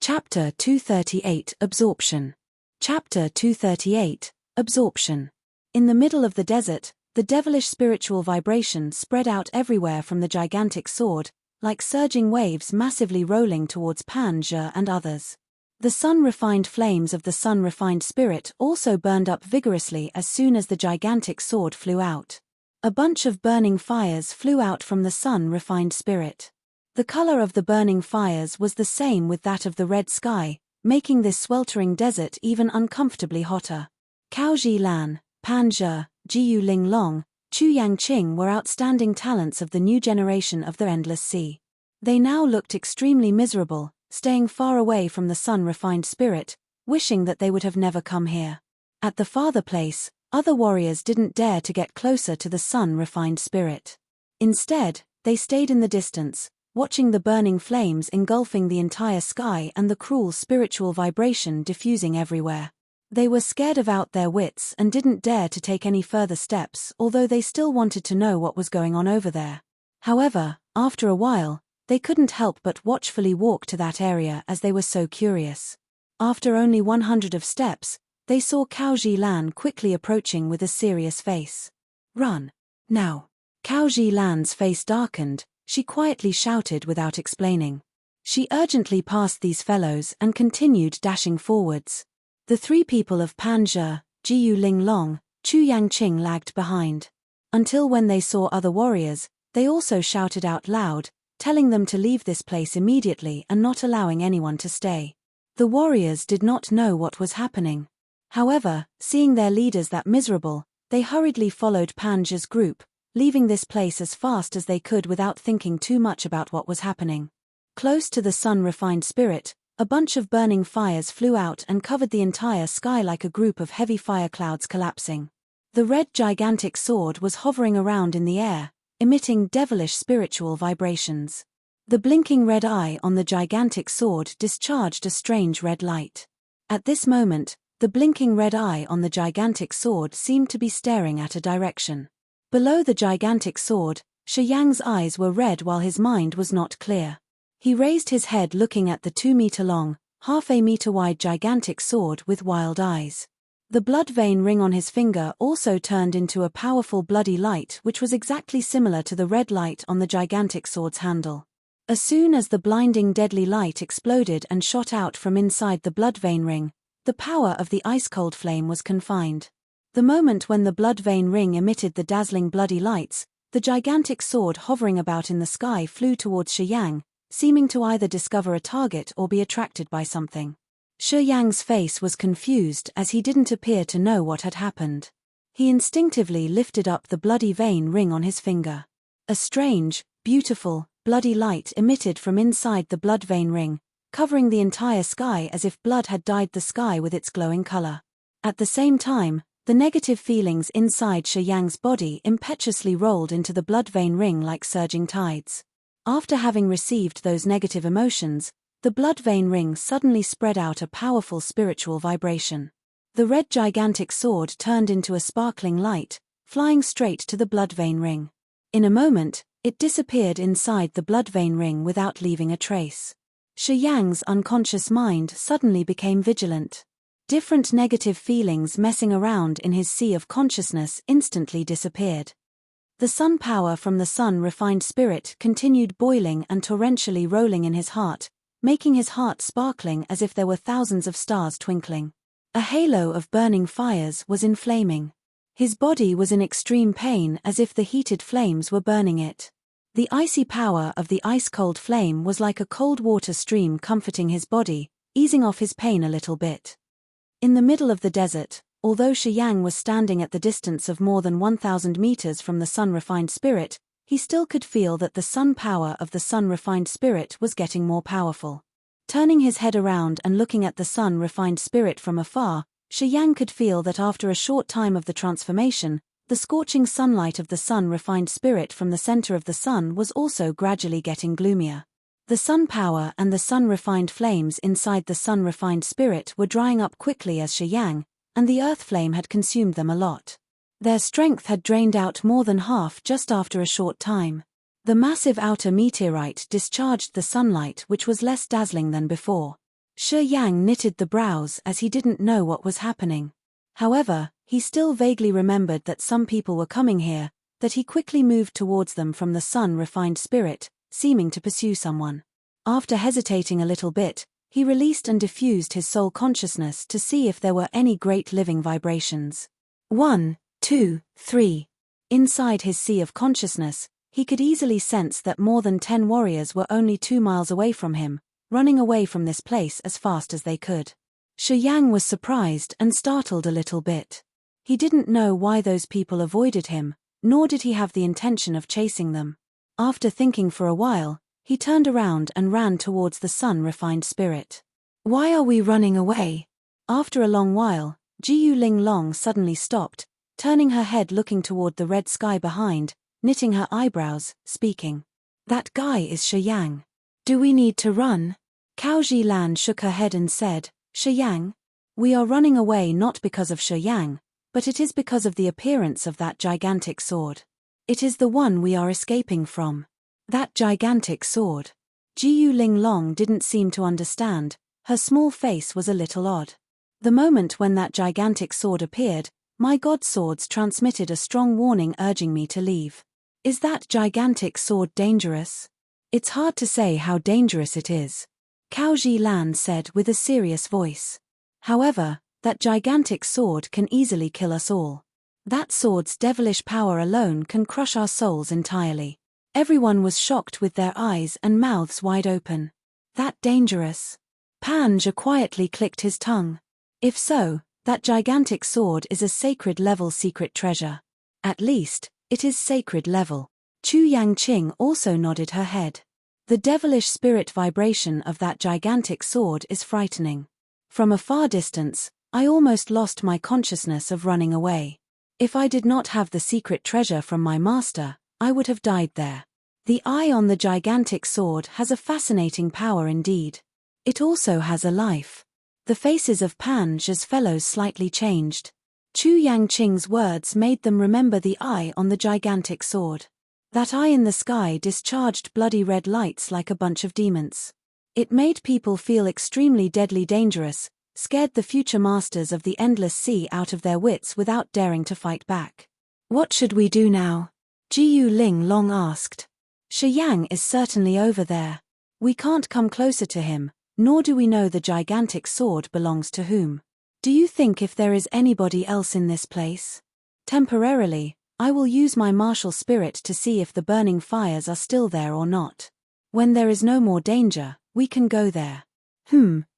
Chapter 238 Absorption. Chapter 238 Absorption. In the middle of the desert, the devilish spiritual vibration spread out everywhere from the gigantic sword, like surging waves massively rolling towards Pan-Zhe and others. The sun-refined flames of the sun-refined spirit also burned up vigorously as soon as the gigantic sword flew out. A bunch of burning fires flew out from the sun-refined spirit. The color of the burning fires was the same with that of the red sky, making this sweltering desert even uncomfortably hotter. Cao Zhilan, Pan-Zhe, Jiyu Linglong, Chu Yangqing were outstanding talents of the new generation of the Endless Sea. They now looked extremely miserable, staying far away from the sun-refined spirit, wishing that they would have never come here. At the farther place, other warriors didn't dare to get closer to the sun-refined spirit. Instead, they stayed in the distance, watching the burning flames engulfing the entire sky and the cruel spiritual vibration diffusing everywhere. They were scared out their wits and didn't dare to take any further steps, although they still wanted to know what was going on over there. However, after a while, they couldn't help but watchfully walk to that area as they were so curious. After only 100 steps, they saw Cao Zhilan quickly approaching with a serious face. "Run! Now!" Cao Zhilan's face darkened. She quietly shouted without explaining. She urgently passed these fellows and continued dashing forwards. The three people of Pan-Zhe, Jiyu Linglong, Chu Yangqing lagged behind. Until when they saw other warriors, they also shouted out loud, telling them to leave this place immediately and not allowing anyone to stay. The warriors did not know what was happening. However, seeing their leaders that miserable, they hurriedly followed Pan-Zhe's group, leaving this place as fast as they could without thinking too much about what was happening. Close to the sun-refined spirit, a bunch of burning fires flew out and covered the entire sky like a group of heavy fire clouds collapsing. The red gigantic sword was hovering around in the air, emitting devilish spiritual vibrations. The blinking red eye on the gigantic sword discharged a strange red light. At this moment, the blinking red eye on the gigantic sword seemed to be staring at a direction. Below the gigantic sword, Shi Yang's eyes were red while his mind was not clear. He raised his head looking at the 2-meter-long, half-a-meter-wide gigantic sword with wild eyes. The blood vein ring on his finger also turned into a powerful bloody light which was exactly similar to the red light on the gigantic sword's handle. As soon as the blinding deadly light exploded and shot out from inside the blood vein ring, the power of the ice-cold flame was confined. The moment when the blood vein ring emitted the dazzling bloody lights, the gigantic sword hovering about in the sky flew towards Shi Yang, seeming to either discover a target or be attracted by something. Shi Yang's face was confused as he didn't appear to know what had happened. He instinctively lifted up the bloody vein ring on his finger. A strange, beautiful, bloody light emitted from inside the blood vein ring, covering the entire sky as if blood had dyed the sky with its glowing color. At the same time, the negative feelings inside Shi Yang's body impetuously rolled into the blood vein ring like surging tides. After having received those negative emotions, the blood vein ring suddenly spread out a powerful spiritual vibration. The red gigantic sword turned into a sparkling light, flying straight to the blood vein ring. In a moment, it disappeared inside the blood vein ring without leaving a trace. Shi Yang's unconscious mind suddenly became vigilant. Different negative feelings messing around in his sea of consciousness instantly disappeared. The sun power from the sun-refined spirit continued boiling and torrentially rolling in his heart, making his heart sparkling as if there were thousands of stars twinkling. A halo of burning fires was inflaming. His body was in extreme pain as if the heated flames were burning it. The icy power of the ice-cold flame was like a cold water stream comforting his body, easing off his pain a little bit. In the middle of the desert, although Shi Yang was standing at the distance of more than 1,000 meters from the sun-refined spirit, he still could feel that the sun power of the sun-refined spirit was getting more powerful. Turning his head around and looking at the sun-refined spirit from afar, Shi Yang could feel that after a short time of the transformation, the scorching sunlight of the sun-refined spirit from the center of the sun was also gradually getting gloomier. The sun power and the sun-refined flames inside the sun-refined spirit were drying up quickly as Shi Yang, and the earth flame had consumed them a lot. Their strength had drained out more than half just after a short time. The massive outer meteorite discharged the sunlight which was less dazzling than before. Shi Yang knitted the brows as he didn't know what was happening. However, he still vaguely remembered that some people were coming here, that he quickly moved towards them from the sun-refined spirit, seeming to pursue someone. After hesitating a little bit, he released and diffused his soul consciousness to see if there were any great living vibrations. 1, 2, 3. Inside his sea of consciousness, he could easily sense that more than 10 warriors were only 2 miles away from him, running away from this place as fast as they could. Shi Yang was surprised and startled a little bit. He didn't know why those people avoided him, nor did he have the intention of chasing them. After thinking for a while, he turned around and ran towards the sun-refined spirit. Why are we running away? After a long while, Jiyu Linglong suddenly stopped, turning her head looking toward the red sky behind, knitting her eyebrows, speaking. That guy is Shi Yang. Do we need to run? Cao Zhilan shook her head and said, Shi Yang? We are running away not because of Shi Yang, but it is because of the appearance of that gigantic sword. It is the one we are escaping from. That gigantic sword. Jiyu Linglong didn't seem to understand, her small face was a little odd. The moment when that gigantic sword appeared, my god swords transmitted a strong warning urging me to leave. Is that gigantic sword dangerous? It's hard to say how dangerous it is. Cao Zhilan said with a serious voice. However, that gigantic sword can easily kill us all. That sword's devilish power alone can crush our souls entirely. Everyone was shocked with their eyes and mouths wide open. That dangerous? Panja quietly clicked his tongue. If so, that gigantic sword is a sacred level secret treasure. At least, it is sacred level. Chu Yangqing also nodded her head. The devilish spirit vibration of that gigantic sword is frightening. From a far distance, I almost lost my consciousness of running away. If I did not have the secret treasure from my master, I would have died there. The eye on the gigantic sword has a fascinating power indeed. It also has a life. The faces of Panja's fellows slightly changed. Chu Yangqing's words made them remember the eye on the gigantic sword. That eye in the sky discharged bloody red lights like a bunch of demons. It made people feel extremely deadly dangerous, scared the future masters of the endless sea out of their wits without daring to fight back. What should we do now? Jiyu Linglong asked. Shi Yang is certainly over there. We can't come closer to him, nor do we know the gigantic sword belongs to whom. Do you think if there is anybody else in this place? Temporarily, I will use my martial spirit to see if the burning fires are still there or not. When there is no more danger, we can go there.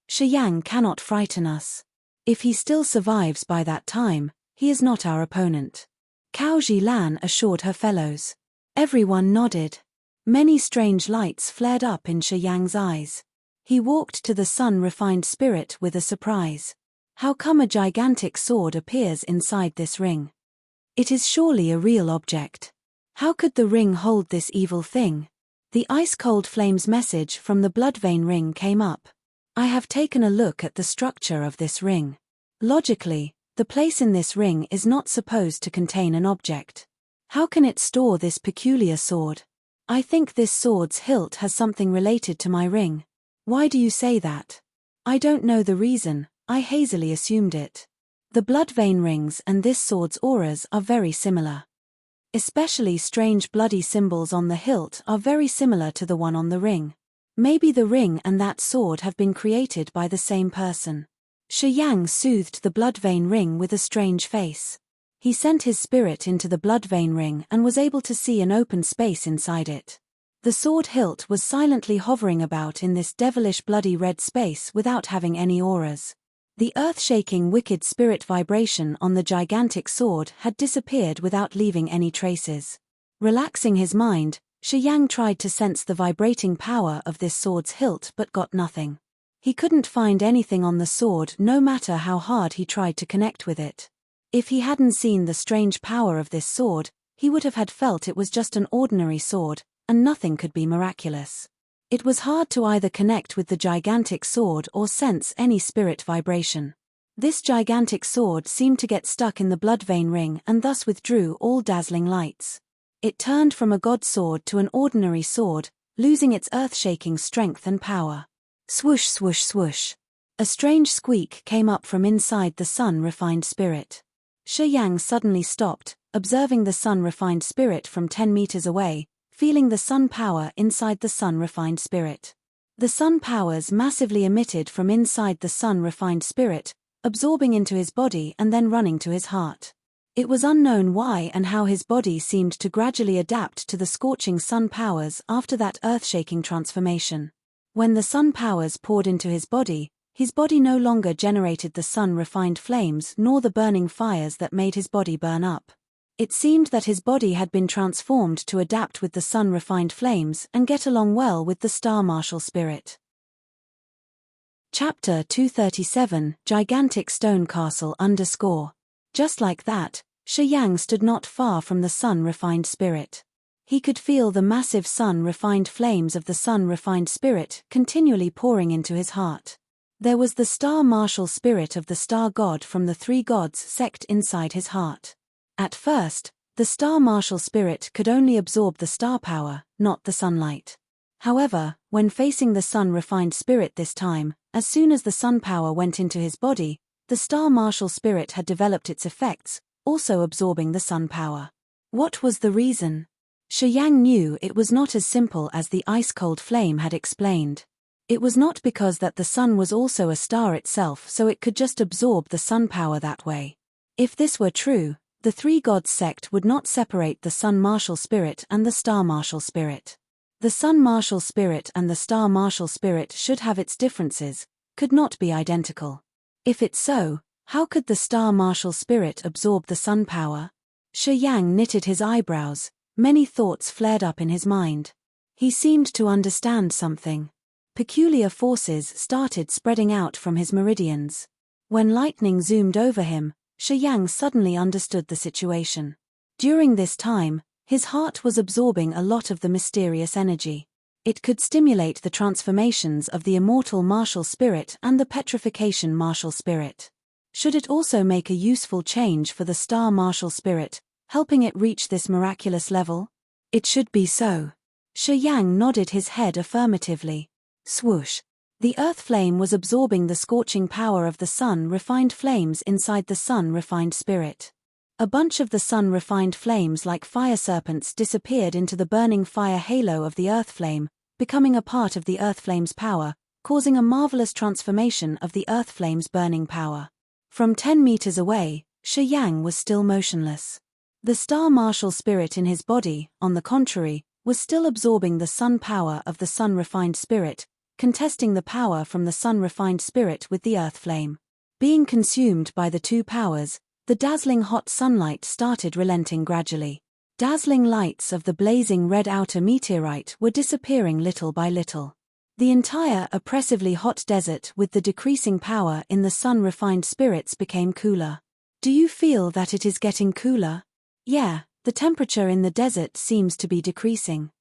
Shi Yang cannot frighten us. If he still survives by that time, he is not our opponent. Cao Zhilan assured her fellows. Everyone nodded. Many strange lights flared up in Shi Yang's eyes. He walked to the sun-refined spirit with a surprise. How come a gigantic sword appears inside this ring? It is surely a real object. How could the ring hold this evil thing? The ice-cold flames message from the bloodvein ring came up. I have taken a look at the structure of this ring. Logically, the place in this ring is not supposed to contain an object. How can it store this peculiar sword? I think this sword's hilt has something related to my ring. Why do you say that? I don't know the reason, I hazily assumed it. The bloodvein rings and this sword's auras are very similar. Especially strange bloody symbols on the hilt are very similar to the one on the ring. Maybe the ring and that sword have been created by the same person. Shi Yang soothed the bloodvein ring with a strange face. He sent his spirit into the bloodvein ring and was able to see an open space inside it. The sword hilt was silently hovering about in this devilish bloody red space without having any auras. The earth-shaking wicked spirit vibration on the gigantic sword had disappeared without leaving any traces. Relaxing his mind, Shi Yang tried to sense the vibrating power of this sword's hilt but got nothing. He couldn't find anything on the sword no matter how hard he tried to connect with it. If he hadn't seen the strange power of this sword, he would have had felt it was just an ordinary sword, and nothing could be miraculous. It was hard to either connect with the gigantic sword or sense any spirit vibration. This gigantic sword seemed to get stuck in the bloodvein ring and thus withdrew all dazzling lights. It turned from a god sword to an ordinary sword, losing its earth-shaking strength and power. Swoosh swoosh swoosh. A strange squeak came up from inside the sun-refined spirit. Shi Yang suddenly stopped, observing the sun-refined spirit from 10 meters away, feeling the sun power inside the sun-refined spirit. The sun powers massively emitted from inside the sun-refined spirit, absorbing into his body and then running to his heart. It was unknown why and how his body seemed to gradually adapt to the scorching sun powers after that earth-shaking transformation. When the sun powers poured into his body no longer generated the sun-refined flames nor the burning fires that made his body burn up. It seemed that his body had been transformed to adapt with the sun-refined flames and get along well with the star martial spirit. Chapter 237, Gigantic Stone Castle _ Just like that, Shi Yang stood not far from the sun-refined spirit. He could feel the massive sun-refined flames of the sun-refined spirit continually pouring into his heart. There was the star martial spirit of the star god from the three gods sect inside his heart. At first, the star martial spirit could only absorb the star power, not the sunlight. However, when facing the sun-refined spirit this time, as soon as the sun power went into his body, the star martial spirit had developed its effects, also absorbing the sun power. What was the reason? Shi Yang knew it was not as simple as the ice-cold flame had explained. It was not because that the sun was also a star itself so it could just absorb the sun power that way. If this were true, the three gods sect would not separate the sun martial spirit and the star martial spirit. The sun martial spirit and the star martial spirit should have its differences, could not be identical. If it's so, how could the star martial spirit absorb the sun power? Shi Yang knitted his eyebrows, many thoughts flared up in his mind. He seemed to understand something. Peculiar forces started spreading out from his meridians. When lightning zoomed over him, Shi Yang suddenly understood the situation. During this time, his heart was absorbing a lot of the mysterious energy. It could stimulate the transformations of the immortal martial spirit and the petrification martial spirit. Should it also make a useful change for the star martial spirit, helping it reach this miraculous level? It should be so. Shi Yang nodded his head affirmatively. Swoosh. The earth flame was absorbing the scorching power of the sun-refined flames inside the sun-refined spirit. A bunch of the sun-refined flames like fire serpents disappeared into the burning fire halo of the earth flame, becoming a part of the earth flame's power, causing a marvelous transformation of the earth flame's burning power. From 10 meters away, Shi Yang was still motionless. The star martial spirit in his body, on the contrary, was still absorbing the sun power of the sun-refined spirit, contesting the power from the sun-refined spirit with the earth flame. Being consumed by the two powers, the dazzling hot sunlight started relenting gradually. Dazzling lights of the blazing red outer meteorite were disappearing little by little. The entire oppressively hot desert with the decreasing power in the sun-refined spirits became cooler. Do you feel that it is getting cooler? Yeah, the temperature in the desert seems to be decreasing.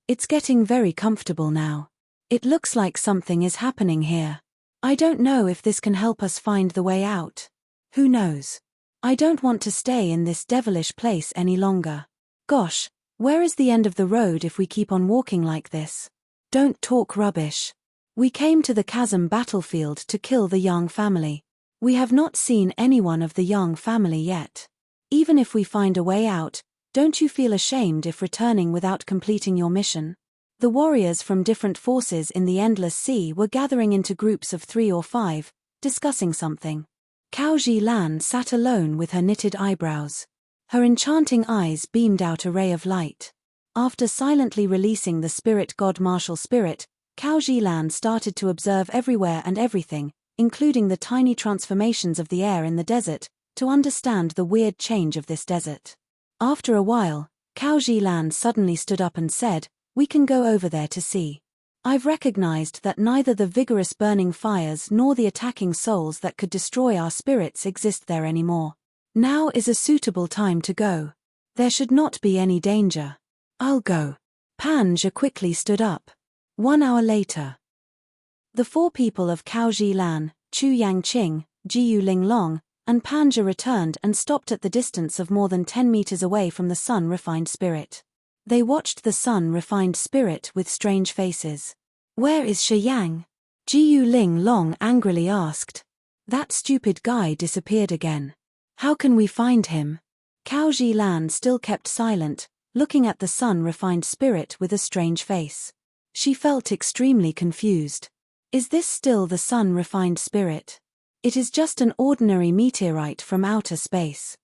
It's getting very comfortable now. It looks like something is happening here. I don't know if this can help us find the way out. Who knows? I don't want to stay in this devilish place any longer. Gosh, where is the end of the road if we keep on walking like this? Don't talk rubbish. We came to the chasm battlefield to kill the Yang family. We have not seen anyone of the Yang family yet. Even if we find a way out, don't you feel ashamed if returning without completing your mission? The warriors from different forces in the Endless Sea were gathering into groups of 3 or 5, discussing something. Cao Ji-lan sat alone with her knitted eyebrows. Her enchanting eyes beamed out a ray of light. After silently releasing the spirit god martial spirit, Cao Ji-lan started to observe everywhere and everything, including the tiny transformations of the air in the desert, to understand the weird change of this desert. After a while, Cao Ji-lan suddenly stood up and said, "We can go over there to see. I've recognized that neither the vigorous burning fires nor the attacking souls that could destroy our spirits exist there anymore. Now is a suitable time to go. There should not be any danger. I'll go." Panja quickly stood up. 1 hour later. The 4 people of Cao Ji-lan, Chu Yangqing, Jiu Linglong, and Panja returned and stopped at the distance of more than 10 meters away from the sun-refined spirit. They watched the sun-refined spirit with strange faces. "Where is Shi Yang?" Jiu Ling Long angrily asked. That stupid guy disappeared again. How can we find him? Cao Zilan still kept silent, looking at the sun-refined spirit with a strange face. She felt extremely confused. Is this still the sun-refined spirit? It is just an ordinary meteorite from outer space.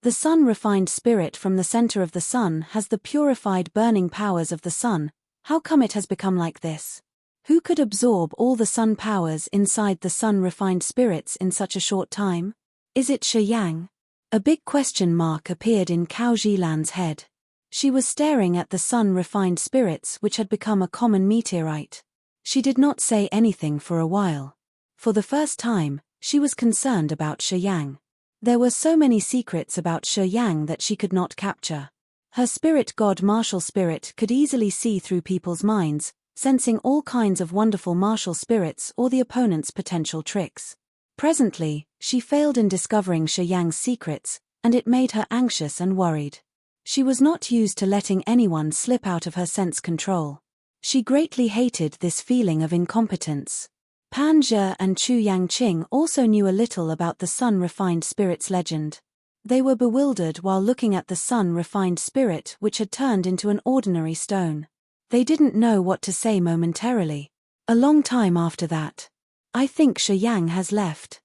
The sun-refined spirit from the center of the sun has the purified burning powers of the sun. How come it has become like this? Who could absorb all the sun powers inside the sun-refined spirits in such a short time? Is it Shi Yang? A big question mark appeared in Cao Zilan's head. She was staring at the sun-refined spirits which had become a common meteorite. She did not say anything for a while. For the first time, she was concerned about Shi Yang. There were so many secrets about Shi Yang that she could not capture. Her spirit god martial spirit could easily see through people's minds, sensing all kinds of wonderful martial spirits or the opponent's potential tricks. Presently, she failed in discovering Shi Yang's secrets, and it made her anxious and worried. She was not used to letting anyone slip out of her sense control. She greatly hated this feeling of incompetence. Pan Zhe and Chu Yangqing also knew a little about the sun-refined spirit's legend. They were bewildered while looking at the sun-refined spirit which had turned into an ordinary stone. They didn't know what to say momentarily. A long time after that. I think Shi Yang has left.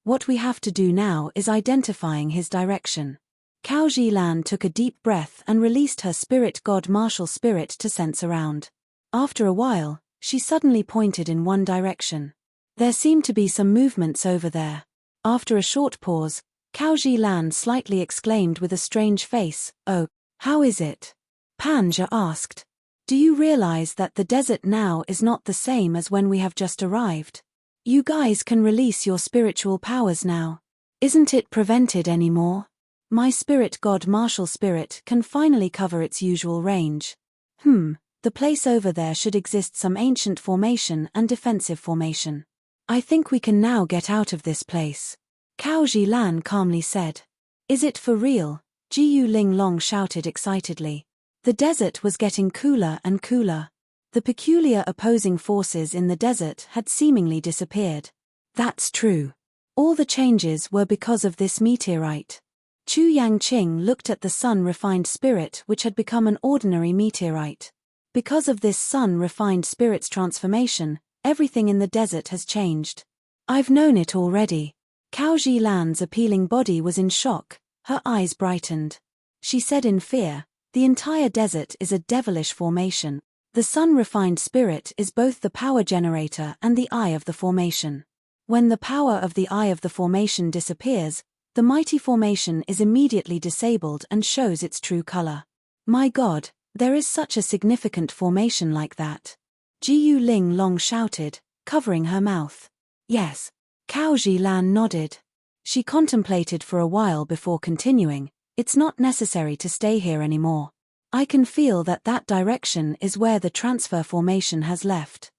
What we have to do now is identifying his direction. Cao Zilan took a deep breath and released her spirit god martial spirit to sense around. After a while, she suddenly pointed in one direction. There seemed to be some movements over there. After a short pause, Cao Zilan slightly exclaimed with a strange face, "Oh, how is it?" Pan Zhe asked. Do you realize that the desert now is not the same as when we have just arrived? You guys can release your spiritual powers now. Isn't it prevented anymore? My spirit god martial spirit can finally cover its usual range. The place over there should exist some ancient formation and defensive formation. I think we can now get out of this place. Cao Zilan calmly said. Is it for real? Jiu Ling Long shouted excitedly. The desert was getting cooler and cooler. The peculiar opposing forces in the desert had seemingly disappeared. That's true. All the changes were because of this meteorite. Chu Yangqing looked at the sun-refined spirit which had become an ordinary meteorite. Because of this sun-refined spirit's transformation, everything in the desert has changed. I've known it already. Cao Zilan's appealing body was in shock, her eyes brightened. She said in fear, the entire desert is a devilish formation. The sun-refined spirit is both the power generator and the eye of the formation. When the power of the eye of the formation disappears, the mighty formation is immediately disabled and shows its true color. My God, there is such a significant formation like that. Jiu Ling Long shouted, covering her mouth. Yes. Cao Zilan nodded. She contemplated for a while before continuing. It's not necessary to stay here anymore. I can feel that that direction is where the transfer formation has left.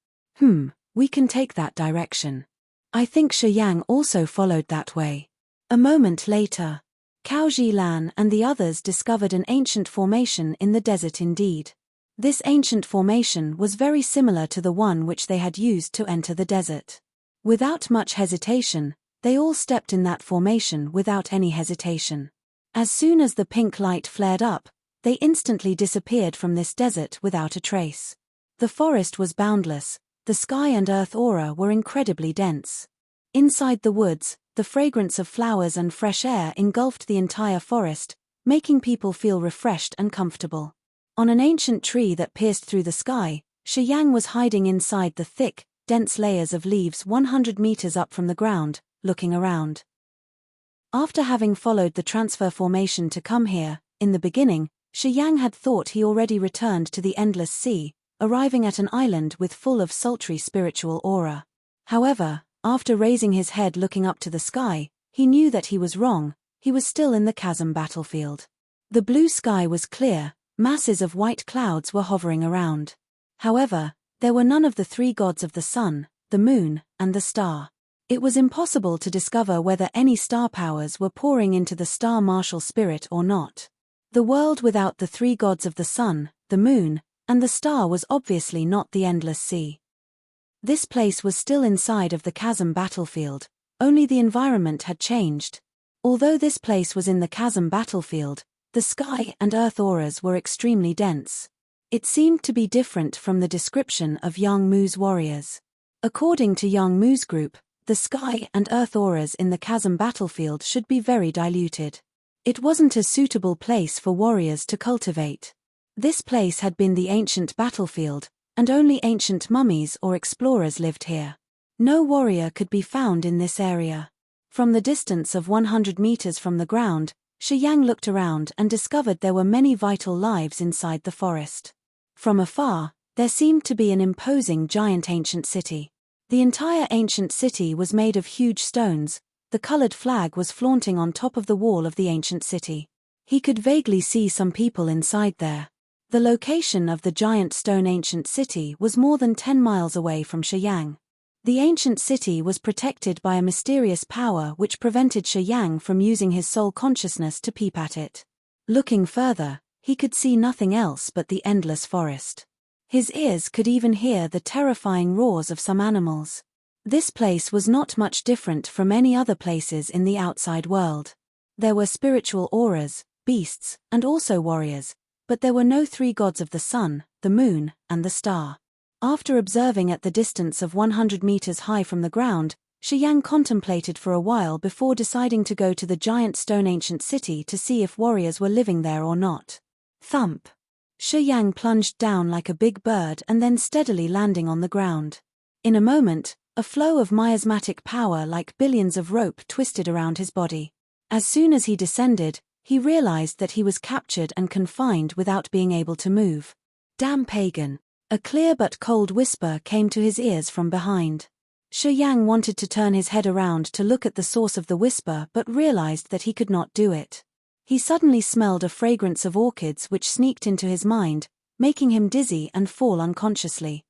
We can take that direction. I think Shi Yang also followed that way. A moment later, Cao Zilan and the others discovered an ancient formation in the desert indeed. This ancient formation was very similar to the one which they had used to enter the desert. Without much hesitation, they all stepped in that formation without any hesitation. As soon as the pink light flared up, they instantly disappeared from this desert without a trace. The forest was boundless, the sky and earth aura were incredibly dense. Inside the woods, the fragrance of flowers and fresh air engulfed the entire forest, making people feel refreshed and comfortable. On an ancient tree that pierced through the sky, Shi Yang was hiding inside the thick, dense layers of leaves 100 meters up from the ground, looking around. After having followed the transfer formation to come here, in the beginning, Shi Yang had thought he already returned to the endless sea, arriving at an island with full of sultry spiritual aura. However, after raising his head looking up to the sky, he knew that he was wrong. He was still in the chasm battlefield. The blue sky was clear, masses of white clouds were hovering around. However, there were none of the three gods of the sun, the moon, and the star. It was impossible to discover whether any star powers were pouring into the star martial spirit or not. The world without the three gods of the sun, the moon, and the star was obviously not the endless sea. This place was still inside of the chasm battlefield, only the environment had changed. Although this place was in the chasm battlefield, the sky and earth auras were extremely dense. It seemed to be different from the description of Yang Mu's warriors. According to Yang Mu's group, the sky and earth auras in the chasm battlefield should be very diluted. It wasn't a suitable place for warriors to cultivate. This place had been the ancient battlefield, and only ancient mummies or explorers lived here. No warrior could be found in this area. From the distance of 100 meters from the ground, Shi Yang looked around and discovered there were many vital lives inside the forest. From afar, there seemed to be an imposing giant ancient city. The entire ancient city was made of huge stones. The colored flag was flaunting on top of the wall of the ancient city. He could vaguely see some people inside there. The location of the giant stone ancient city was more than 10 miles away from Shi Yang. The ancient city was protected by a mysterious power which prevented Shi Yang from using his soul consciousness to peep at it. Looking further, he could see nothing else but the endless forest. His ears could even hear the terrifying roars of some animals. This place was not much different from any other places in the outside world. There were spiritual auras, beasts, and also warriors, but there were no three gods of the sun, the moon, and the star. After observing at the distance of 100 meters high from the ground, Shi Yang contemplated for a while before deciding to go to the giant stone ancient city to see if warriors were living there or not. Thump! Shi Yang plunged down like a big bird and then steadily landing on the ground. In a moment, a flow of miasmatic power like billions of rope twisted around his body. As soon as he descended, he realized that he was captured and confined without being able to move. Damn pagan! A clear but cold whisper came to his ears from behind. Shi Yang wanted to turn his head around to look at the source of the whisper but realized that he could not do it. He suddenly smelled a fragrance of orchids which sneaked into his mind, making him dizzy and fall unconsciously.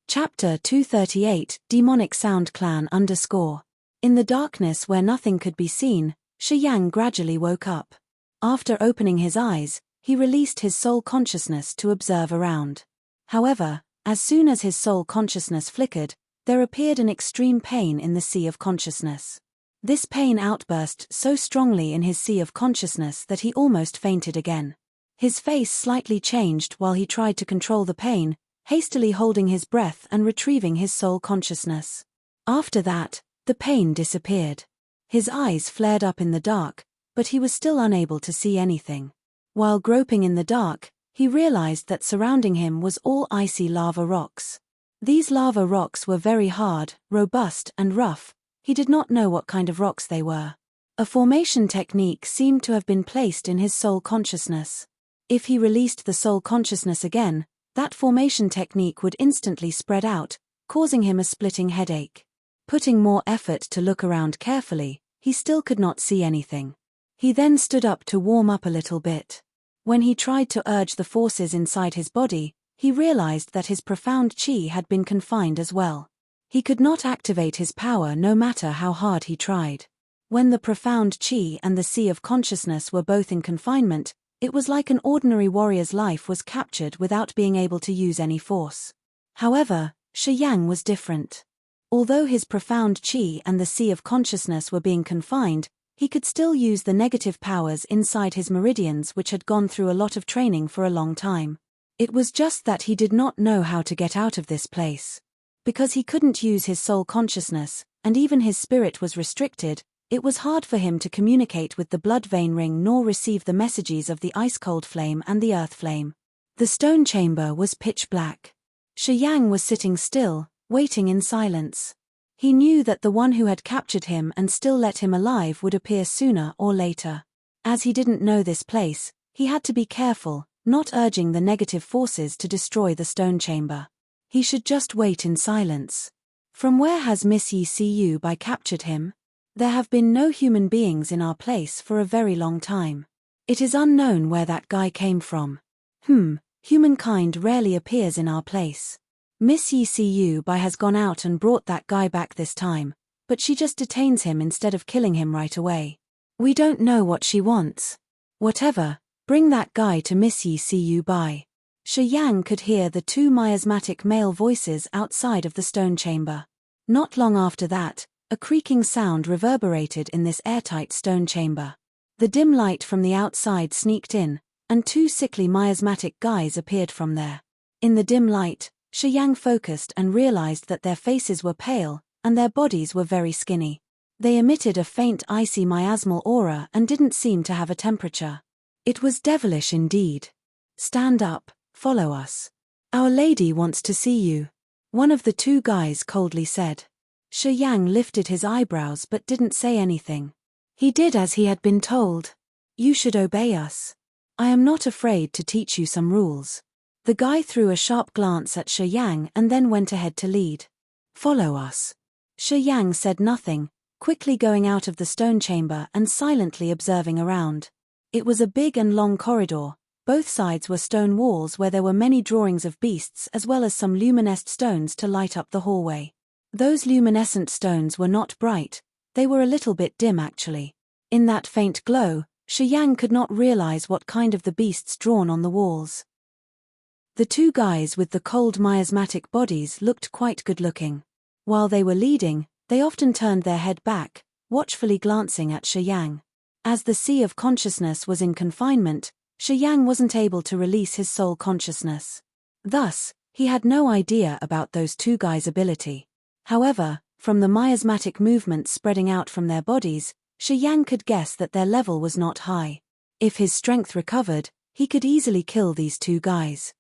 Chapter 238 Demonic Sound Clan _ In the darkness where nothing could be seen, Shi Yang gradually woke up. After opening his eyes, he released his soul consciousness to observe around. However, as soon as his soul consciousness flickered, there appeared an extreme pain in the sea of consciousness. This pain outburst so strongly in his sea of consciousness that he almost fainted again. His face slightly changed while he tried to control the pain, hastily holding his breath and retrieving his soul consciousness. After that, the pain disappeared. His eyes flared up in the dark, but he was still unable to see anything. While groping in the dark, he realized that surrounding him was all icy lava rocks. These lava rocks were very hard, robust, and rough. He did not know what kind of rocks they were. A formation technique seemed to have been placed in his soul consciousness. If he released the soul consciousness again, that formation technique would instantly spread out, causing him a splitting headache. Putting more effort to look around carefully, he still could not see anything. He then stood up to warm up a little bit. When he tried to urge the forces inside his body, he realized that his profound chi had been confined as well. He could not activate his power no matter how hard he tried. When the profound chi and the sea of consciousness were both in confinement, it was like an ordinary warrior's life was captured without being able to use any force. However, Shi Yang was different. Although his profound chi and the sea of consciousness were being confined, he could still use the negative powers inside his meridians which had gone through a lot of training for a long time. It was just that he did not know how to get out of this place. Because he couldn't use his soul consciousness, and even his spirit was restricted, it was hard for him to communicate with the blood vein ring nor receive the messages of the ice-cold flame and the earth flame. The stone chamber was pitch black. Shi Yang was sitting still, waiting in silence. He knew that the one who had captured him and still let him alive would appear sooner or later. As he didn't know this place, he had to be careful, not urging the negative forces to destroy the stone chamber. He should just wait in silence. From where has Miss Yi Cu by captured him? There have been no human beings in our place for a very long time. It is unknown where that guy came from. Humankind rarely appears in our place. Miss Yi Cu by has gone out and brought that guy back this time, but she just detains him instead of killing him right away. We don't know what she wants. Whatever, bring that guy to Miss Yi Cu by. Shi Yang could hear the two miasmatic male voices outside of the stone chamber. Not long after that, a creaking sound reverberated in this airtight stone chamber. The dim light from the outside sneaked in, and two sickly miasmatic guys appeared from there. In the dim light, Shi Yang focused and realized that their faces were pale, and their bodies were very skinny. They emitted a faint icy miasmal aura and didn't seem to have a temperature. It was devilish indeed. "Stand up, follow us. Our lady wants to see you," one of the two guys coldly said. Shi Yang lifted his eyebrows but didn't say anything. He did as he had been told. "You should obey us. I am not afraid to teach you some rules." The guy threw a sharp glance at Shi Yang and then went ahead to lead. "Follow us." Shi Yang said nothing, quickly going out of the stone chamber and silently observing around. It was a big and long corridor. Both sides were stone walls where there were many drawings of beasts as well as some luminescent stones to light up the hallway. Those luminescent stones were not bright, they were a little bit dim actually. In that faint glow, Shi Yang could not realize what kind of the beasts drawn on the walls. The two guys with the cold miasmatic bodies looked quite good-looking. While they were leading, they often turned their head back, watchfully glancing at Shi Yang. As the sea of consciousness was in confinement, Shi Yang wasn't able to release his soul consciousness. Thus, he had no idea about those two guys' ability. However, from the miasmatic movements spreading out from their bodies, Shi Yang could guess that their level was not high. If his strength recovered, he could easily kill these two guys.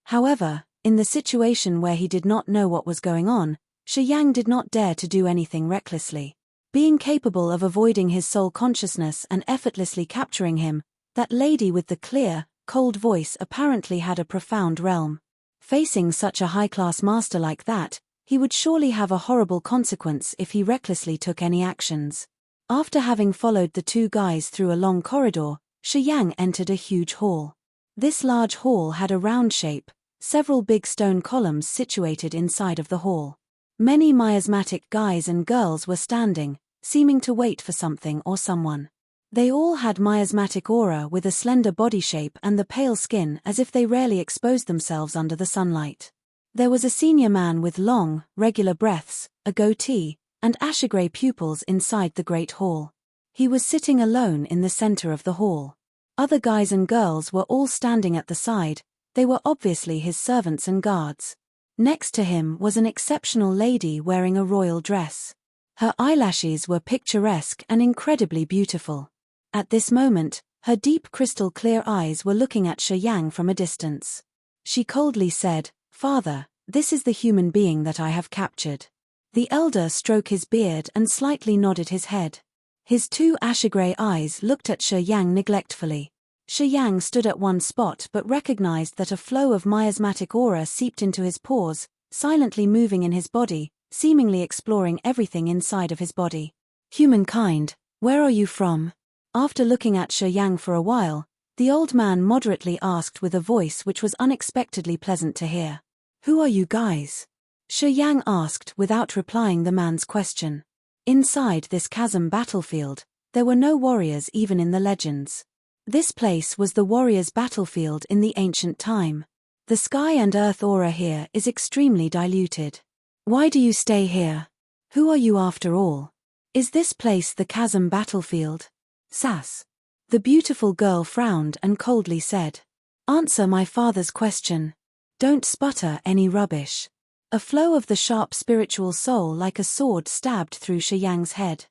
However, in the situation where he did not know what was going on, Shi Yang did not dare to do anything recklessly. Being capable of avoiding his soul consciousness and effortlessly capturing him, that lady with the clear, cold voice apparently had a profound realm. Facing such a high-class master like that, he would surely have a horrible consequence if he recklessly took any actions. After having followed the two guys through a long corridor, Shi Yang entered a huge hall. This large hall had a round shape, several big stone columns situated inside of the hall. Many miasmatic guys and girls were standing, seeming to wait for something or someone. They all had miasmatic aura with a slender body shape and the pale skin as if they rarely exposed themselves under the sunlight. There was a senior man with long, regular breaths, a goatee, and ashy-grey pupils inside the great hall. He was sitting alone in the center of the hall. Other guys and girls were all standing at the side, they were obviously his servants and guards. Next to him was an exceptional lady wearing a royal dress. Her eyelashes were picturesque and incredibly beautiful. At this moment, her deep crystal-clear eyes were looking at Shi Yang from a distance. She coldly said, "Father, this is the human being that I have captured." The elder stroked his beard and slightly nodded his head. His two ashy-grey eyes looked at Shi Yang neglectfully. Shi Yang stood at one spot but recognized that a flow of miasmatic aura seeped into his pores, silently moving in his body, seemingly exploring everything inside of his body. "Humankind, where are you from?" After looking at Shi Yang for a while, the old man moderately asked with a voice which was unexpectedly pleasant to hear. "Who are you guys?" Shi Yang asked without replying the man's question. Inside this chasm battlefield, there were no warriors even in the legends. This place was the warriors' battlefield in the ancient time. The sky and earth aura here is extremely diluted. "Why do you stay here? Who are you after all? Is this place the chasm battlefield?" "Sass." The beautiful girl frowned and coldly said, "Answer my father's question. Don't sputter any rubbish." A flow of the sharp spiritual soul like a sword stabbed through Shi Yang's head.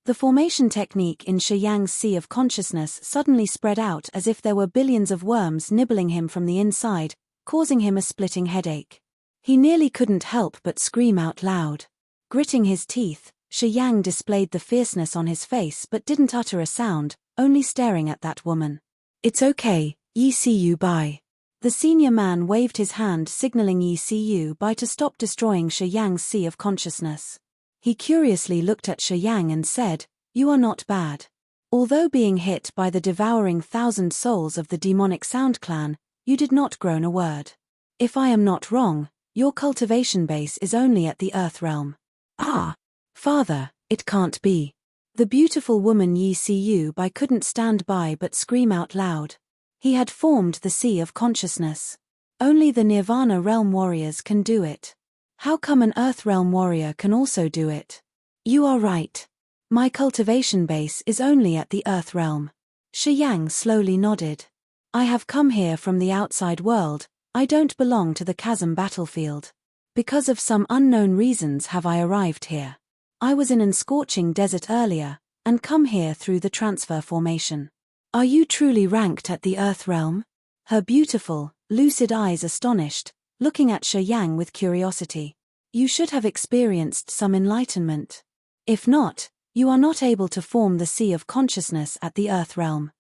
The formation technique in Shi Yang's sea of consciousness suddenly spread out as if there were billions of worms nibbling him from the inside, causing him a splitting headache. He nearly couldn't help but scream out loud. Gritting his teeth, Shi Yang displayed the fierceness on his face but didn't utter a sound, only staring at that woman. "It's okay, ye see you bye." The senior man waved his hand signaling ye see you bye to stop destroying Shi Yang's sea of consciousness. He curiously looked at Shi Yang and said, "You are not bad. Although being hit by the devouring 1,000 souls of the demonic sound clan, you did not groan a word. If I am not wrong, your cultivation base is only at the earth realm." "Ah! Father, it can't be." The beautiful woman Yi Siyu Bai couldn't stand by but scream out loud. He had formed the sea of consciousness. Only the Nirvana Realm warriors can do it. How come an Earth Realm warrior can also do it? You are right. My cultivation base is only at the Earth Realm. Shi Yang slowly nodded. I have come here from the outside world. I don't belong to the chasm battlefield. Because of some unknown reasons have I arrived here. I was in an scorching desert earlier, and come here through the transfer formation. Are you truly ranked at the Earth Realm? Her beautiful, lucid eyes astonished, looking at Shi Yang with curiosity. You should have experienced some enlightenment. If not, you are not able to form the sea of consciousness at the Earth Realm.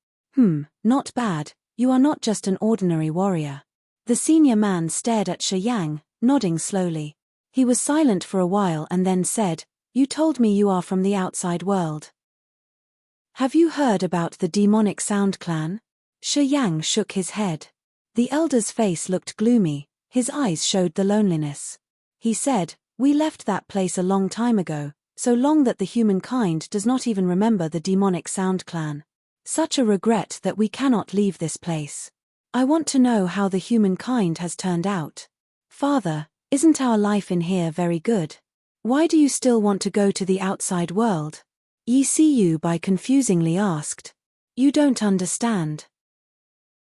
Not bad, you are not just an ordinary warrior. The senior man stared at Shi Yang, nodding slowly. He was silent for a while and then said, You told me you are from the outside world. Have you heard about the demonic Sound Clan? Shi Yang shook his head. The elder's face looked gloomy, his eyes showed the loneliness. He said, We left that place a long time ago, so long that the humankind does not even remember the demonic Sound Clan. Such a regret that we cannot leave this place. I want to know how the humankind has turned out. Father, isn't our life in here very good? Why do you still want to go to the outside world? Yi Siyu Bai confusingly asked. You don't understand.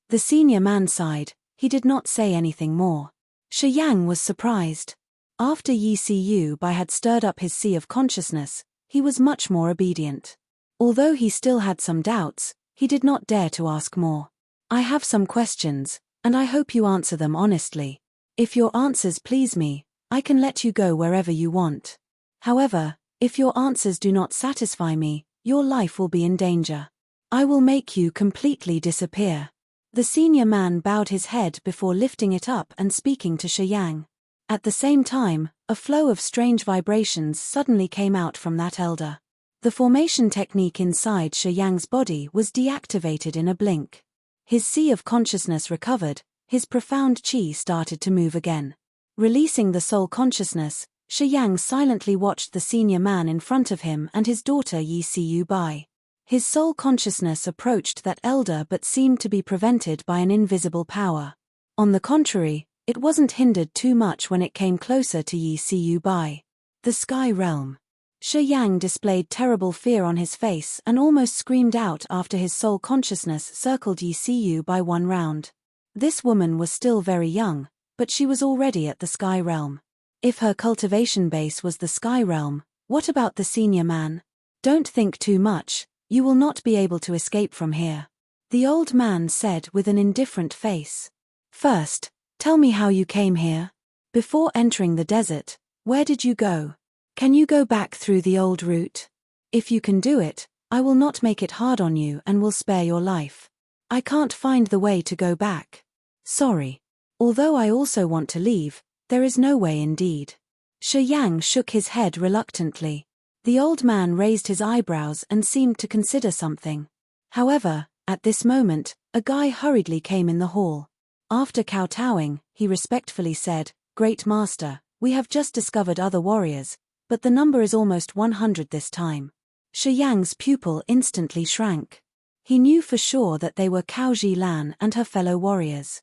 The senior man sighed, he did not say anything more. Shi Yang was surprised. After Yi Siyu Bai had stirred up his sea of consciousness, he was much more obedient. Although he still had some doubts, he did not dare to ask more. I have some questions, and I hope you answer them honestly. If your answers please me, I can let you go wherever you want. However, if your answers do not satisfy me, your life will be in danger. I will make you completely disappear. The senior man bowed his head before lifting it up and speaking to Shi Yang. At the same time, a flow of strange vibrations suddenly came out from that elder. The formation technique inside Shi Yang's body was deactivated in a blink. His sea of consciousness recovered, his profound chi started to move again. Releasing the soul consciousness, Shi Yang silently watched the senior man in front of him and his daughter Yi Siyu Bai. His soul consciousness approached that elder but seemed to be prevented by an invisible power. On the contrary, it wasn't hindered too much when it came closer to Yi Siyu Bai. The Sky Realm. Shi Yang displayed terrible fear on his face and almost screamed out after his soul consciousness circled Yi Siyu Bai one round. This woman was still very young, but she was already at the Sky Realm. If her cultivation base was the Sky Realm, what about the senior man? Don't think too much, you will not be able to escape from here. The old man said with an indifferent face. First, tell me how you came here. Before entering the desert, where did you go? Can you go back through the old route? If you can do it, I will not make it hard on you and will spare your life. I can't find the way to go back. Sorry. Although I also want to leave, there is no way indeed. Shi Yang shook his head reluctantly. The old man raised his eyebrows and seemed to consider something. However, at this moment, a guy hurriedly came in the hall. After kowtowing, he respectfully said, Great Master, we have just discovered other warriors, but the number is almost 100 this time. Shi Yang's pupil instantly shrank. He knew for sure that they were Cao Lan and her fellow warriors.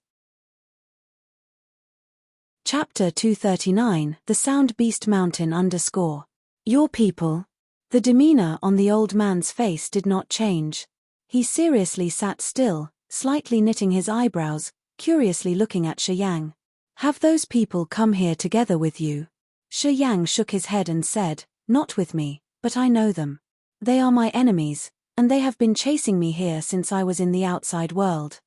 Chapter 239, The Sound Beast Mountain _ Your people. The demeanor on the old man's face did not change. He seriously sat still, slightly knitting his eyebrows, curiously looking at Shi Yang. Have those people come here together with you? Shi Yang shook his head and said, Not with me, but I know them. They are my enemies, and they have been chasing me here since I was in the outside world.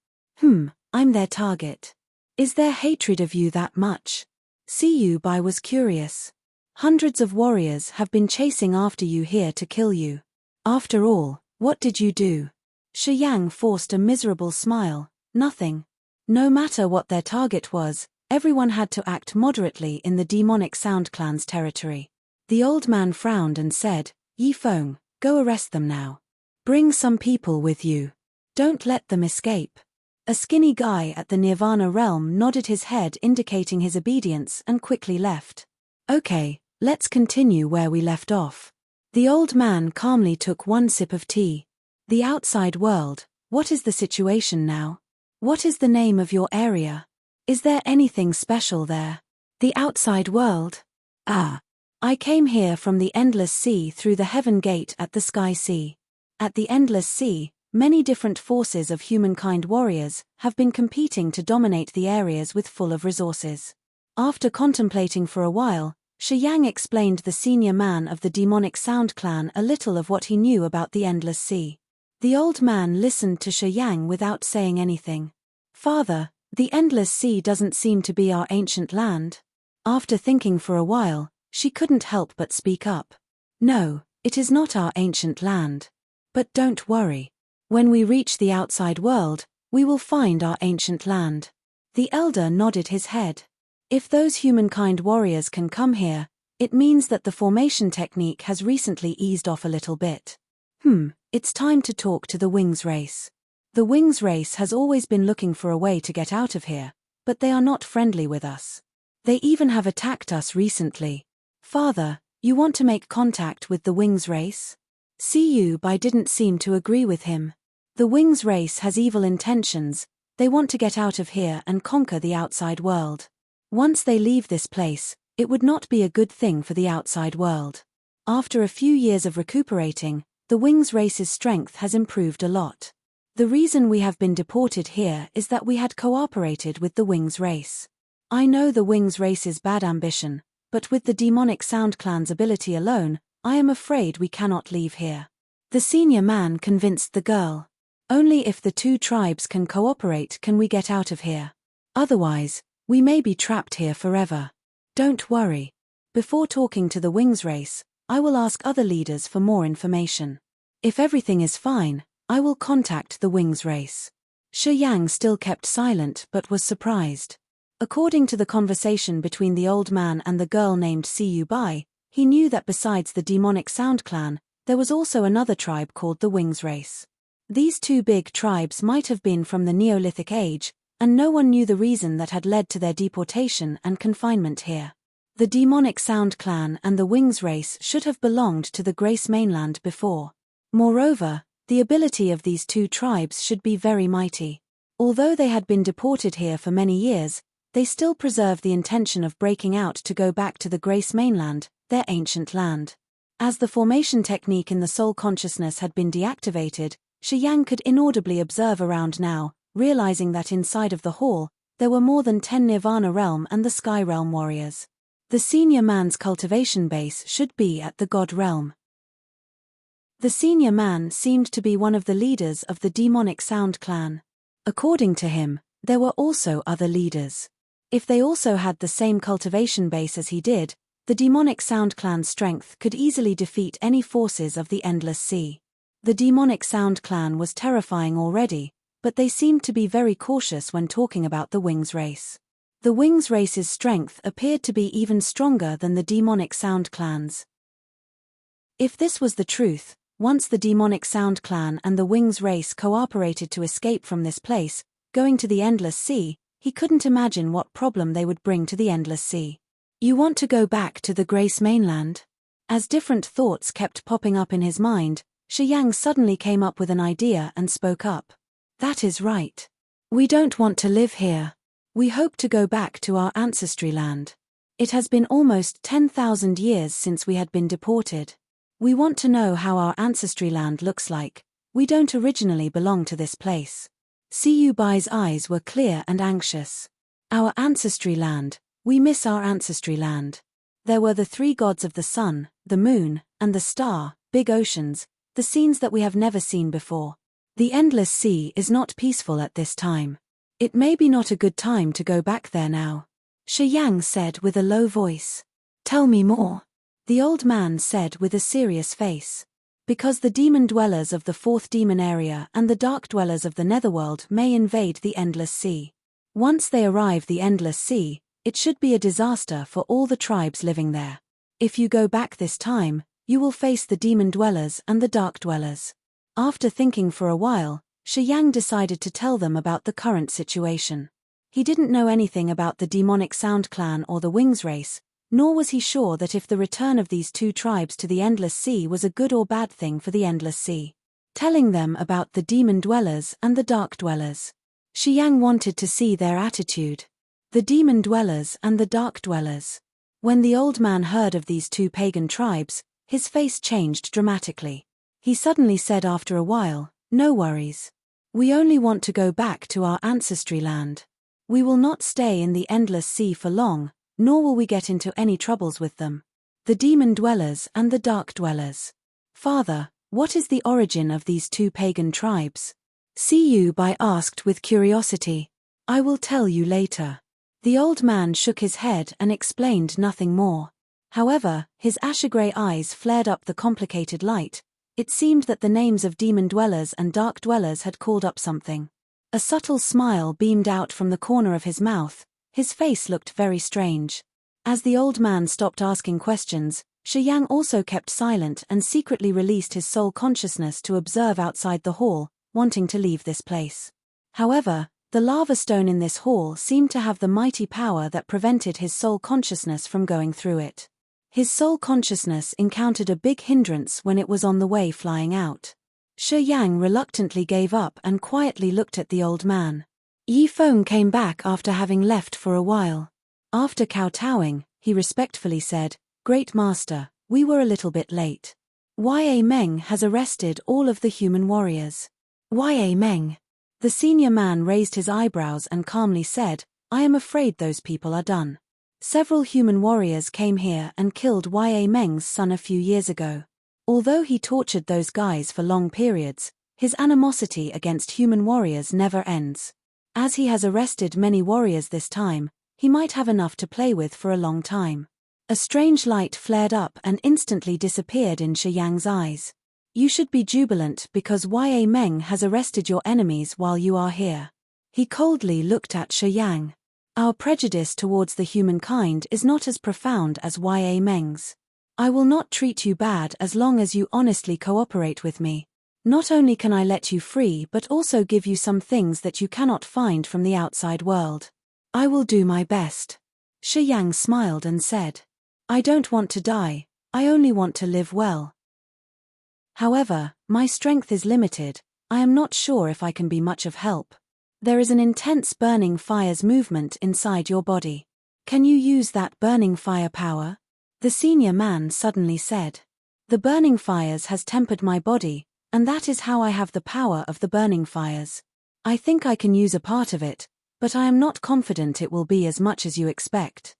I'm their target. Is their hatred of you that much? Siyu Bai was curious. Hundreds of warriors have been chasing after you here to kill you. After all, what did you do? Shi Yang forced a miserable smile. Nothing. No matter what their target was, everyone had to act moderately in the demonic Sound Clan's territory. The old man frowned and said, Yi Feng, go arrest them now. Bring some people with you. Don't let them escape. A skinny guy at the Nirvana realm nodded his head indicating his obedience and quickly left. Okay, let's continue where we left off. The old man calmly took one sip of tea. The outside world, what is the situation now? What is the name of your area? Is there anything special there? The outside world? Ah. I came here from the endless sea through the heaven gate at the sky sea. At the endless sea, many different forces of humankind warriors have been competing to dominate the areas with full of resources. After contemplating for a while, Shi Yang explained the senior man of the demonic sound clan a little of what he knew about the endless sea. The old man listened to Shi Yang without saying anything. Father, the endless sea doesn't seem to be our ancient land. After thinking for a while, she couldn't help but speak up. No, it is not our ancient land. But don't worry. When we reach the outside world, we will find our ancient land. The elder nodded his head. If those humankind warriors can come here, it means that the formation technique has recently eased off a little bit. It's time to talk to the Wings race. The Wings race has always been looking for a way to get out of here, but they are not friendly with us. They even have attacked us recently. Father, you want to make contact with the Wings race? Siyu Bai didn't seem to agree with him. The Wings race has evil intentions. They want to get out of here and conquer the outside world. Once they leave this place, it would not be a good thing for the outside world. After a few years of recuperating, the Wings race's strength has improved a lot. The reason we have been deported here is that we had cooperated with the Wings race. I know the Wings race's bad ambition, but with the demonic sound clan's ability alone, I am afraid we cannot leave here. The senior man convinced the girl. Only if the two tribes can cooperate can we get out of here. Otherwise, we may be trapped here forever. Don't worry. Before talking to the Wings race, I will ask other leaders for more information. If everything is fine, I will contact the Wings race. Shi Yang still kept silent but was surprised. According to the conversation between the old man and the girl named Siyu Bai, he knew that besides the demonic sound clan, there was also another tribe called the Wings race. These two big tribes might have been from the Neolithic age, and no one knew the reason that had led to their deportation and confinement here. The demonic sound clan and the Wings race should have belonged to the Grace mainland before. Moreover, the ability of these two tribes should be very mighty. Although they had been deported here for many years, they still preserved the intention of breaking out to go back to the Grace mainland, their ancient land. As the formation technique in the soul consciousness had been deactivated, Shi Yang could inaudibly observe around now, realizing that inside of the hall, there were more than 10 Nirvana realm and the Sky realm warriors. The senior man's cultivation base should be at the God realm. The senior man seemed to be one of the leaders of the demonic sound clan. According to him, there were also other leaders. If they also had the same cultivation base as he did, the demonic sound clan's strength could easily defeat any forces of the endless sea. The demonic sound clan was terrifying already, but they seemed to be very cautious when talking about the Wings race. The Wings race's strength appeared to be even stronger than the demonic sound clan's. If this was the truth, once the demonic sound clan and the Wings race cooperated to escape from this place, going to the endless sea, he couldn't imagine what problem they would bring to the endless sea. You want to go back to the Grace mainland? As different thoughts kept popping up in his mind, Shi Yang suddenly came up with an idea and spoke up. That is right. We don't want to live here. We hope to go back to our ancestry land. It has been almost 10,000 years since we had been deported. We want to know how our ancestry land looks like. We don't originally belong to this place. Siyu Bai's eyes were clear and anxious. Our ancestry land, we miss our ancestry land. There were the three gods of the sun, the moon, and the star, big oceans, the scenes that we have never seen before. The endless sea is not peaceful at this time. It may be not a good time to go back there now. Shi Yang said with a low voice. Tell me more. The old man said with a serious face. Because the demon dwellers of the fourth demon area and the dark dwellers of the netherworld may invade the endless sea. Once they arrive the endless sea, it should be a disaster for all the tribes living there. If you go back this time, you will face the demon dwellers and the dark dwellers. After thinking for a while, Shi Yang decided to tell them about the current situation. He didn't know anything about the demonic sound clan or the Wings race, nor was he sure that if the return of these two tribes to the endless sea was a good or bad thing for the endless sea. Telling them about the demon dwellers and the dark dwellers. Shi Yang wanted to see their attitude. The demon dwellers and the dark dwellers. When the old man heard of these two pagan tribes, his face changed dramatically. He suddenly said after a while, "No worries. We only want to go back to our ancestry land. We will not stay in the endless sea for long, nor will we get into any troubles with them. The demon dwellers and the dark dwellers. Father, what is the origin of these two pagan tribes?" Siyubai asked with curiosity. "I will tell you later." The old man shook his head and explained nothing more. However, his asher-grey eyes flared up the complicated light. It seemed that the names of demon dwellers and dark dwellers had called up something. A subtle smile beamed out from the corner of his mouth. His face looked very strange. As the old man stopped asking questions, Shi Yang also kept silent and secretly released his soul consciousness to observe outside the hall, wanting to leave this place. However, the lava stone in this hall seemed to have the mighty power that prevented his soul consciousness from going through it. His soul consciousness encountered a big hindrance when it was on the way flying out. Shi Yang reluctantly gave up and quietly looked at the old man. Yi Feng came back after having left for a while. After kowtowing, he respectfully said, "Great Master, we were a little bit late. Ya Meng has arrested all of the human warriors." Ya Meng. The senior man raised his eyebrows and calmly said, "I am afraid those people are done. Several human warriors came here and killed Ya Meng's son a few years ago. Although he tortured those guys for long periods, his animosity against human warriors never ends. As he has arrested many warriors this time, he might have enough to play with for a long time." A strange light flared up and instantly disappeared in Shi Yang's eyes. "You should be jubilant because Ya Meng has arrested your enemies while you are here." He coldly looked at Shi Yang. "Our prejudice towards the humankind is not as profound as Ya Meng's. I will not treat you bad as long as you honestly cooperate with me. Not only can I let you free but also give you some things that you cannot find from the outside world. I will do my best." Shi Yang smiled and said, "I don't want to die, I only want to live well. However, my strength is limited, I am not sure if I can be much of help. There is an intense burning fire's movement inside your body. Can you use that burning fire power?" The senior man suddenly said. "The burning fires has tempered my body, and that is how I have the power of the burning fires. I think I can use a part of it, but I am not confident it will be as much as you expect.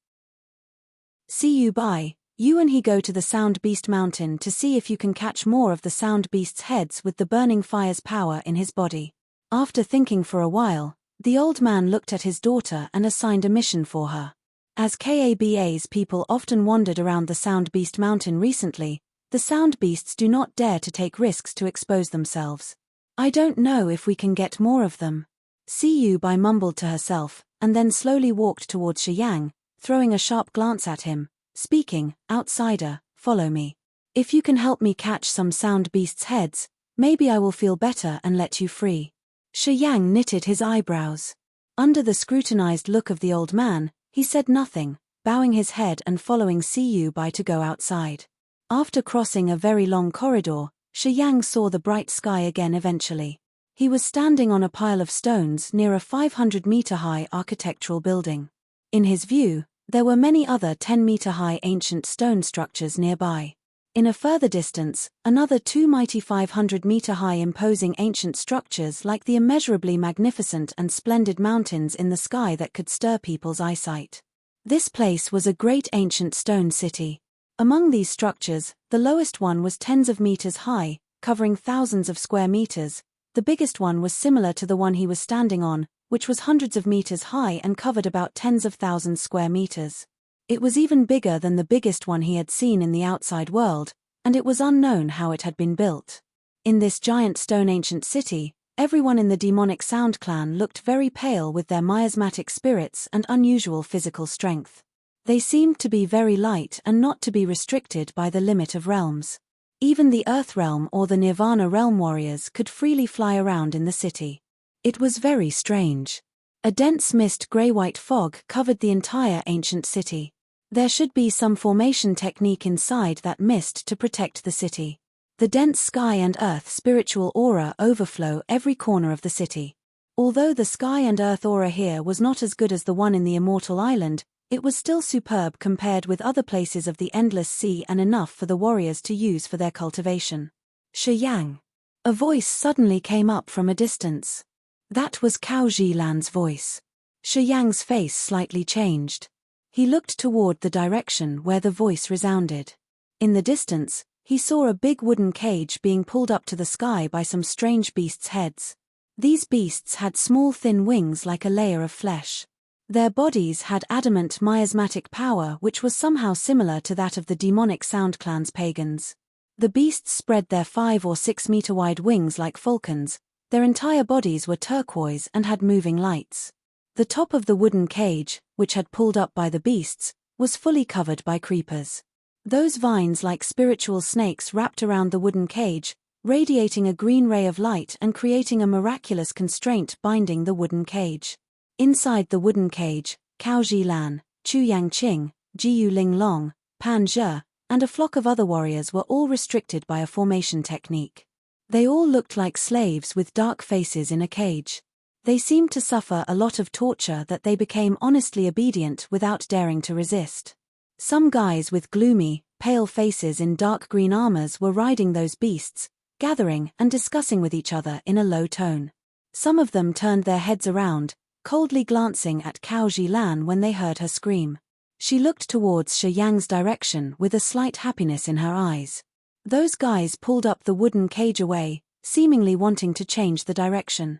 Siyubai, you and he go to the Sound Beast Mountain to see if you can catch more of the Sound Beast's heads with the burning fire's power in his body." After thinking for a while, the old man looked at his daughter and assigned a mission for her. As Kaba's people often wandered around the Sound Beast Mountain recently, the Sound Beasts do not dare to take risks to expose themselves. "I don't know if we can get more of them." Siyubai mumbled to herself, and then slowly walked towards Shi Yang, throwing a sharp glance at him, speaking, "Outsider, follow me. If you can help me catch some Sound Beasts' heads, maybe I will feel better and let you free." Shi Yang knitted his eyebrows. Under the scrutinized look of the old man, he said nothing, bowing his head and following Siyubai to go outside. After crossing a very long corridor, Shi Yang saw the bright sky again eventually. He was standing on a pile of stones near a 500-meter-high architectural building. In his view, there were many other 10-meter-high ancient stone structures nearby. In a further distance, another two mighty 500-meter-high imposing ancient structures like the immeasurably magnificent and splendid mountains in the sky that could stir people's eyesight. This place was a great ancient stone city. Among these structures, the lowest one was tens of meters high, covering thousands of square meters. The biggest one was similar to the one he was standing on, which was hundreds of meters high and covered about tens of thousands square meters. It was even bigger than the biggest one he had seen in the outside world, and it was unknown how it had been built. In this giant stone ancient city, everyone in the demonic Sound clan looked very pale with their miasmatic spirits and unusual physical strength. They seemed to be very light and not to be restricted by the limit of realms. Even the Earth Realm or the Nirvana Realm warriors could freely fly around in the city. It was very strange. A dense mist grey-white fog covered the entire ancient city. There should be some formation technique inside that mist to protect the city. The dense sky and earth spiritual aura overflow every corner of the city. Although the sky and earth aura here was not as good as the one in the Immortal Island, it was still superb compared with other places of the Endless Sea and enough for the warriors to use for their cultivation. Shi Yang. A voice suddenly came up from a distance. That was Cao Zilan's voice. Shi Yang's face slightly changed. He looked toward the direction where the voice resounded. In the distance, he saw a big wooden cage being pulled up to the sky by some strange beasts' heads. These beasts had small thin wings like a layer of flesh. Their bodies had adamant miasmatic power which was somehow similar to that of the demonic Sound Clan's pagans. The beasts spread their 5 or 6 meter wide wings like falcons. Their entire bodies were turquoise and had moving lights. The top of the wooden cage, which had pulled up by the beasts, was fully covered by creepers. Those vines like spiritual snakes wrapped around the wooden cage, radiating a green ray of light and creating a miraculous constraint binding the wooden cage. Inside the wooden cage, Cao Zilan, Chu Yangqing, Jiyu Linglong, Pan Zhe, and a flock of other warriors were all restricted by a formation technique. They all looked like slaves with dark faces in a cage. They seemed to suffer a lot of torture that they became honestly obedient without daring to resist. Some guys with gloomy, pale faces in dark green armors were riding those beasts, gathering and discussing with each other in a low tone. Some of them turned their heads around, coldly glancing at Cao Zilan when they heard her scream. She looked towards Shi Yang's direction with a slight happiness in her eyes. Those guys pulled up the wooden cage away, seemingly wanting to change the direction.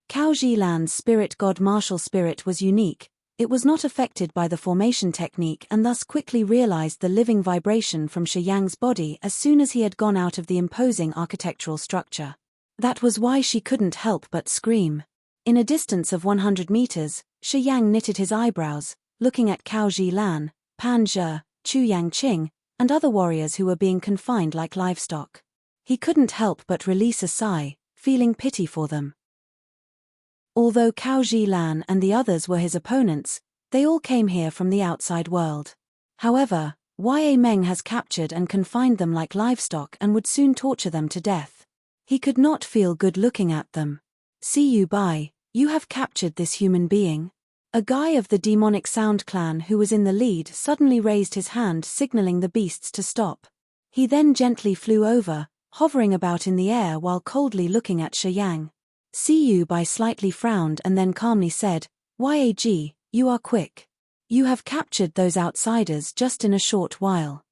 Cao Zilan's spirit god martial spirit was unique. It was not affected by the formation technique and thus quickly realized the living vibration from Shi Yang's body as soon as he had gone out of the imposing architectural structure. That was why she couldn't help but scream. In a distance of 100 meters, Shi Yang knitted his eyebrows, looking at Cao Zilan, Pan Zhe, Chu Yangqing, and other warriors who were being confined like livestock. He couldn't help but release a sigh, feeling pity for them. Although Cao Zilan and the others were his opponents, they all came here from the outside world. However, Ya Meng has captured and confined them like livestock and would soon torture them to death. He could not feel good looking at them. See you Bai, you have captured this human being? A guy of the demonic Sound Clan who was in the lead suddenly raised his hand signaling the beasts to stop. He then gently flew over, hovering about in the air while coldly looking at Shi Yang. Siyu Bai slightly frowned and then calmly said, "Yag, you are quick. You have captured those outsiders just in a short while.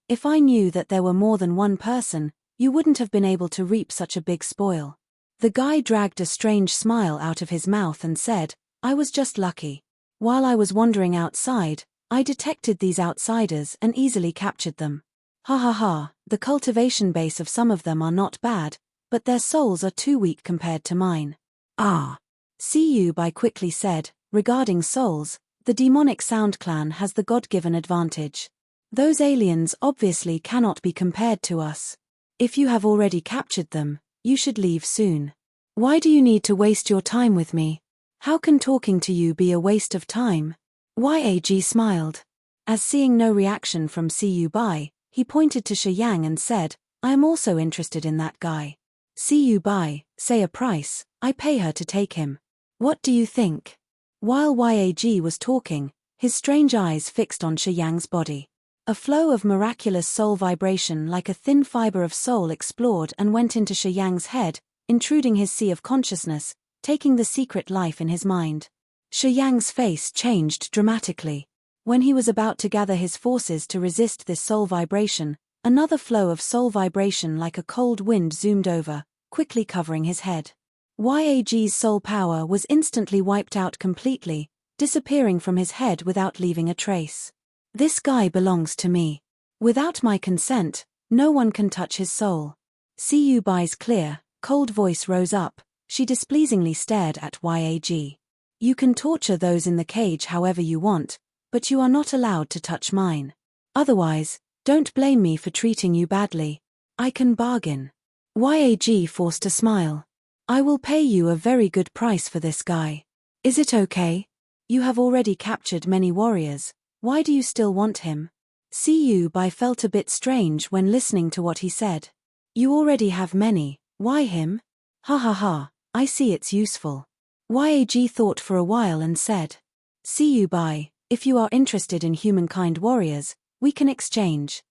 If I knew that there were more than one person, you wouldn't have been able to reap such a big spoil." The guy dragged a strange smile out of his mouth and said, "I was just lucky. While I was wandering outside, I detected these outsiders and easily captured them. Ha ha ha, the cultivation base of some of them are not bad, but their souls are too weak compared to mine." "Ah." Siyu Bai quickly said, "Regarding souls, the demonic Sound Clan has the God-given advantage. Those aliens obviously cannot be compared to us. If you have already captured them, you should leave soon. Why do you need to waste your time with me? How can talking to you be a waste of time?" Yag smiled. As seeing no reaction from Siyu Bai, he pointed to Shi Yang and said, "I am also interested in that guy. Siyu Bai, say a price, I pay her to take him. What do you think?" While Yag was talking, his strange eyes fixed on Shi Yang's body. A flow of miraculous soul vibration like a thin fiber of soul explored and went into Shi Yang's head, intruding his sea of consciousness, taking the secret life in his mind. Shi Yang's face changed dramatically. When he was about to gather his forces to resist this soul vibration, another flow of soul vibration like a cold wind zoomed over, quickly covering his head. Yag's soul power was instantly wiped out completely, disappearing from his head without leaving a trace. "This guy belongs to me. Without my consent, no one can touch his soul." Siyu Bai's clear, cold voice rose up. She displeasingly stared at Yag. "You can torture those in the cage however you want, but you are not allowed to touch mine. Otherwise, don't blame me for treating you badly. I can bargain." Yag forced a smile. "I will pay you a very good price for this guy. Is it okay? You have already captured many warriors. Why do you still want him?" Siyu Bai felt a bit strange when listening to what he said. "You already have many, why him? Ha ha ha, I see it's useful. Yag thought for a while and said, "See you bye, if you are interested in humankind warriors, we can exchange."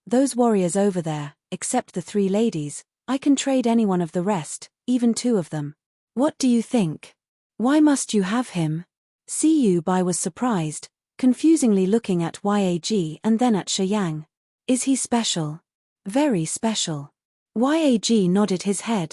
Those warriors over there, except the 3 ladies, I can trade any one of the rest, even 2 of them. What do you think? Why must you have him? Siyu Bai was surprised, confusingly looking at Yag and then at Shiyang. Is he special? Very special. Yag nodded his head.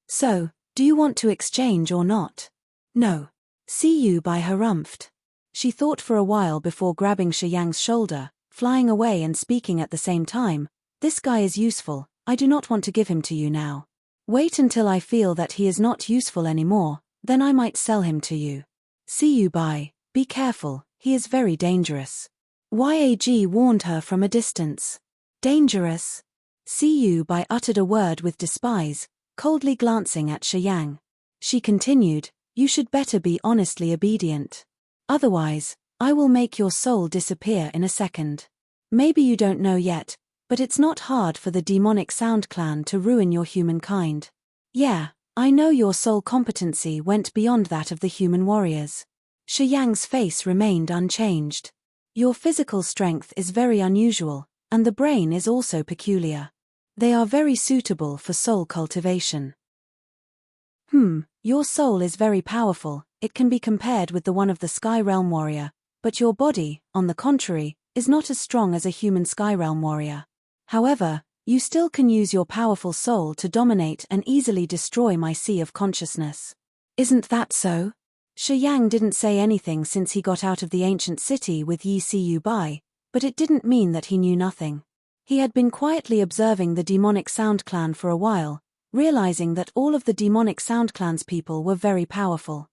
So, do you want to exchange or not? No. Siyu Bai harumphed. She thought for a while before grabbing Shiyang's shoulder, flying away and speaking at the same time. This guy is useful, I do not want to give him to you now. Wait until I feel that he is not useful anymore, then I might sell him to you. Siyu Bai, be careful, he is very dangerous. Yag warned her from a distance. Dangerous? Siyu Bai uttered a word with despise, coldly glancing at Shiyang. She continued, you should better be honestly obedient. Otherwise, I will make your soul disappear in a second. Maybe you don't know yet, but it's not hard for the demonic Sound Clan to ruin your humankind. Yeah, I know your soul competency went beyond that of the human warriors. Shiyang's face remained unchanged. Your physical strength is very unusual, and the brain is also peculiar. They are very suitable for soul cultivation. Your soul is very powerful, it can be compared with the one of the Sky Realm warrior, but your body, on the contrary, is not as strong as a human Sky Realm warrior. However, you still can use your powerful soul to dominate and easily destroy my sea of consciousness. Isn't that so? Shiyang didn't say anything since he got out of the ancient city with Yi Siyu Bai, but it didn't mean that he knew nothing. He had been quietly observing the demonic Sound Clan for a while, realizing that all of the demonic Sound Clan's people were very powerful.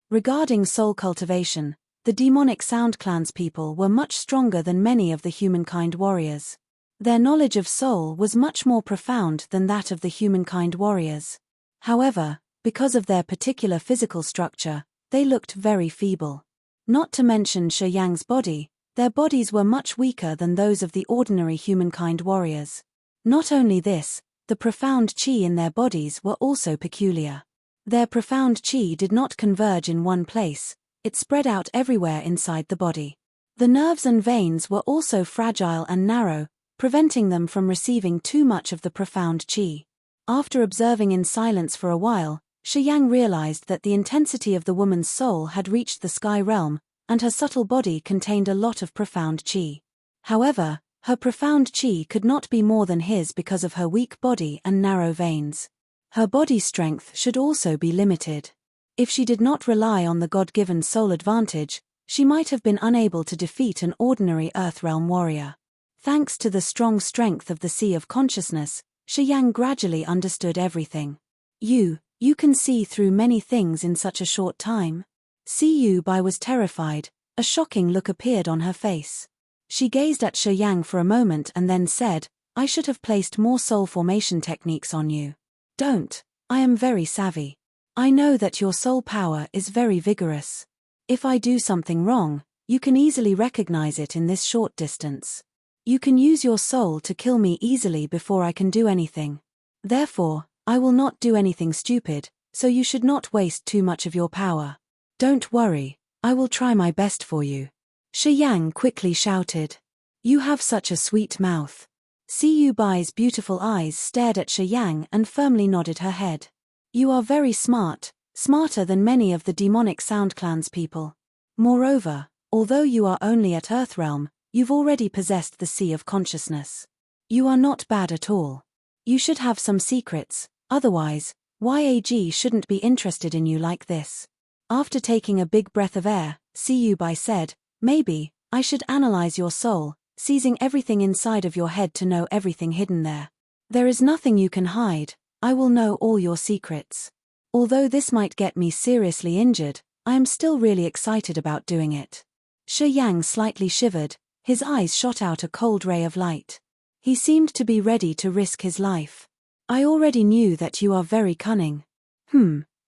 Regarding soul cultivation, the demonic Sound Clan's people were much stronger than many of the humankind warriors. Their knowledge of soul was much more profound than that of the humankind warriors. However, because of their particular physical structure, they looked very feeble. Not to mention Shiyang's body, their bodies were much weaker than those of the ordinary humankind warriors. Not only this, the profound qi in their bodies were also peculiar. Their profound qi did not converge in one place, it spread out everywhere inside the body. The nerves and veins were also fragile and narrow, preventing them from receiving too much of the profound qi. After observing in silence for a while, Shiyang realized that the intensity of the woman's soul had reached the sky realm, and her subtle body contained a lot of profound qi. However, her profound qi could not be more than his because of her weak body and narrow veins. Her body strength should also be limited. If she did not rely on the God-given soul advantage, she might have been unable to defeat an ordinary Earthrealm warrior. Thanks to the strong strength of the Sea of Consciousness, Shiyang gradually understood everything. You can see through many things in such a short time. Siyu Bai was terrified, a shocking look appeared on her face. She gazed at Shiyang for a moment and then said, I should have placed more soul formation techniques on you. Don't, I am very savvy. I know that your soul power is very vigorous. If I do something wrong, you can easily recognize it in this short distance. You can use your soul to kill me easily before I can do anything. Therefore, I will not do anything stupid, so you should not waste too much of your power. Don't worry, I will try my best for you. Shiyang quickly shouted. You have such a sweet mouth. Siyu Bai's beautiful eyes stared at Shiyang and firmly nodded her head. You are very smart, smarter than many of the demonic Sound Clan's people. Moreover, although you are only at Earthrealm, you've already possessed the Sea of Consciousness. You are not bad at all. You should have some secrets, otherwise, Yag shouldn't be interested in you like this. After taking a big breath of air, Siyu Bai said, maybe, I should analyze your soul, seizing everything inside of your head to know everything hidden there. There is nothing you can hide, I will know all your secrets. Although this might get me seriously injured, I am still really excited about doing it. Shiyang slightly shivered, his eyes shot out a cold ray of light. He seemed to be ready to risk his life. I already knew that you are very cunning.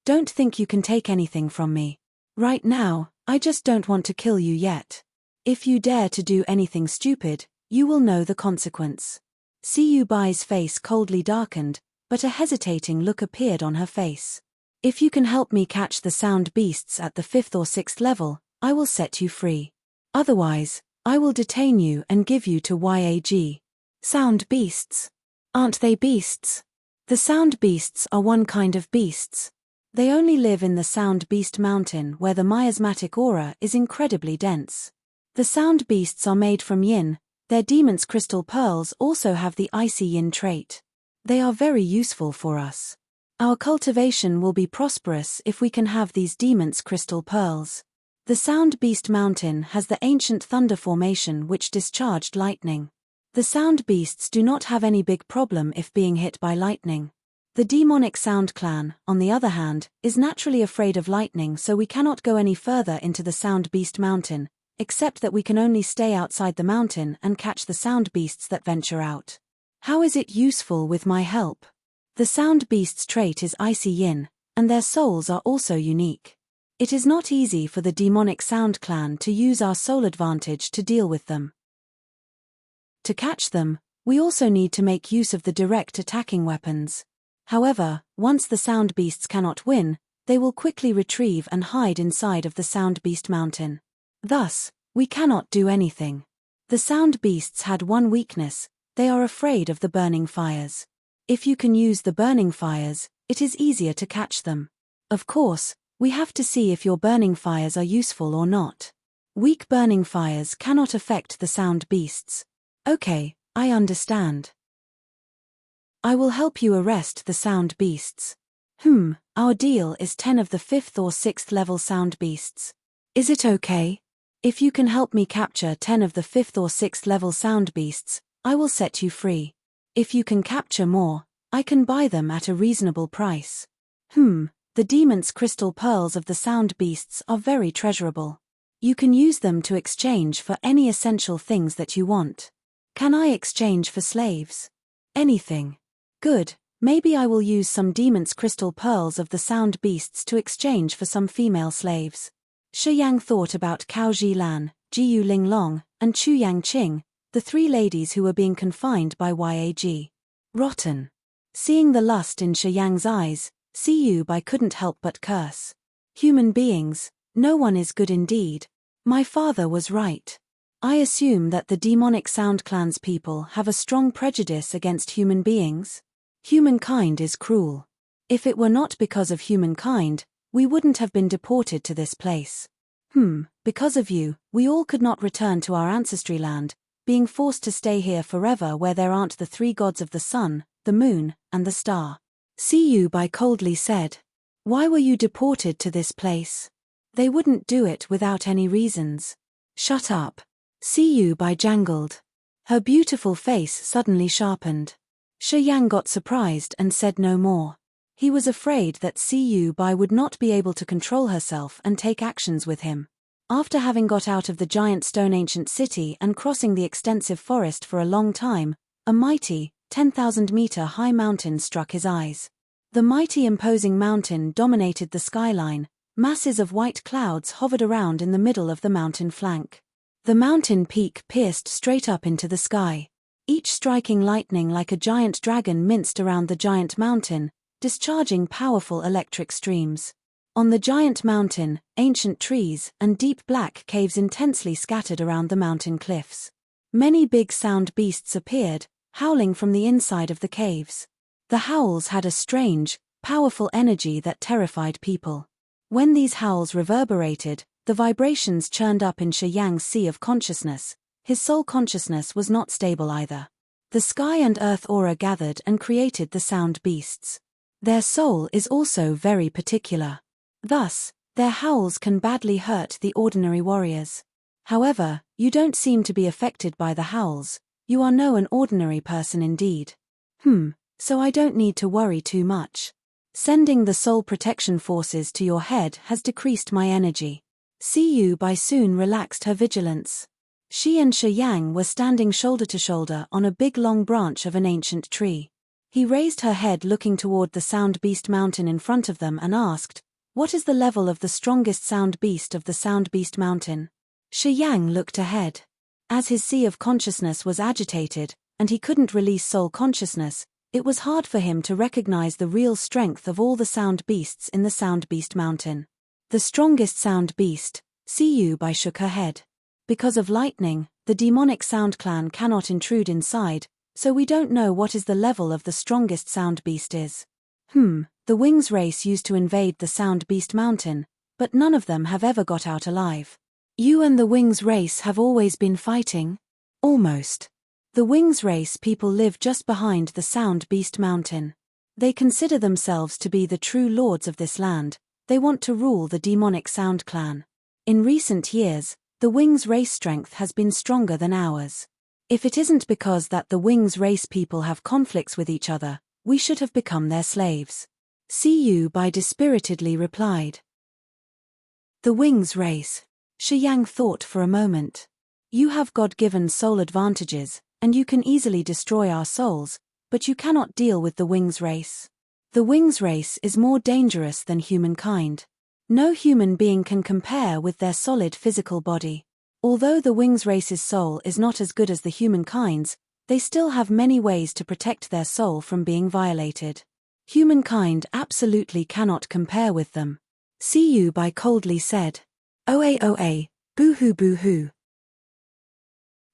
Don't think you can take anything from me. Right now, I just don't want to kill you yet. If you dare to do anything stupid, you will know the consequence. Siyu Bai's face coldly darkened, but a hesitating look appeared on her face. If you can help me catch the sound beasts at the 5th or 6th level, I will set you free. Otherwise, I will detain you and give you to YAG. Sound beasts? Aren't they beasts? The sound beasts are one kind of beasts. They only live in the Sound Beast Mountain where the miasmatic aura is incredibly dense. The sound beasts are made from yin. Their demon's crystal pearls also have the icy yin trait. They are very useful for us. Our cultivation will be prosperous if we can have these demon's crystal pearls. The Sound Beast Mountain has the ancient thunder formation which discharged lightning. The sound beasts do not have any big problem if being hit by lightning. The demonic Sound Clan, on the other hand, is naturally afraid of lightning, so we cannot go any further into the Sound Beast Mountain, except that we can only stay outside the mountain and catch the sound beasts that venture out. How is it useful with my help? The sound beast's trait is icy yin, and their souls are also unique. It is not easy for the demonic Sound Clan to use our soul advantage to deal with them. To catch them, we also need to make use of the direct attacking weapons. However, once the sound beasts cannot win, they will quickly retrieve and hide inside of the Sound Beast Mountain. Thus, we cannot do anything. The sound beasts had one weakness: they are afraid of the burning fires. If you can use the burning fires, it is easier to catch them. Of course, we have to see if your burning fires are useful or not. Weak burning fires cannot affect the sound beasts. Okay, I understand. I will help you arrest the sound beasts. Our deal is 10 of the 5th or 6th level sound beasts. Is it okay? If you can help me capture 10 of the 5th or 6th level sound beasts, I will set you free. If you can capture more, I can buy them at a reasonable price. The demon's crystal pearls of the sound beasts are very treasurable. You can use them to exchange for any essential things that you want. Can I exchange for slaves? Anything. Good, maybe I will use some demon's crystal pearls of the sound beasts to exchange for some female slaves. Shi Yang thought about Cao Zhilan, Jiu Linglong, and Chu Yangqing, the 3 ladies who were being confined by YAG. Rotten. Seeing the lust in Shi Yang's eyes, Yu Bai couldn't help but curse. Human beings, no one is good indeed. My father was right. I assume that the demonic Sound Clan's people have a strong prejudice against human beings. Humankind is cruel. If it were not because of humankind, we wouldn't have been deported to this place. Because of you, we all could not return to our ancestry land, being forced to stay here forever where there aren't the 3 gods of the sun, the moon, and the star. Yu Bai coldly said. Why were you deported to this place? They wouldn't do it without any reasons. Shut up. Yu Bai jangled. Her beautiful face suddenly sharpened. Shi Yang got surprised and said no more. He was afraid that Yu Bai would not be able to control herself and take actions with him. After having got out of the giant stone ancient city and crossing the extensive forest for a long time, a mighty, 10,000-meter high mountain struck his eyes. The mighty imposing mountain dominated the skyline. Masses of white clouds hovered around in the middle of the mountain flank. The mountain peak pierced straight up into the sky. Each striking lightning like a giant dragon minced around the giant mountain, discharging powerful electric streams. On the giant mountain, ancient trees and deep black caves intensely scattered around the mountain cliffs. Many big sound beasts appeared, howling from the inside of the caves. The howls had a strange, powerful energy that terrified people. When these howls reverberated, the vibrations churned up in Shi Yang's sea of consciousness. His soul consciousness was not stable either. The sky and earth aura gathered and created the sound beasts. Their soul is also very particular. Thus, their howls can badly hurt the ordinary warriors. However, you don't seem to be affected by the howls. You are an ordinary person indeed. So I don't need to worry too much. Sending the soul protection forces to your head has decreased my energy. Yu Bai soon relaxed her vigilance. She and Shi Yang were standing shoulder to shoulder on a big long branch of an ancient tree. He raised her head looking toward the Sound Beast Mountain in front of them and asked, "What is the level of the strongest sound beast of the Sound Beast Mountain?" Shi Yang looked ahead. As his sea of consciousness was agitated, and he couldn't release soul consciousness, It was hard for him to recognize the real strength of all the sound beasts in the Sound Beast Mountain. The strongest sound beast, Siyubai shook her head. Because of lightning, the demonic sound clan cannot intrude inside, so we don't know what is the level of the strongest sound beast is. The Wings race used to invade the Sound Beast Mountain, but none of them have ever got out alive. You and the Wings race have always been fighting? Almost. The Wings race people live just behind the Sound Beast Mountain. They consider themselves to be the true lords of this land. They want to rule the demonic Sound clan. In recent years, the Wings race strength has been stronger than ours. If it isn't because that the Wings race people have conflicts with each other, we should have become their slaves. Siyubai dispiritedly replied. The Wings race. Shiyang thought for a moment. You have God-given soul advantages, and you can easily destroy our souls, but you cannot deal with the Wings race. The Wings race is more dangerous than humankind. No human being can compare with their solid physical body. Although the Wings race's soul is not as good as the humankind's, they still have many ways to protect their soul from being violated. Humankind absolutely cannot compare with them. Siyubai coldly said. Oa, boo-hoo boo-hoo.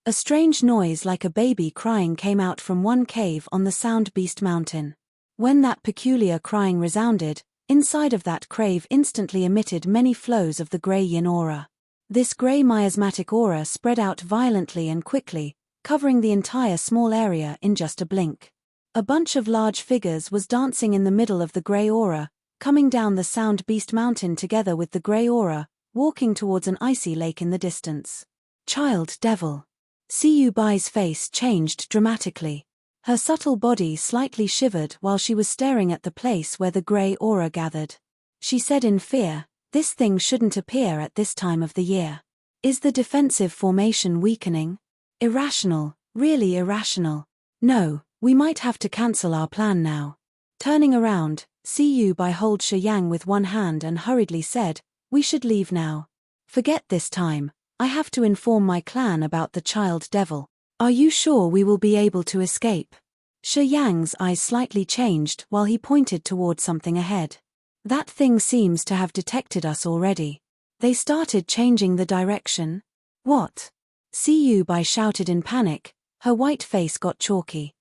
A strange noise like a baby crying came out from one cave on the Sound Beast Mountain. When that peculiar crying resounded, inside of that cave instantly emitted many flows of the grey yin aura. This grey miasmatic aura spread out violently and quickly, covering the entire small area in just a blink. A bunch of large figures was dancing in the middle of the grey aura, coming down the Sound Beast Mountain together with the grey aura, walking towards an icy lake in the distance. Child devil. Siyubai's face changed dramatically. Her subtle body slightly shivered while she was staring at the place where the grey aura gathered. She said in fear, "This thing shouldn't appear at this time of the year. Is the defensive formation weakening? Irrational, really irrational. No, we might have to cancel our plan now." Turning around, Siyubai held Shiyang with one hand and hurriedly said, "We should leave now. Forget this time. I have to inform my clan about the child devil. Are you sure we will be able to escape?" Shiyang's eyes slightly changed while he pointed toward something ahead. "That thing seems to have detected us already. They started changing the direction." "What?" Siyubai shouted in panic. Her white face got chalky.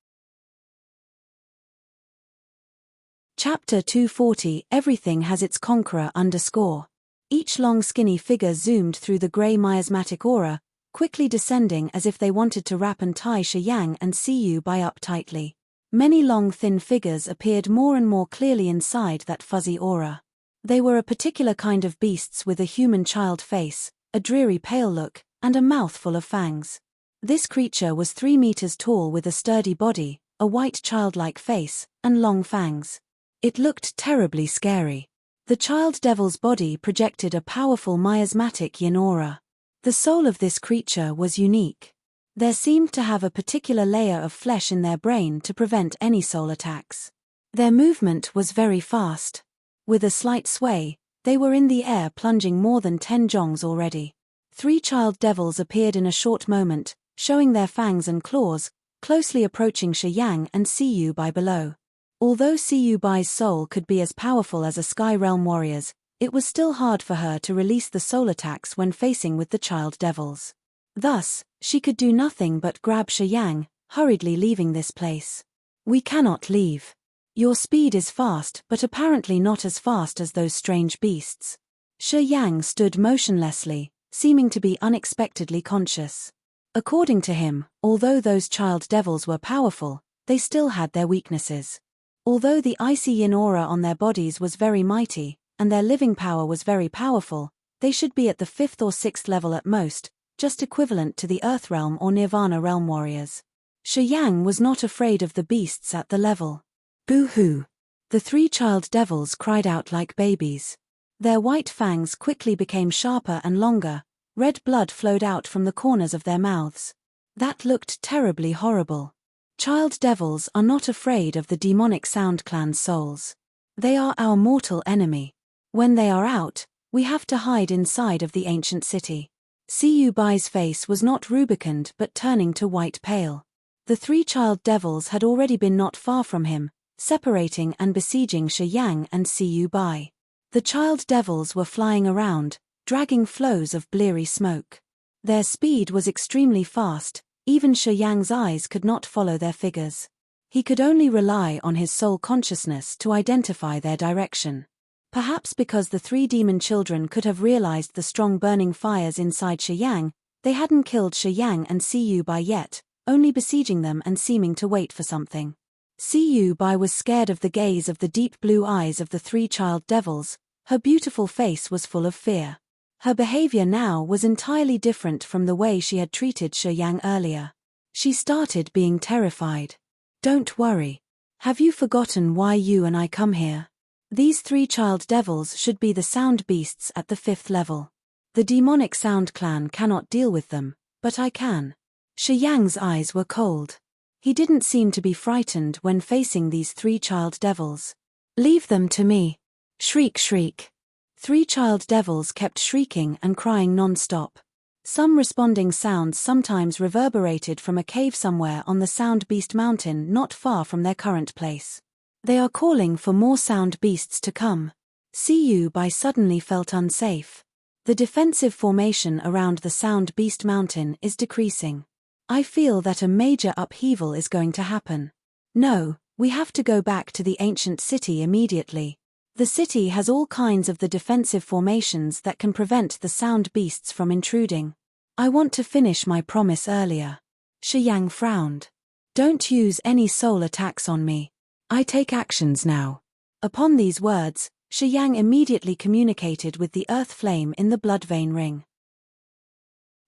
Chapter 240 Everything has its conqueror _ Each long skinny figure zoomed through the grey miasmatic aura, quickly descending as if they wanted to wrap and tie Shiyang and Siyubai up tightly. Many long thin figures appeared more and more clearly inside that fuzzy aura. They were a particular kind of beasts with a human child face, a dreary pale look, and a mouth full of fangs. This creature was 3 meters tall with a sturdy body, a white childlike face, and long fangs. It looked terribly scary. The child devil's body projected a powerful miasmatic yin aura. The soul of this creature was unique. There seemed to have a particular layer of flesh in their brain to prevent any soul attacks. Their movement was very fast. With a slight sway, they were in the air plunging more than 10 jongs already. 3 child devils appeared in a short moment, showing their fangs and claws, closely approaching Shiyang and Siyubai below. Although Siyubai's soul could be as powerful as a Sky Realm warrior's, it was still hard for her to release the soul attacks when facing with the child devils. Thus, she could do nothing but grab Shiyang, hurriedly leaving this place. "We cannot leave. Your speed is fast but apparently not as fast as those strange beasts." Shiyang stood motionlessly, seeming to be unexpectedly conscious. According to him, although those child devils were powerful, they still had their weaknesses. Although the icy yin aura on their bodies was very mighty, and their living power was very powerful, they should be at the 5th or 6th level at most, just equivalent to the Earth Realm or Nirvana Realm warriors. Shiyang was not afraid of the beasts at the level. "Boo-hoo!" The 3 child devils cried out like babies. Their white fangs quickly became sharper and longer, red blood flowed out from the corners of their mouths. That looked terribly horrible. Child devils are not afraid of the demonic Sound Clan's souls. They are our mortal enemy. When they are out, we have to hide inside of the ancient city. Siyubai's face was not rubicund but turning to white pale. The three child devils had already been not far from him, separating and besieging Shi Yang and Siyu Bai. The child devils were flying around, dragging flows of bleary smoke. Their speed was extremely fast, even Shi Yang's eyes could not follow their figures. He could only rely on his soul consciousness to identify their direction. Perhaps because the three demon children could have realized the strong burning fires inside Shi Yang, they hadn't killed Shi Yang and Siyu Bai yet, only besieging them and seeming to wait for something. Siyu Bai was scared of the gaze of the deep blue eyes of the three child devils. Her beautiful face was full of fear. Her behavior now was entirely different from the way she had treated Shi Yang earlier. She started being terrified. "Don't worry. Have you forgotten why you and I come here? These three child devils should be the sound beasts at the 5th level. The demonic sound clan cannot deal with them, but I can." Shi Yang's eyes were cold. He didn't seem to be frightened when facing these three child devils. "Leave them to me." Shriek, shriek. Three child devils kept shrieking and crying non-stop. Some responding sounds sometimes reverberated from a cave somewhere on the Sound Beast Mountain not far from their current place. They are calling for more sound beasts to come. Siyu Bai suddenly felt unsafe. The defensive formation around the Sound Beast Mountain is decreasing. I feel that a major upheaval is going to happen. No, we have to go back to the ancient city immediately. The city has all kinds of the defensive formations that can prevent the sound beasts from intruding. I want to finish my promise earlier. Shi Yang frowned. "Don't use any soul attacks on me. I take actions now." Upon these words, Shi Yang immediately communicated with the earth flame in the blood vein ring.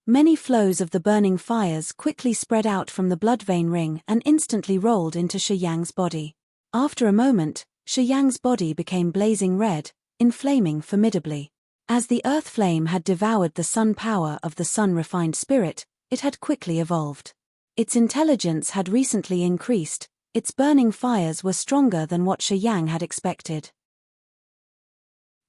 Many flows of the burning fires quickly spread out from the blood vein ring and instantly rolled into Shi Yang's body. After a moment, Shi Yang's body became blazing red, inflaming formidably. As the earth flame had devoured the sun power of the sun-refined spirit, it had quickly evolved. Its intelligence had recently increased, its burning fires were stronger than what Shi Yang had expected.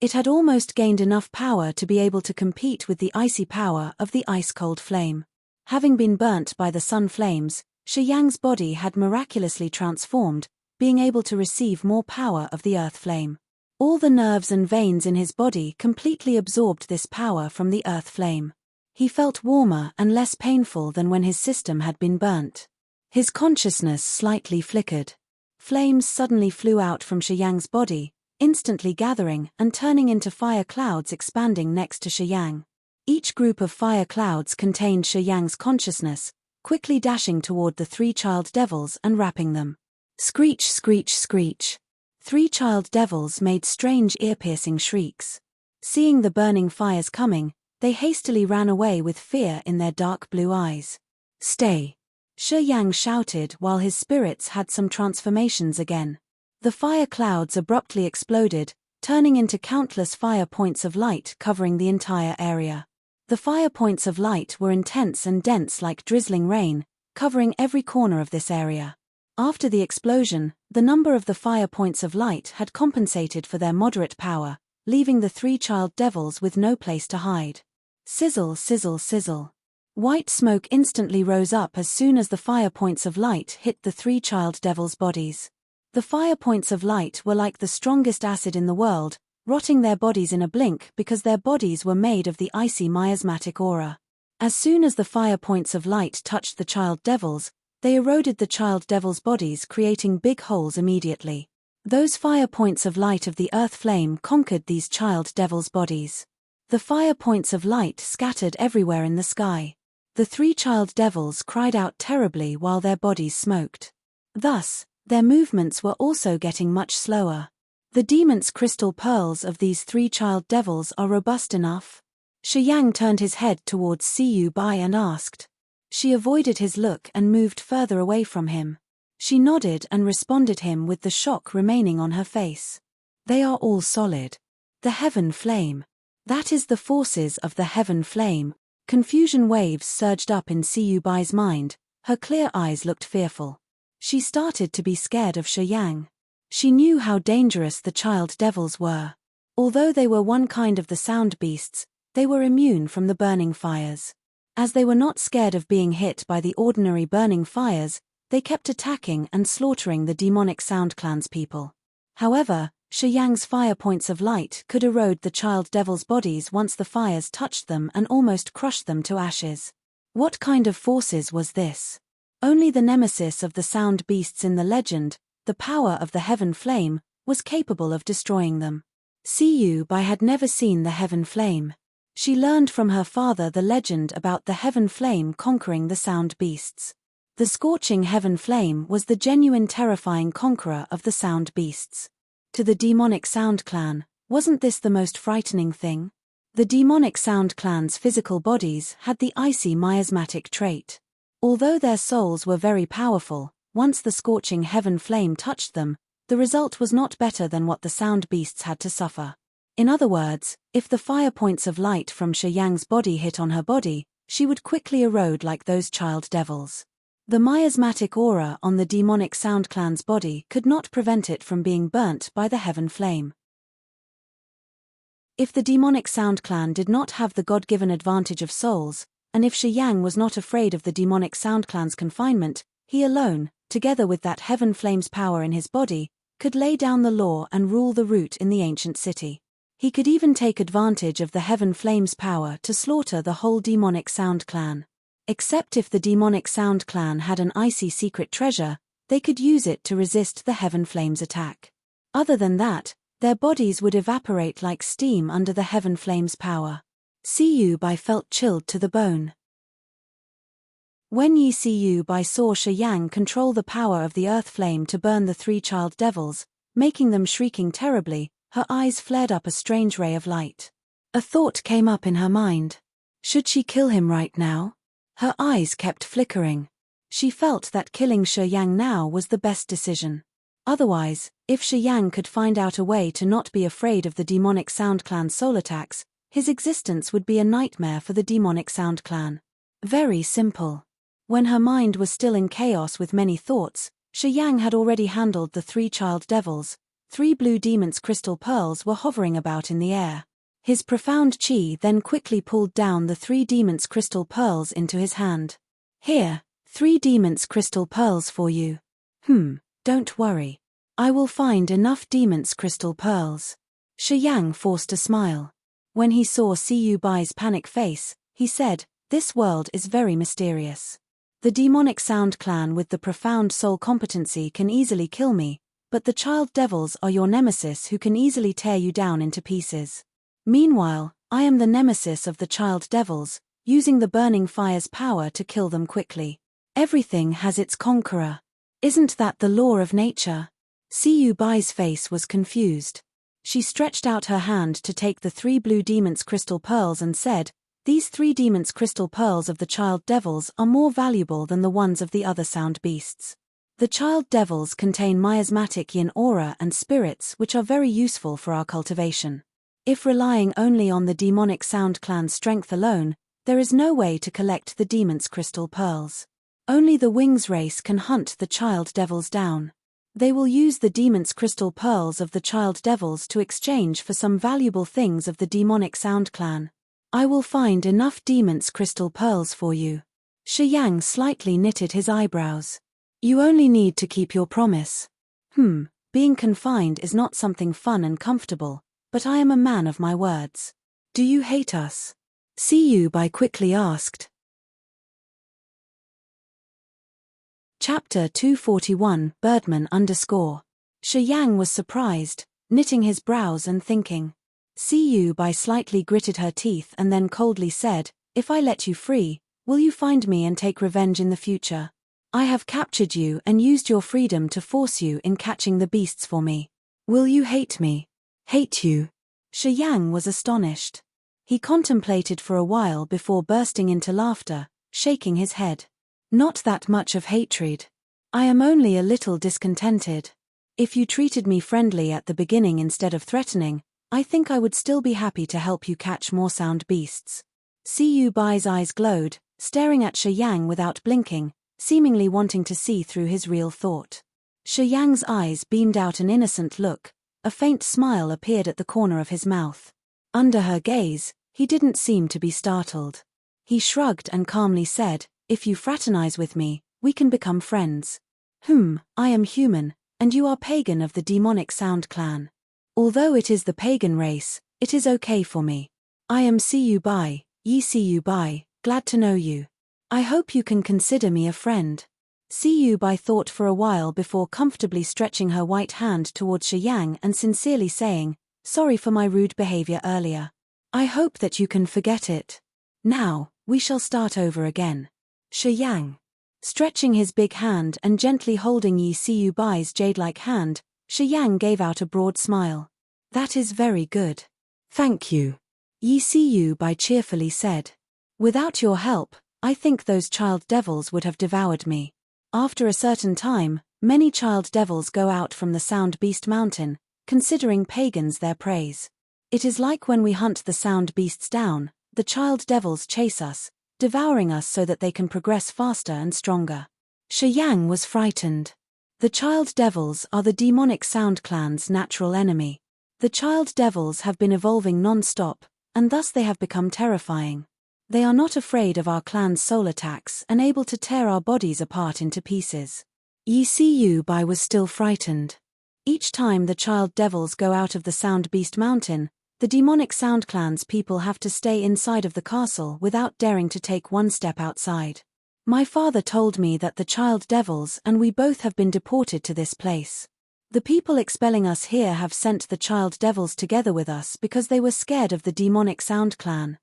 It had almost gained enough power to be able to compete with the icy power of the ice-cold flame. Having been burnt by the sun flames, Shi Yang's body had miraculously transformed, being able to receive more power of the earth flame. All the nerves and veins in his body completely absorbed this power from the earth flame. He felt warmer and less painful than when his system had been burnt. His consciousness slightly flickered. Flames suddenly flew out from Shi Yang's body, instantly gathering and turning into fire clouds expanding next to Shi Yang. Each group of fire clouds contained Shi Yang's consciousness, quickly dashing toward the three child devils and wrapping them. Screech, screech, screech. Three child devils made strange ear-piercing shrieks. Seeing the burning fires coming, they hastily ran away with fear in their dark blue eyes. "Stay!" Shi Yang shouted while his spirits had some transformations again. The fire clouds abruptly exploded, turning into countless fire points of light covering the entire area. The fire points of light were intense and dense like drizzling rain, covering every corner of this area. After the explosion, the number of the fire points of light had compensated for their moderate power, leaving the three child devils with no place to hide. Sizzle, sizzle, sizzle. White smoke instantly rose up as soon as the fire points of light hit the three child devils' bodies. The fire points of light were like the strongest acid in the world, rotting their bodies in a blink because their bodies were made of the icy miasmatic aura. As soon as the fire points of light touched the child devils, they eroded the child devils' bodies, creating big holes immediately. Those fire points of light of the earth flame conquered these child devils' bodies. The fire points of light scattered everywhere in the sky. The three child devils cried out terribly while their bodies smoked. Thus, their movements were also getting much slower. The demon's crystal pearls of these three child devils are robust enough? Shi Yang turned his head towards Siyu Bai and asked. She avoided his look and moved further away from him. She nodded and responded him with the shock remaining on her face. They are all solid. The heaven flame. That is the forces of the heaven flame. Confusion waves surged up in Siyu Bai's mind, her clear eyes looked fearful. She started to be scared of Shi Yang. She knew how dangerous the child devils were. Although they were one kind of the sound beasts, they were immune from the burning fires. As they were not scared of being hit by the ordinary burning fires, they kept attacking and slaughtering the demonic Sound Clan's people. However, Shi Yang's fire points of light could erode the child devils' bodies once the fires touched them and almost crushed them to ashes. What kind of forces was this? Only the nemesis of the sound beasts in the legend, the power of the heaven flame, was capable of destroying them. Siyu Bai had never seen the heaven flame. She learned from her father the legend about the heaven flame conquering the sound beasts. The scorching heaven flame was the genuine terrifying conqueror of the sound beasts. To the demonic Sound Clan, wasn't this the most frightening thing? The demonic Sound Clan's physical bodies had the icy miasmatic trait. Although their souls were very powerful, once the scorching heaven flame touched them, the result was not better than what the sound beasts had to suffer. In other words, if the fire points of light from Shi Yang's body hit on her body, she would quickly erode like those child devils. The miasmatic aura on the demonic Sound Clan's body could not prevent it from being burnt by the heaven flame. If the demonic Sound Clan did not have the God-given advantage of souls, and if Shi Yang was not afraid of the demonic Sound Clan's confinement, he alone, together with that heaven flame's power in his body, could lay down the law and rule the root in the ancient city. He could even take advantage of the heaven flame's power to slaughter the whole demonic Sound Clan. Except if the demonic Sound Clan had an icy secret treasure, they could use it to resist the heaven flame's attack. Other than that, their bodies would evaporate like steam under the heaven flame's power. Siyu Bai felt chilled to the bone. When Siyu Bai saw Shi Yang control the power of the earth flame to burn the three child devils, making them shrieking terribly, her eyes flared up a strange ray of light. A thought came up in her mind. Should she kill him right now? Her eyes kept flickering. She felt that killing Shi Yang now was the best decision. Otherwise, if Shi Yang could find out a way to not be afraid of the demonic Sound Clan's soul attacks, his existence would be a nightmare for the demonic Sound Clan. Very simple. When her mind was still in chaos with many thoughts, Shi Yang had already handled the three child devils. 3 blue demons' crystal pearls were hovering about in the air. His profound chi then quickly pulled down the 3 demons' crystal pearls into his hand. Here, 3 demons' crystal pearls for you. Don't worry. I will find enough demons' crystal pearls. Shi Yang forced a smile. When he saw Siyu Bai's panic face, he said, "This world is very mysterious. The demonic Sound Clan with the profound soul competency can easily kill me, but the child devils are your nemesis who can easily tear you down into pieces. Meanwhile, I am the nemesis of the child devils, using the burning fire's power to kill them quickly. Everything has its conqueror. Isn't that the law of nature?" Siyu Bai's face was confused. She stretched out her hand to take the 3 blue demons' crystal pearls and said, "These 3 demons' crystal pearls of the child devils are more valuable than the ones of the other sound beasts. The child devils contain miasmatic yin aura and spirits which are very useful for our cultivation. If relying only on the demonic Sound Clan's strength alone, there is no way to collect the demons' crystal pearls. Only the Wings race can hunt the child devils down. They will use the demons' crystal pearls of the child devils to exchange for some valuable things of the demonic Sound Clan. I will find enough demons' crystal pearls for you." Shi Yang slightly knitted his eyebrows. "You only need to keep your promise." Being confined is not something fun and comfortable, but I am a man of my words. Do you hate us?" Siyu Bai quickly asked. Chapter 241 Birdman _ Shi Yang was surprised, knitting his brows and thinking. Siyu Bai slightly gritted her teeth and then coldly said, "If I let you free, will you find me and take revenge in the future? I have captured you and used your freedom to force you in catching the beasts for me. Will you hate me?" "Hate you?" Shi Yang was astonished. He contemplated for a while before bursting into laughter, shaking his head. "Not that much of hatred. I am only a little discontented. If you treated me friendly at the beginning instead of threatening, I think I would still be happy to help you catch more sound beasts." Siyu Bai's eyes glowed, staring at Shi Yang without blinking, seemingly wanting to see through his real thought. Shi Yang's eyes beamed out an innocent look, a faint smile appeared at the corner of his mouth. Under her gaze, he didn't seem to be startled. He shrugged and calmly said, "If you fraternize with me, We can become friends. I am human, and you are pagan of the demonic Sound clan. Although it is the pagan race, it is okay for me. I am see you bye, glad to know you. I hope you can consider me a friend. See you bye thought for a while before comfortably stretching her white hand towards Shi Yang and sincerely saying, sorry for my rude behavior earlier. I hope that you can forget it. Now, we shall start over again. Shi Yang. Stretching his big hand and gently holding Yi Siyu Bai's jade-like hand, Shi Yang gave out a broad smile. That is very good. Thank you. Yi Siyu Bai cheerfully said. Without your help, I think those child devils would have devoured me. After a certain time, many child devils go out from the Sound Beast Mountain, considering pagans their praise. It is like when we hunt the sound beasts down, the child devils chase us, devouring us so that they can progress faster and stronger. Shi Yang was frightened. The child devils are the demonic Sound clan's natural enemy. The child devils have been evolving non-stop, and thus they have become terrifying. They are not afraid of our clan's soul attacks and able to tear our bodies apart into pieces. Yi Siyu Bai was still frightened. Each time the child devils go out of the Sound Beast Mountain, the demonic Sound clan's people have to stay inside of the castle without daring to take one step outside. My father told me that the child devils and we both have been deported to this place. The people expelling us here have sent the child devils together with us because they were scared of the demonic Sound clan.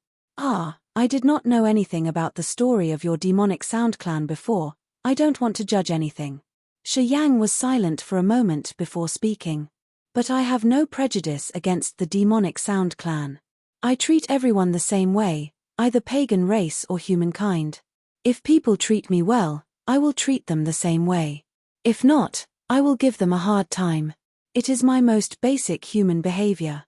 I did not know anything about the story of your demonic Sound clan before. I don't want to judge anything. Shi Yang was silent for a moment before speaking. But I have no prejudice against the demonic Sound clan. I treat everyone the same way, either pagan race or humankind. If people treat me well, I will treat them the same way. If not, I will give them a hard time. It is my most basic human behavior.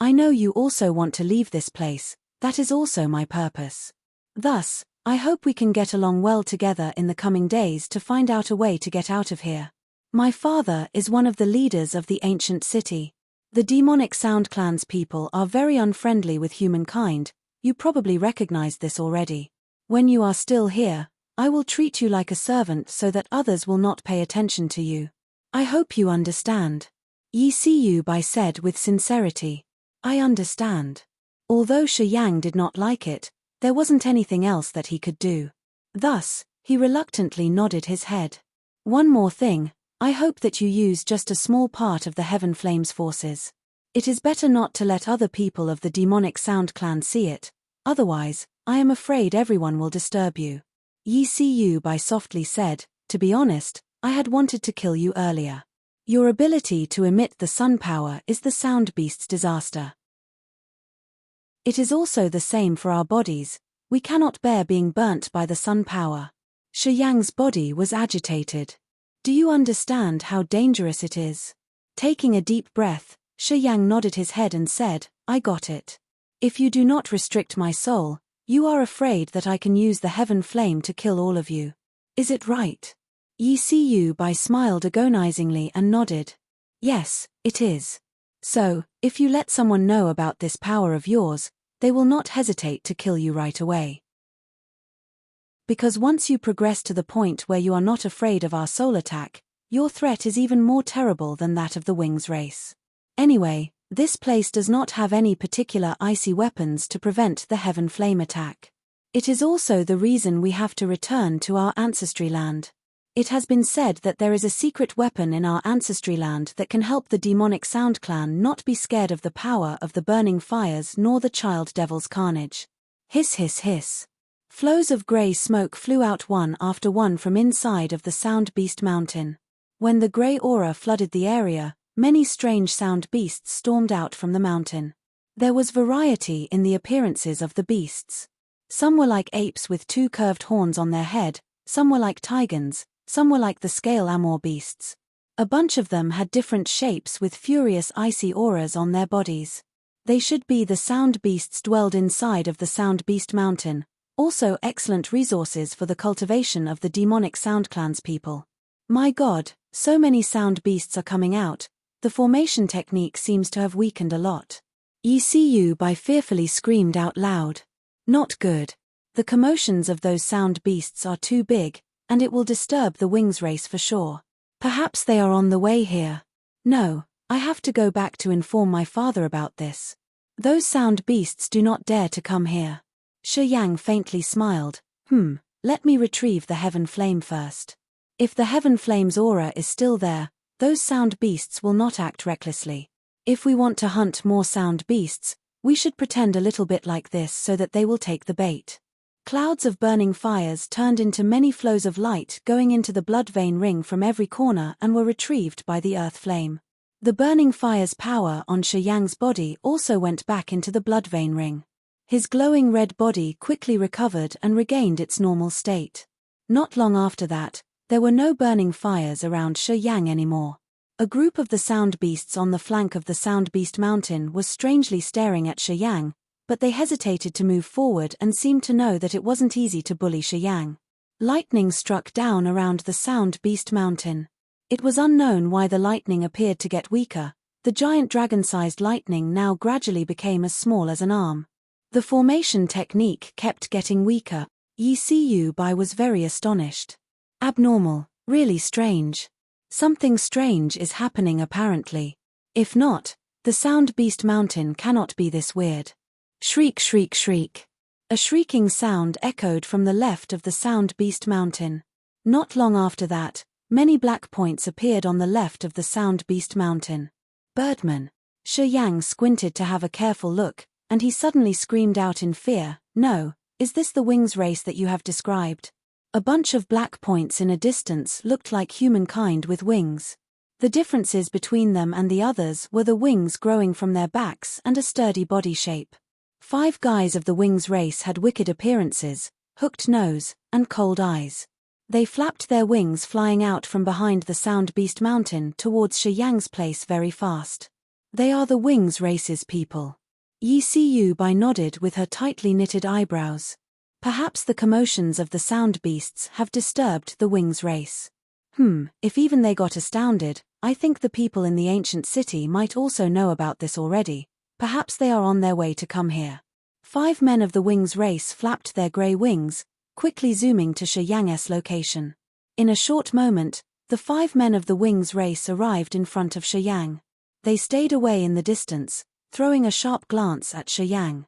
I know you also want to leave this place. That is also my purpose. Thus, I hope we can get along well together in the coming days to find out a way to get out of here. My father is one of the leaders of the ancient city. The demonic Sound clan's people are very unfriendly with humankind. You probably recognize this already. When you are still here, I will treat you like a servant so that others will not pay attention to you. I hope you understand. Yi Siyu Bai said with sincerity. I understand. Although Shi Yang did not like it, there wasn't anything else that he could do. Thus, he reluctantly nodded his head. One more thing, I hope that you use just a small part of the Heaven Flame's forces. It is better not to let other people of the demonic Sound clan see it, otherwise, I am afraid everyone will disturb you. Yi Siyu Bai softly said, to be honest, I had wanted to kill you earlier. Your ability to emit the sun power is the Sound Beast's disaster. It is also the same for our bodies, we cannot bear being burnt by the sun power. Shi Yang's body was agitated. Do you understand how dangerous it is? Taking a deep breath, Shi Yang nodded his head and said, I got it. If you do not restrict my soul, you are afraid that I can use the Heaven Flame to kill all of you. Is it right? Yi Siyu Bai smiled agonizingly and nodded. Yes, it is. So, if you let someone know about this power of yours, they will not hesitate to kill you right away. Because once you progress to the point where you are not afraid of our soul attack, your threat is even more terrible than that of the Wings race. Anyway, this place does not have any particular icy weapons to prevent the Heaven Flame attack. It is also the reason we have to return to our ancestry land. It has been said that there is a secret weapon in our ancestry land that can help the demonic Sound clan not be scared of the power of the burning fires nor the child devil's carnage. Hiss hiss hiss. Flows of grey smoke flew out one after one from inside of the Sound Beast Mountain. When the grey aura flooded the area, many strange sound beasts stormed out from the mountain. There was variety in the appearances of the beasts. Some were like apes with two curved horns on their head, some were like tigans, some were like the scale amor beasts. A bunch of them had different shapes with furious icy auras on their bodies. They should be the sound beasts dwelled inside of the Sound Beast Mountain, also excellent resources for the cultivation of the demonic Sound clan's people. My God, so many sound beasts are coming out, the formation technique seems to have weakened a lot. Yi Siyu Bai fearfully screamed out loud. Not good. The commotions of those sound beasts are too big, and it will disturb the Wings race for sure. Perhaps they are on the way here. No, I have to go back to inform my father about this. Those sound beasts do not dare to come here. Shi Yang faintly smiled. Let me retrieve the heaven flame first. If the heaven flame's aura is still there, those sound beasts will not act recklessly. If we want to hunt more sound beasts, we should pretend a little bit like this so that they will take the bait. Clouds of burning fires turned into many flows of light going into the blood vein ring from every corner and were retrieved by the earth flame. The burning fire's power on Shi Yang's body also went back into the blood vein ring. His glowing red body quickly recovered and regained its normal state. Not long after that, there were no burning fires around Shi Yang anymore. A group of the sound beasts on the flank of the Sound Beast Mountain was strangely staring at Shi Yang, but they hesitated to move forward and seemed to know that it wasn't easy to bully Shi Yang. Lightning struck down around the Sound Beast Mountain. It was unknown why the lightning appeared to get weaker. The giant dragon-sized lightning now gradually became as small as an arm. The formation technique kept getting weaker. Yi Siyu Bai was very astonished. Abnormal, really strange. Something strange is happening apparently. If not, the Sound Beast Mountain cannot be this weird. Shriek, shriek, shriek. A shrieking sound echoed from the left of the Sound Beast Mountain. Not long after that, many black points appeared on the left of the Sound Beast Mountain. Birdman. Shi Yang squinted to have a careful look, and he suddenly screamed out in fear, "No, is this the Wings race that you have described?" A bunch of black points in a distance looked like humankind with wings. The differences between them and the others were the wings growing from their backs and a sturdy body shape. 5 guys of the Wings race had wicked appearances, hooked nose, and cold eyes. They flapped their wings flying out from behind the Sound Beast Mountain towards Shi Yang's place very fast. They are the Wings race's people. Yi Siyu Bai nodded with her tightly knitted eyebrows. Perhaps the commotions of the sound beasts have disturbed the Wings race. If even they got astounded, I think the people in the ancient city might also know about this already. Perhaps they are on their way to come here. 5 men of the Wings race flapped their grey wings, quickly zooming to Shi Yang's location. In a short moment, the 5 men of the Wings race arrived in front of Shi Yang. They stayed away in the distance, throwing a sharp glance at Shi Yang.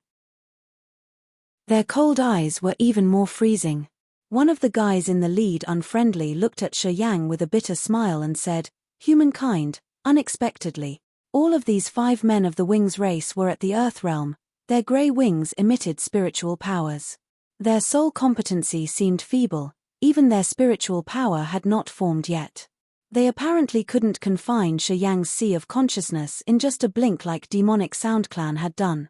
Their cold eyes were even more freezing. One of the guys in the lead unfriendly looked at Shi Yang with a bitter smile and said, "Humankind, unexpectedly. All of these 5 men of the Wings race were at the Earth realm. Their grey wings emitted spiritual powers. Their soul competency seemed feeble, even their spiritual power had not formed yet. They apparently couldn't confine Shi Yang's sea of consciousness in just a blink like demonic Sound Clan had done.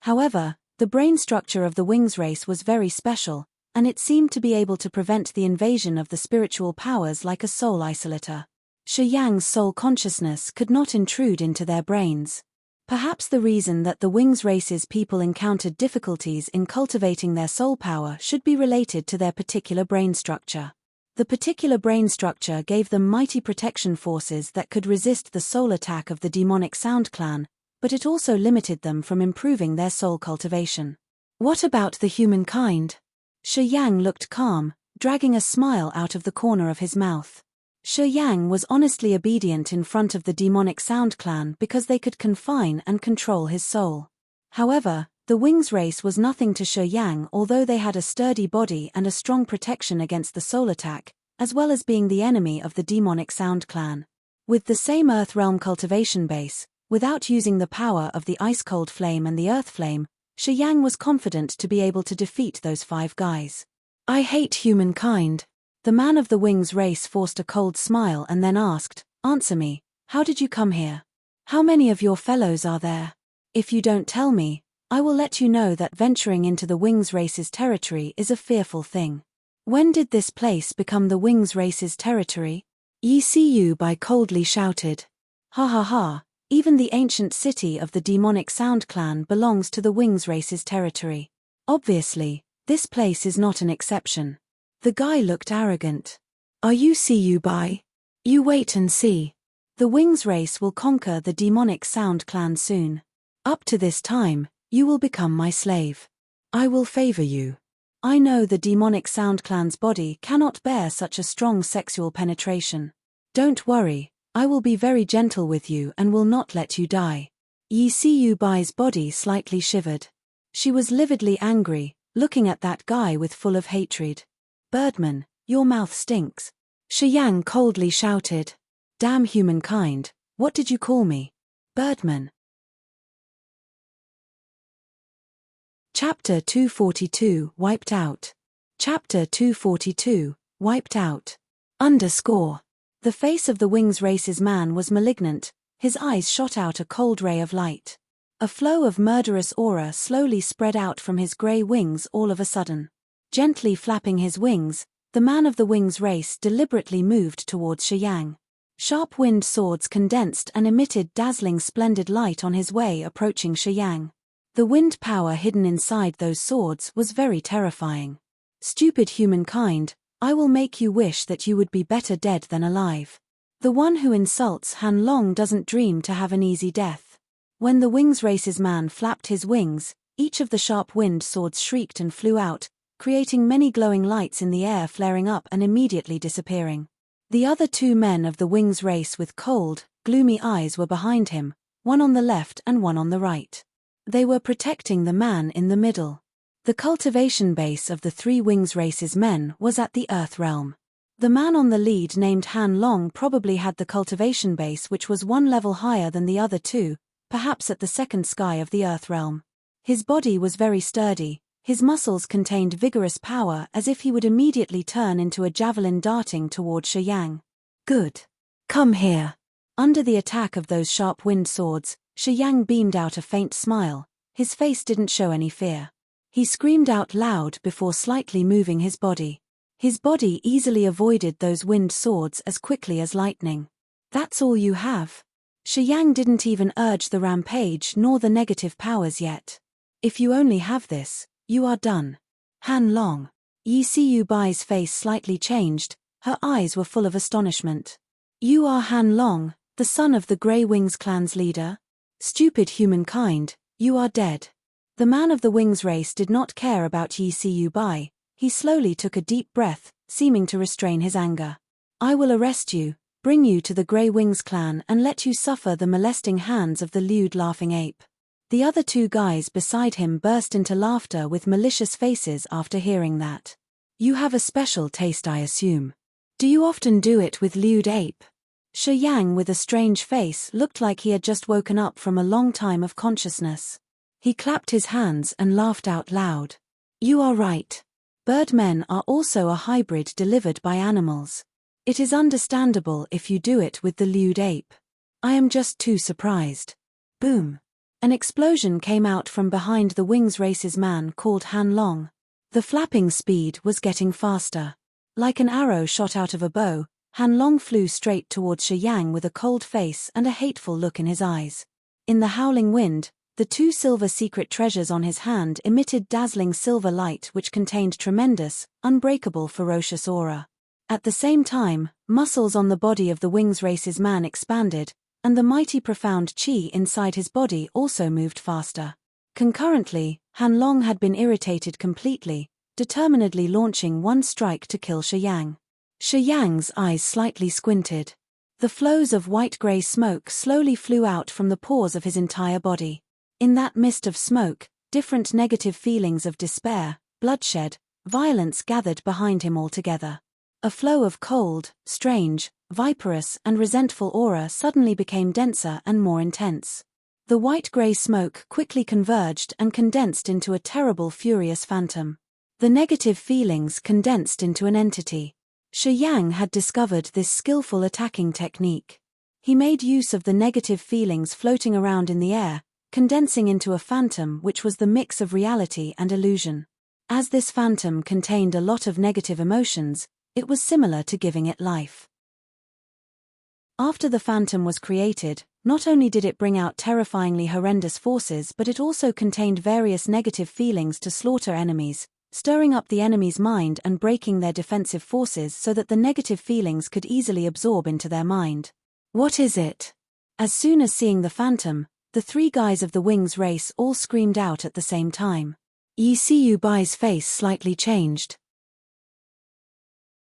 However, the brain structure of the Wings race was very special, and it seemed to be able to prevent the invasion of the spiritual powers like a soul isolator. Shi Yang's soul consciousness could not intrude into their brains. Perhaps the reason that the Wings race's people encountered difficulties in cultivating their soul power should be related to their particular brain structure. The particular brain structure gave them mighty protection forces that could resist the soul attack of the demonic Sound Clan, but it also limited them from improving their soul cultivation. What about the humankind? Shi Yang looked calm, dragging a smile out of the corner of his mouth. Shi Yang was honestly obedient in front of the demonic Sound Clan because they could confine and control his soul. However, the Wings race was nothing to Shi Yang, although they had a sturdy body and a strong protection against the soul attack, as well as being the enemy of the demonic Sound Clan. With the same Earth realm cultivation base, without using the power of the ice-cold flame and the earth flame, Shi Yang was confident to be able to defeat those 5 guys. "I hate humankind." The man of the Wings race forced a cold smile and then asked, "Answer me, how did you come here? How many of your fellows are there? If you don't tell me, I will let you know that venturing into the Wings race's territory is a fearful thing." "When did this place become the Wings race's territory?" Yi Siyu Bai coldly shouted. "Ha ha ha. Even the ancient city of the demonic Sound Clan belongs to the Wings race's territory. Obviously, this place is not an exception." The guy looked arrogant. "Are you Siyu Bai? You wait and see. The Wings race will conquer the demonic Sound Clan soon. Up to this time, you will become my slave. I will favor you. I know the demonic Sound Clan's body cannot bear such a strong sexual penetration. Don't worry, I will be very gentle with you and will not let you die. Yi Siyu Bai's body slightly shivered. She was lividly angry, looking at that guy with full of hatred. Birdman, your mouth stinks. Shi Yang coldly shouted. Damn humankind, what did you call me? Birdman. Chapter 242, Wiped Out. Chapter 242, Wiped Out. _ The face of the Wings Race's man was malignant, his eyes shot out a cold ray of light. A flow of murderous aura slowly spread out from his grey wings all of a sudden. Gently flapping his wings, the man of the Wings Race deliberately moved towards Shi Yang. Sharp-winged swords condensed and emitted dazzling splendid light on his way approaching Shi Yang. The wind power hidden inside those swords was very terrifying. Stupid humankind, I will make you wish that you would be better dead than alive. The one who insults Han Long doesn't dream to have an easy death. When the Wings Race's man flapped his wings, each of the sharp-winged swords shrieked and flew out, creating many glowing lights in the air, flaring up and immediately disappearing. The other two men of the Wings Race with cold, gloomy eyes were behind him, one on the left and one on the right. They were protecting the man in the middle. The cultivation base of the three Wings Race's men was at the Earth realm. The man on the lead, named Han Long, probably had the cultivation base, which was one level higher than the other two, perhaps at the second sky of the Earth realm. His body was very sturdy, his muscles contained vigorous power, as if he would immediately turn into a javelin darting toward Shi Yang. Good. Come here. Under the attack of those sharp-winged swords, Shi Yang beamed out a faint smile. His face didn't show any fear. He screamed out loud before slightly moving his body. His body easily avoided those winged swords as quickly as lightning. That's all you have? Shi Yang didn't even urge the rampage nor the negative powers yet. If you only have this, you are done. Han Long. Yi Siyu Bai's face slightly changed, her eyes were full of astonishment. You are Han Long, the son of the Grey Wings clan's leader? Stupid humankind, you are dead. The man of the Wings Race did not care about Yi Siyu Bai. He slowly took a deep breath, seeming to restrain his anger. I will arrest you, bring you to the Grey Wings clan and let you suffer the molesting hands of the lewd laughing ape. The other two guys beside him burst into laughter with malicious faces after hearing that. You have a special taste, I assume. Do you often do it with lewd ape? Shi Yang, with a strange face, looked like he had just woken up from a long time of consciousness. He clapped his hands and laughed out loud. You are right. Birdmen are also a hybrid delivered by animals. It is understandable if you do it with the lewd ape. I am just too surprised. Boom. An explosion came out from behind the Wings Race's man called Han Long. The flapping speed was getting faster. Like an arrow shot out of a bow, Han Long flew straight towards Shi Yang with a cold face and a hateful look in his eyes. In the howling wind, the two silver secret treasures on his hand emitted dazzling silver light which contained tremendous, unbreakable ferocious aura. At the same time, muscles on the body of the Wings Race's man expanded, and the mighty profound chi inside his body also moved faster. Concurrently, Han Long had been irritated completely, determinedly launching one strike to kill Shi Yang. Shi Yang's eyes slightly squinted. The flows of white-grey smoke slowly flew out from the pores of his entire body. In that mist of smoke, different negative feelings of despair, bloodshed, violence gathered behind him altogether. A flow of cold, strange, viperous and resentful aura suddenly became denser and more intense. The white-grey smoke quickly converged and condensed into a terrible furious phantom. The negative feelings condensed into an entity. Shi Yang had discovered this skillful attacking technique. He made use of the negative feelings floating around in the air, condensing into a phantom which was the mix of reality and illusion. As this phantom contained a lot of negative emotions, it was similar to giving it life. After the phantom was created, not only did it bring out terrifyingly horrendous forces, but it also contained various negative feelings to slaughter enemies, stirring up the enemy's mind and breaking their defensive forces so that the negative feelings could easily absorb into their mind. What is it? As soon as seeing the phantom, the three guys of the Wings Race all screamed out at the same time. Yi Siyu Bai's face slightly changed.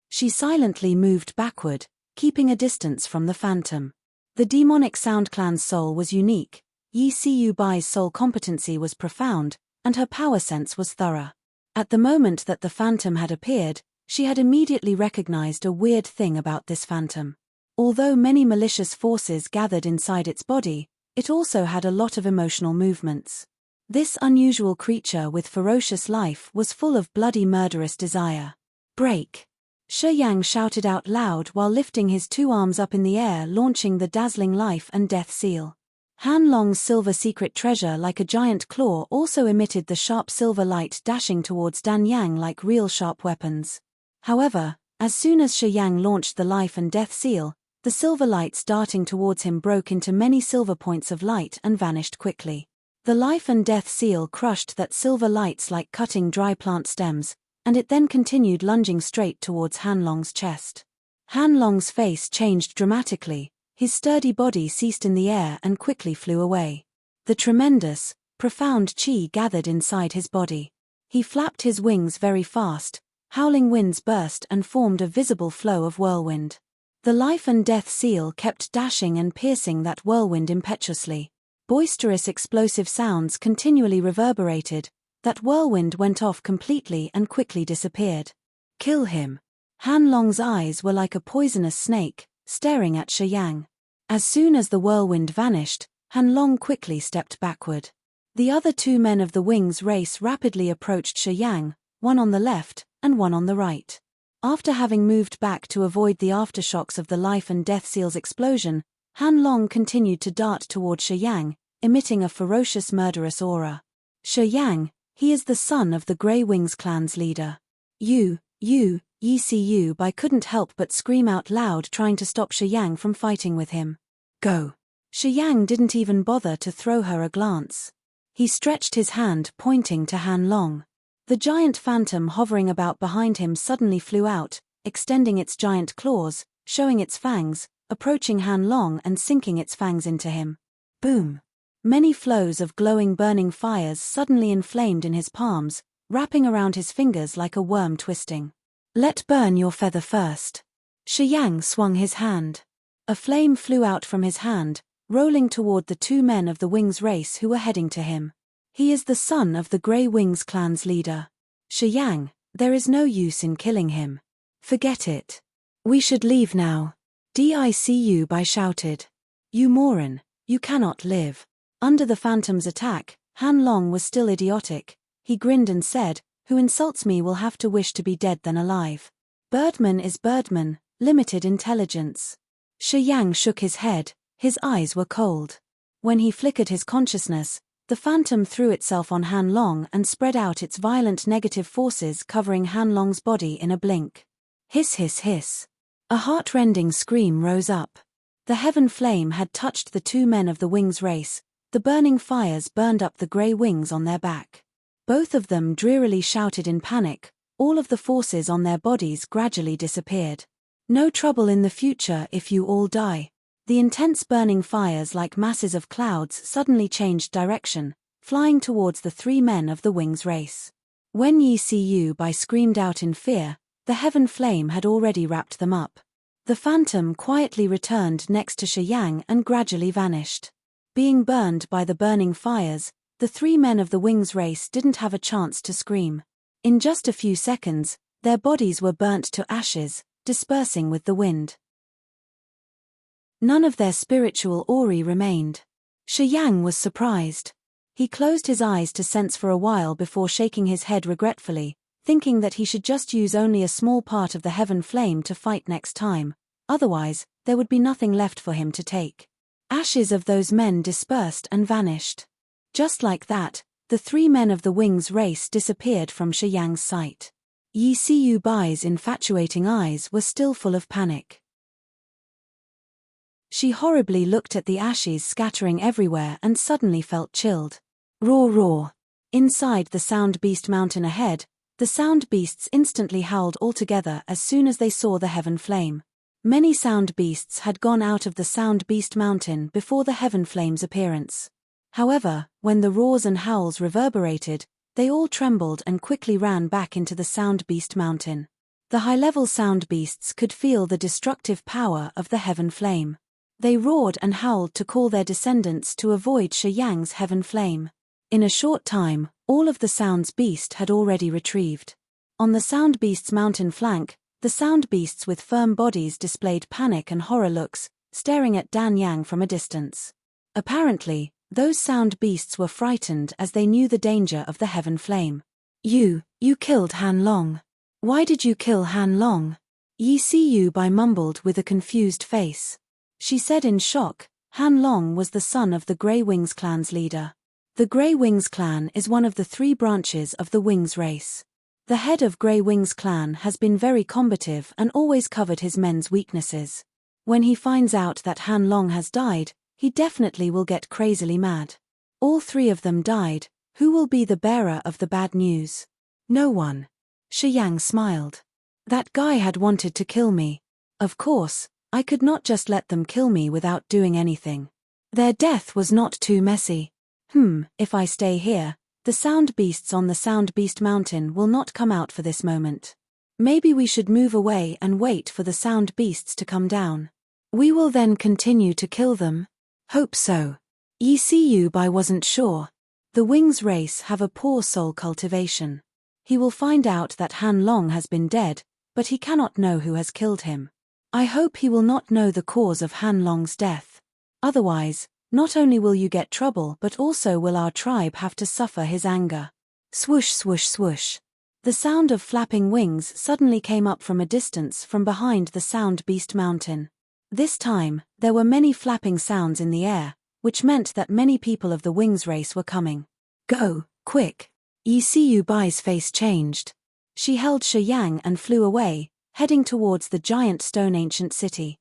She silently moved backward, keeping a distance from the phantom. The demonic Sound Clan's soul was unique, Yi Siyu Bai's soul competency was profound, and her power sense was thorough. At the moment that the phantom had appeared, she had immediately recognized a weird thing about this phantom. Although many malicious forces gathered inside its body, it also had a lot of emotional movements. This unusual creature with ferocious life was full of bloody murderous desire. Break! Shi Yang shouted out loud while lifting his two arms up in the air, launching the dazzling life and death seal. Han Long's silver secret treasure, like a giant claw, also emitted the sharp silver light, dashing towards Dan Yang like real sharp weapons. However, as soon as Shi Yang launched the life and death seal, the silver lights darting towards him broke into many silver points of light and vanished quickly. The life and death seal crushed that silver lights like cutting dry plant stems, and it then continued lunging straight towards Han Long's chest. Han Long's face changed dramatically, his sturdy body ceased in the air and quickly flew away. The tremendous, profound chi gathered inside his body. He flapped his wings very fast, howling winds burst and formed a visible flow of whirlwind. The life and death seal kept dashing and piercing that whirlwind impetuously. Boisterous explosive sounds continually reverberated. That whirlwind went off completely and quickly disappeared. Kill him. Han Long's eyes were like a poisonous snake, staring at Shi Yang. As soon as the whirlwind vanished, Han Long quickly stepped backward. The other two men of the Wings race rapidly approached Shi Yang, one on the left and one on the right. After having moved back to avoid the aftershocks of the life and death seal's explosion, Han Long continued to dart toward Shi Yang, emitting a ferocious murderous aura. Shi Yang, he is the son of the Grey Wings clan's leader. Yi Siyu Bai couldn't help but scream out loud, trying to stop Shi Yang from fighting with him. Go! Shi Yang didn't even bother to throw her a glance. He stretched his hand, pointing to Han Long. The giant phantom hovering about behind him suddenly flew out, extending its giant claws, showing its fangs, approaching Han Long and sinking its fangs into him. Boom! Many flows of glowing burning fires suddenly inflamed in his palms, wrapping around his fingers like a worm twisting. Let burn your feather first. Shi Yang swung his hand. A flame flew out from his hand, rolling toward the two men of the Wings race who were heading to him. He is the son of the Grey Wings clan's leader. Shi Yang, there is no use in killing him. Forget it. We should leave now. Dicu Bai shouted. You moron, you cannot live. Under the phantom's attack, Han Long was still idiotic. He grinned and said, who insults me will have to wish to be dead than alive. Birdman is Birdman, limited intelligence. Shi Yang shook his head, his eyes were cold. When he flickered his consciousness, the phantom threw itself on Han Long and spread out its violent negative forces, covering Han Long's body in a blink. Hiss hiss hiss. A heart-rending scream rose up. The heaven flame had touched the two men of the Wings race. The burning fires burned up the Grey Wings on their back. Both of them drearily shouted in panic. All of the forces on their bodies gradually disappeared. No trouble in the future if you all die. The intense burning fires like masses of clouds suddenly changed direction, flying towards the three men of the Wings race. When Yi Siyu Bai screamed out in fear, the heaven flame had already wrapped them up. The phantom quietly returned next to Shi Yang and gradually vanished. Being burned by the burning fires, the three men of the Wings race didn't have a chance to scream. In just a few seconds, their bodies were burnt to ashes, dispersing with the wind. None of their spiritual ori remained. Shi Yang was surprised. He closed his eyes to sense for a while before shaking his head regretfully, thinking that he should just use only a small part of the heaven flame to fight next time, otherwise, there would be nothing left for him to take. Ashes of those men dispersed and vanished. Just like that, the three men of the Wings race disappeared from Shi Yang's sight. Yi Siyu Bai's infatuating eyes were still full of panic. She horribly looked at the ashes scattering everywhere and suddenly felt chilled. Roar roar. Inside the Sound Beast mountain ahead, the Sound Beasts instantly howled altogether as soon as they saw the heaven flame. Many Sound Beasts had gone out of the Sound Beast mountain before the heaven flame's appearance. However, when the roars and howls reverberated, They all trembled and quickly ran back into the Sound Beast Mountain. The high-level Sound Beasts could feel the destructive power of the Heaven Flame. They roared and howled to call their descendants to avoid Shi Yang's Heaven Flame. In a short time, all of the Sound Beast had already retrieved. On the Sound Beast's mountain flank, the Sound Beasts with firm bodies displayed panic and horror looks, staring at Dan Yang from a distance. Apparently, those Sound Beasts were frightened as they knew the danger of the Heaven Flame. You killed Han Long. Why did you kill Han Long? Yi Siyu Bai mumbled with a confused face. She said in shock, Han Long was the son of the Grey Wings clan's leader. The Grey Wings clan is one of the 3 branches of the Wings race. The head of Grey Wings clan has been very combative and always covered his men's weaknesses. When he finds out that Han Long has died, he definitely will get crazily mad. All 3 of them died. Who will be the bearer of the bad news? No one. Shi Yang smiled. That guy had wanted to kill me. Of course, I could not just let them kill me without doing anything. Their death was not too messy. If I stay here, the Sound Beasts on the Sound Beast Mountain will not come out for this moment. Maybe we should move away and wait for the Sound Beasts to come down. We will then continue to kill them. Hope so. Yi Siyu Bai wasn't sure. The Wings race have a poor soul cultivation. He will find out that Han Long has been dead, but he cannot know who has killed him. I hope he will not know the cause of Han Long's death. Otherwise, not only will you get trouble but also will our tribe have to suffer his anger. Swoosh swoosh swoosh. The sound of flapping wings suddenly came up from a distance from behind the Sound Beast Mountain. This time, there were many flapping sounds in the air, which meant that many people of the Wings race were coming. Go, quick. Yi Siyu Bai's face changed. She held Shi Yang and flew away, heading towards the giant stone ancient city.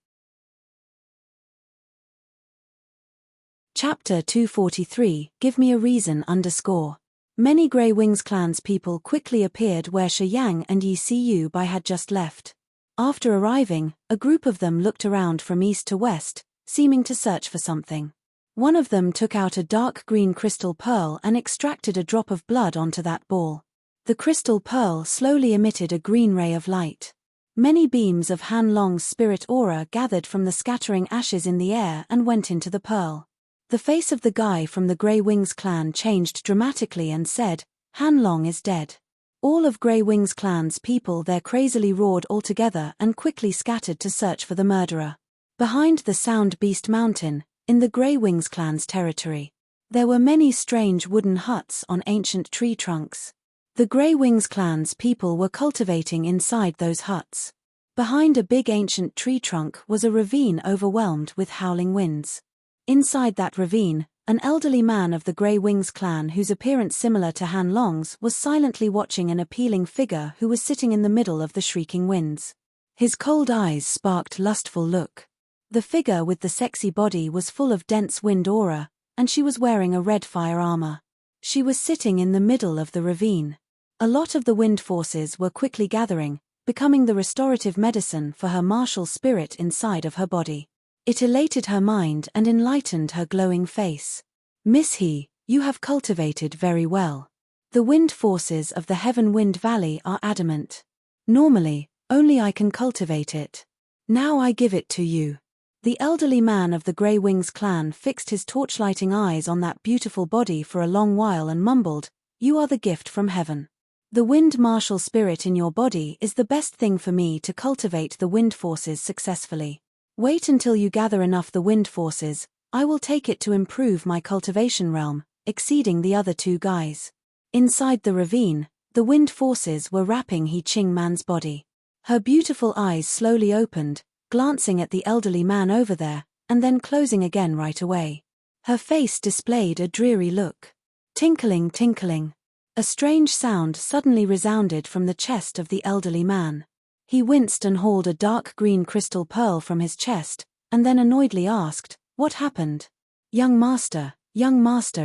Chapter 243, Give Me a Reason _ Many Grey Wings clans people quickly appeared where Shi Yang and Yi Siyu Bai had just left. After arriving, a group of them looked around from east to west, seeming to search for something. One of them took out a dark green crystal pearl and extracted a drop of blood onto that ball. The crystal pearl slowly emitted a green ray of light. Many beams of Han Long's spirit aura gathered from the scattering ashes in the air and went into the pearl. The face of the guy from the Grey Wings clan changed dramatically and said, Han Long is dead. All of Grey Wings clan's people there crazily roared all together and quickly scattered to search for the murderer. Behind the Sound Beast Mountain, in the Grey Wings clan's territory, there were many strange wooden huts on ancient tree trunks. The Grey Wings clan's people were cultivating inside those huts. Behind a big ancient tree trunk was a ravine overwhelmed with howling winds. Inside that ravine, an elderly man of the Grey Wings clan whose appearance similar to Han Long's was silently watching an appealing figure who was sitting in the middle of the shrieking winds. His cold eyes sparked lustful look. The figure with the sexy body was full of dense wind aura, and she was wearing a red fire armor. She was sitting in the middle of the ravine. A lot of the wind forces were quickly gathering, becoming the restorative medicine for her martial spirit inside of her body. It elated her mind and enlightened her glowing face. Miss He, you have cultivated very well. The wind forces of the Heaven Wind Valley are adamant. Normally, only I can cultivate it. Now I give it to you. The elderly man of the Grey Wings clan fixed his torchlighting eyes on that beautiful body for a long while and mumbled, You are the gift from heaven. The wind martial spirit in your body is the best thing for me to cultivate the wind forces successfully. Wait until you gather enough the wind forces, I will take it to improve my cultivation realm, exceeding the other 2 guys. Inside the ravine, the wind forces were wrapping He Ching Man's body. Her beautiful eyes slowly opened, glancing at the elderly man over there, and then closing again right away. Her face displayed a dreary look. Tinkling, tinkling. A strange sound suddenly resounded from the chest of the elderly man. He winced and hauled a dark green crystal pearl from his chest, and then annoyedly asked, What happened? Young master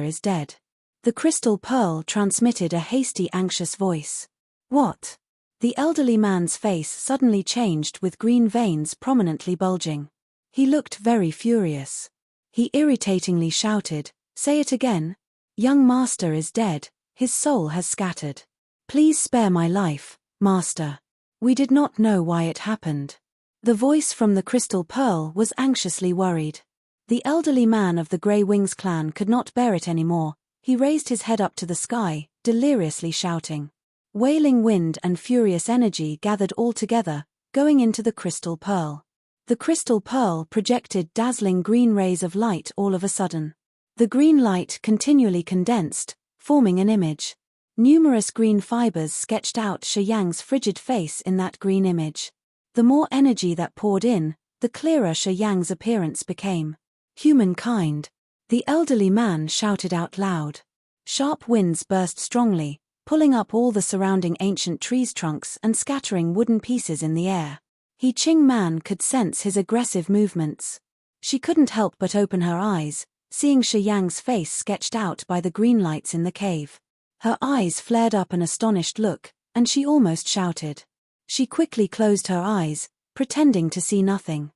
is dead. The crystal pearl transmitted a hasty, anxious voice. What? The elderly man's face suddenly changed with green veins prominently bulging. He looked very furious. He irritatingly shouted, Say it again. Young master is dead. His soul has scattered. Please spare my life, Master. We did not know why it happened. The voice from the Crystal Pearl was anxiously worried. The elderly man of the Grey Wings clan could not bear it anymore. He raised his head up to the sky, deliriously shouting. Wailing wind and furious energy gathered all together, going into the Crystal Pearl. The Crystal Pearl projected dazzling green rays of light all of a sudden. The green light continually condensed, forming an image. Numerous green fibers sketched out Shi Yang's frigid face in that green image. The more energy that poured in, the clearer Shi Yang's appearance became. Humankind! The elderly man shouted out loud. Sharp winds burst strongly, pulling up all the surrounding ancient trees' trunks and scattering wooden pieces in the air. Yi Qing Man could sense his aggressive movements. She couldn't help but open her eyes, seeing Shi Yang's face sketched out by the green lights in the cave. Her eyes flared up an astonished look, and she almost shouted. She quickly closed her eyes, pretending to see nothing.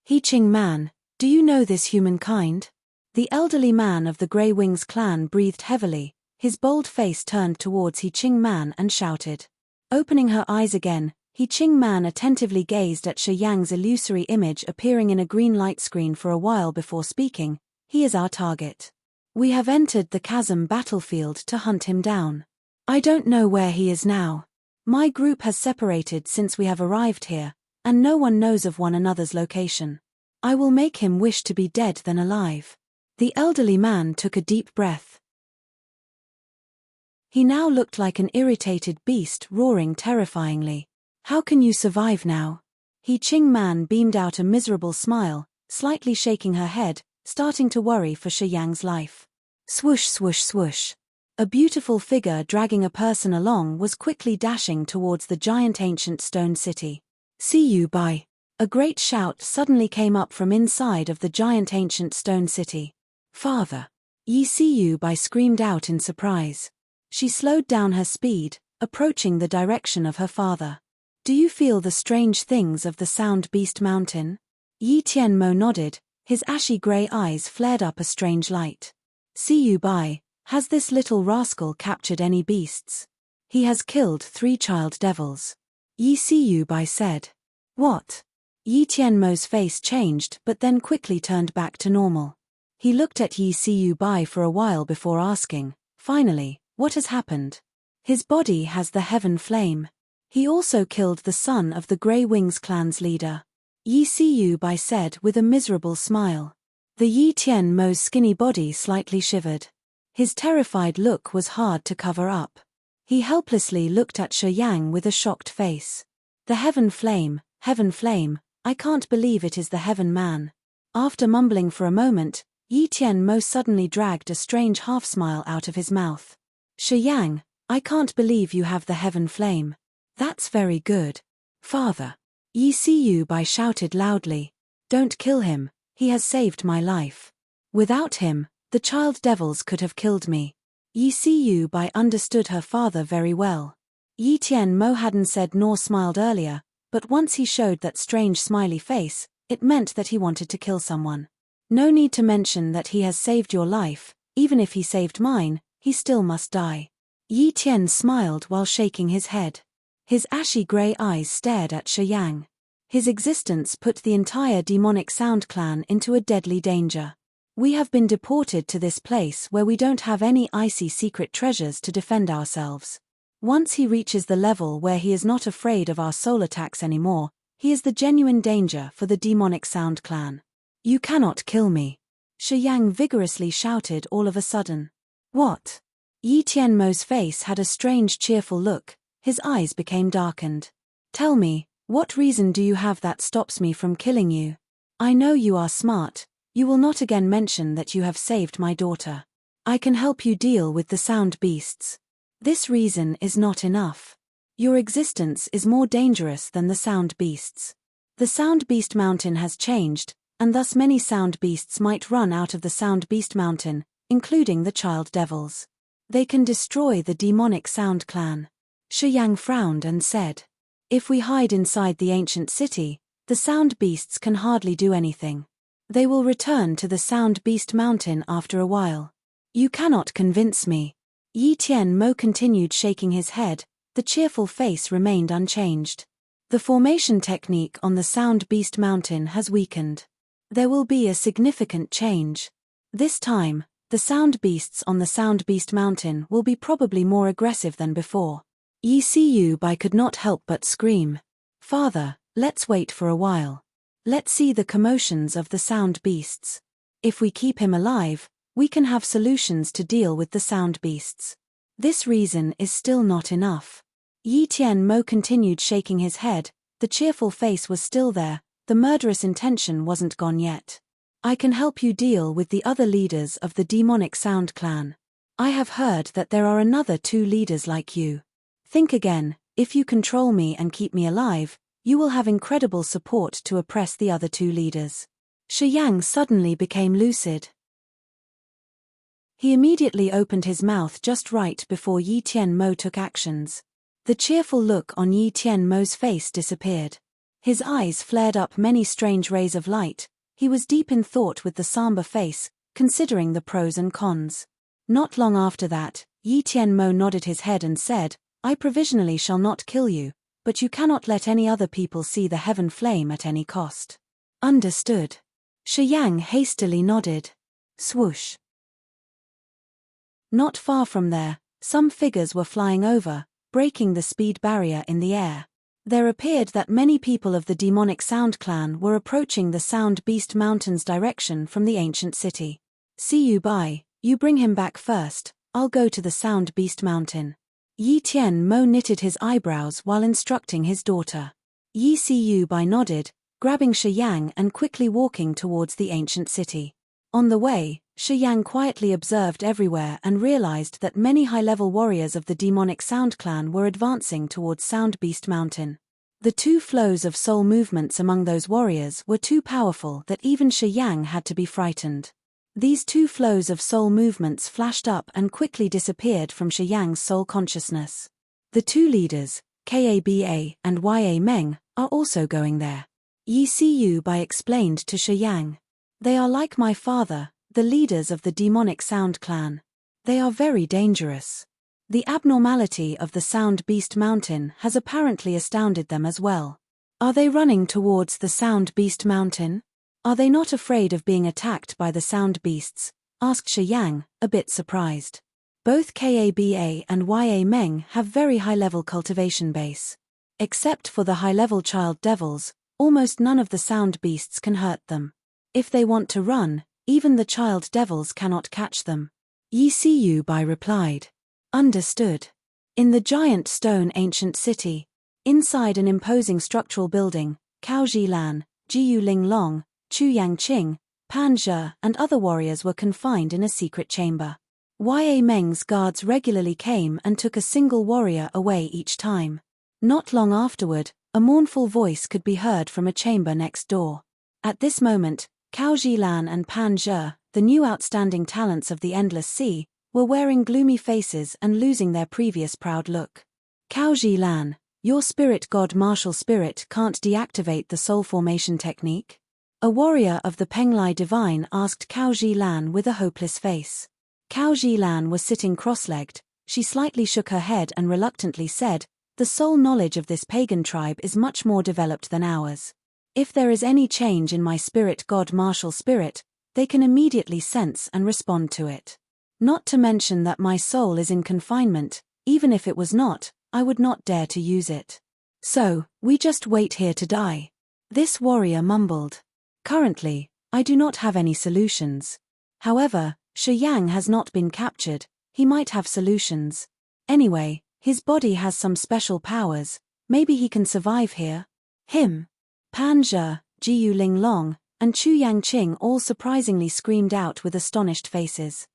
Yi Qing Man, do you know this humankind? The elderly man of the Grey Wings clan breathed heavily, his bold face turned towards Yi Qing Man and shouted. Opening her eyes again, Yi Qing Man attentively gazed at Shi Yang's illusory image appearing in a green light screen for a while before speaking. He is our target. We have entered the chasm battlefield to hunt him down. I don't know where he is now. My group has separated since we have arrived here, and no one knows of one another's location. I will make him wish to be dead than alive. The elderly man took a deep breath. He now looked like an irritated beast roaring terrifyingly. How can you survive now? Yi Qing Man beamed out a miserable smile, slightly shaking her head, starting to worry for Shi Yang's life. Swoosh swoosh swoosh. A beautiful figure dragging a person along was quickly dashing towards the giant ancient stone city. See you bye. A great shout suddenly came up from inside of the giant ancient stone city. Father! Yi see you bye screamed out in surprise. She slowed down her speed, approaching the direction of her father. Do you feel the strange things of the Sound Beast Mountain? Yi Tianmo nodded, his ashy grey eyes flared up a strange light. See you bye, has this little rascal captured any beasts? He has killed 3 child devils. Yi see you bye said. What? Yi Tianmo's face changed but then quickly turned back to normal. He looked at Yi see you bye for a while before asking, finally, what has happened? His body has the heaven flame. He also killed the son of the Grey Wings clan's leader. Yi see you bye said with a miserable smile. The Yi Tianmo's skinny body slightly shivered. His terrified look was hard to cover up. He helplessly looked at Shi Yang with a shocked face. The heaven flame, I can't believe it is the heaven man. After mumbling for a moment, Yi Tianmo suddenly dragged a strange half-smile out of his mouth. Shi Yang, I can't believe you have the heaven flame. That's very good. Father. Yi see you bye shouted loudly. Don't kill him, he has saved my life. Without him, the child devils could have killed me. Yi see you bye understood her father very well. Yi Tianmo hadn't said nor smiled earlier, but once he showed that strange smiley face, it meant that he wanted to kill someone. No need to mention that he has saved your life, even if he saved mine, he still must die. Yi Tian smiled while shaking his head. His ashy grey eyes stared at Shi Yang. His existence put the entire demonic Sound clan into a deadly danger. We have been deported to this place where we don't have any icy secret treasures to defend ourselves. Once he reaches the level where he is not afraid of our soul attacks anymore, he is the genuine danger for the demonic Sound clan. You cannot kill me. Shi Yang vigorously shouted all of a sudden. What? Yi Tianmo's face had a strange cheerful look, his eyes became darkened. Tell me, what reason do you have that stops me from killing you? I know you are smart, you will not again mention that you have saved my daughter. I can help you deal with the Sound beasts. This reason is not enough. Your existence is more dangerous than the Sound beasts. The Sound Beast Mountain has changed, and thus many Sound beasts might run out of the Sound Beast Mountain, including the child devils. They can destroy the demonic Sound clan. Shi Yang frowned and said. If we hide inside the ancient city, the Sound beasts can hardly do anything. They will return to the Sound Beast Mountain after a while. You cannot convince me. Yi Tianmo continued shaking his head, the cheerful face remained unchanged. The formation technique on the Sound Beast Mountain has weakened. There will be a significant change. This time, the Sound Beasts on the Sound Beast Mountain will be probably more aggressive than before. Yi Siyu-bai could not help but scream. Father, let's wait for a while. Let's see the commotions of the Sound Beasts. If we keep him alive, we can have solutions to deal with the Sound Beasts. This reason is still not enough. Yi Tianmo continued shaking his head, the cheerful face was still there, the murderous intention wasn't gone yet. I can help you deal with the other leaders of the demonic Sound clan. I have heard that there are another 2 leaders like you. Think again, if you control me and keep me alive, you will have incredible support to oppress the other 2 leaders. Shi Yang suddenly became lucid. He immediately opened his mouth just right before Yi Tianmo took actions. The cheerful look on Yi Tianmo's face disappeared. His eyes flared up many strange rays of light. He was deep in thought with the somber face, considering the pros and cons. Not long after that, Yi Tianmo nodded his head and said, I provisionally shall not kill you, but you cannot let any other people see the heaven flame at any cost. Understood. Shi Yang hastily nodded. Swoosh. Not far from there, some figures were flying over, breaking the speed barrier in the air. There appeared that many people of the demonic Sound clan were approaching the Sound Beast Mountain's direction from the ancient city. Siyu-bai, you bring him back first, I'll go to the Sound Beast Mountain. Yi Tianmo knitted his eyebrows while instructing his daughter. Yi Siyu-bai nodded, grabbing Shi Yang and quickly walking towards the ancient city. On the way, Shi Yang quietly observed everywhere and realized that many high-level warriors of the demonic Sound clan were advancing towards Sound Beast Mountain. The 2 flows of soul movements among those warriors were too powerful that even Shi Yang had to be frightened. These 2 flows of soul movements flashed up and quickly disappeared from Shi Yang's soul consciousness. The 2 leaders, Kaba and Meng, are also going there. Yi Siyu-bai explained to Shi Yang. They are like my father, the leaders of the demonic Sound clan. They are very dangerous. The abnormality of the Sound Beast Mountain has apparently astounded them as well. Are they running towards the Sound Beast Mountain? Are they not afraid of being attacked by the Sound Beasts? Asked Shi Yang, a bit surprised. Both Kaba and Meng have very high-level cultivation base. Except for the high-level child devils, almost none of the Sound Beasts can hurt them. If they want to run, even the child devils cannot catch them. Yi Siyu-bai replied. Understood. In the giant stone ancient city, inside an imposing structural building, Cao Zilan, Jiyu Linglong, Chu Yangqing, Pan Zhe and other warriors were confined in a secret chamber. Meng's guards regularly came and took a single warrior away each time. Not long afterward, a mournful voice could be heard from a chamber next door. At this moment, Cao Zilan and Pan Zhe, the new outstanding talents of the Endless Sea, were wearing gloomy faces and losing their previous proud look. Cao Zilan, your spirit god martial spirit can't deactivate the soul formation technique? A warrior of the Penglai Divine asked Cao Zilan with a hopeless face. Cao Zilan was sitting cross-legged, she slightly shook her head and reluctantly said, the soul knowledge of this pagan tribe is much more developed than ours. If there is any change in my spirit god martial spirit, they can immediately sense and respond to it. Not to mention that my soul is in confinement, even if it was not, I would not dare to use it. So, we just wait here to die. This warrior mumbled. Currently, I do not have any solutions. However, Shi Yang has not been captured, he might have solutions. Anyway, his body has some special powers, maybe he can survive here. Him. Pan Zhe, Jiyu Linglong, and Chu Yangqing all surprisingly screamed out with astonished faces.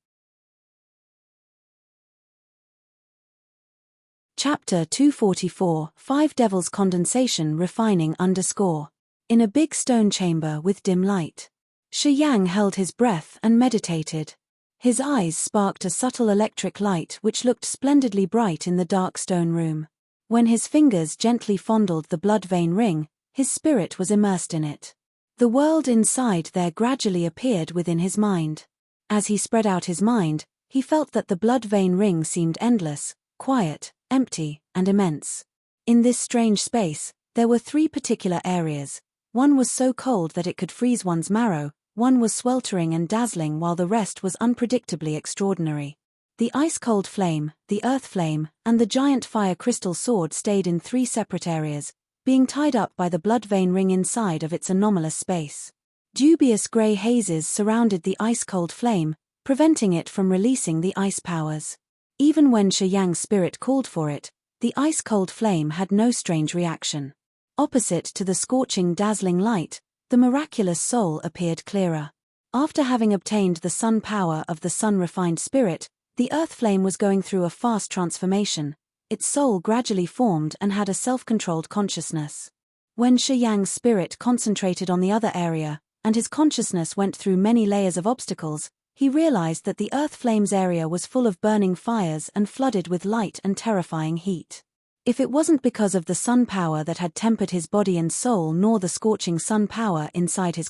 Chapter 244, 5 Devils Condensation Refining _ In a big stone chamber with dim light. Shi Yang held his breath and meditated. His eyes sparked a subtle electric light which looked splendidly bright in the dark stone room. When his fingers gently fondled the blood vein ring, his spirit was immersed in it. The world inside there gradually appeared within his mind. As he spread out his mind, He felt that the blood vein ring seemed endless, quiet, empty, and immense. In this strange space, there were 3 particular areas. One was so cold that it could freeze one's marrow, one was sweltering and dazzling, while the rest was unpredictably extraordinary. The ice-cold flame, the earth flame, and the giant fire crystal sword stayed in 3 separate areas, being tied up by the blood vein ring inside of its anomalous space. Dubious grey hazes surrounded the ice-cold flame, preventing it from releasing the ice powers. Even when Shi Yang's spirit called for it, the ice-cold flame had no strange reaction. Opposite to the scorching, dazzling light, the miraculous soul appeared clearer. After having obtained the sun power of the sun-refined spirit, the earth flame was going through a fast transformation. Its soul gradually formed and had a self-controlled consciousness. When Shi Yang's spirit concentrated on the other area, and his consciousness went through many layers of obstacles, he realized that the earth flame's area was full of burning fires and flooded with light and terrifying heat. If it wasn't because of the sun power that had tempered his body and soul, nor the scorching sun power inside his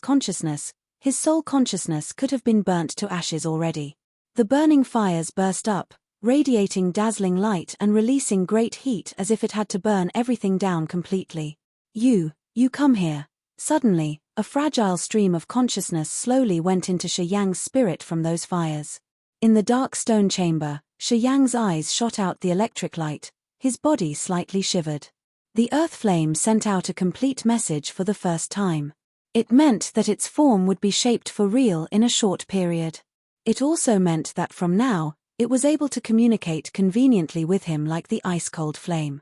soul consciousness could have been burnt to ashes already. The burning fires burst up, radiating dazzling light and releasing great heat as if it had to burn everything down completely. You come here. Suddenly, a fragile stream of consciousness slowly went into Shi Yang's spirit from those fires. In the dark stone chamber, Shi Yang's eyes shot out the electric light, his body slightly shivered. The earth flame sent out a complete message for the first time. It meant that its form would be shaped for real in a short period. It also meant that from now, it was able to communicate conveniently with him like the ice-cold flame.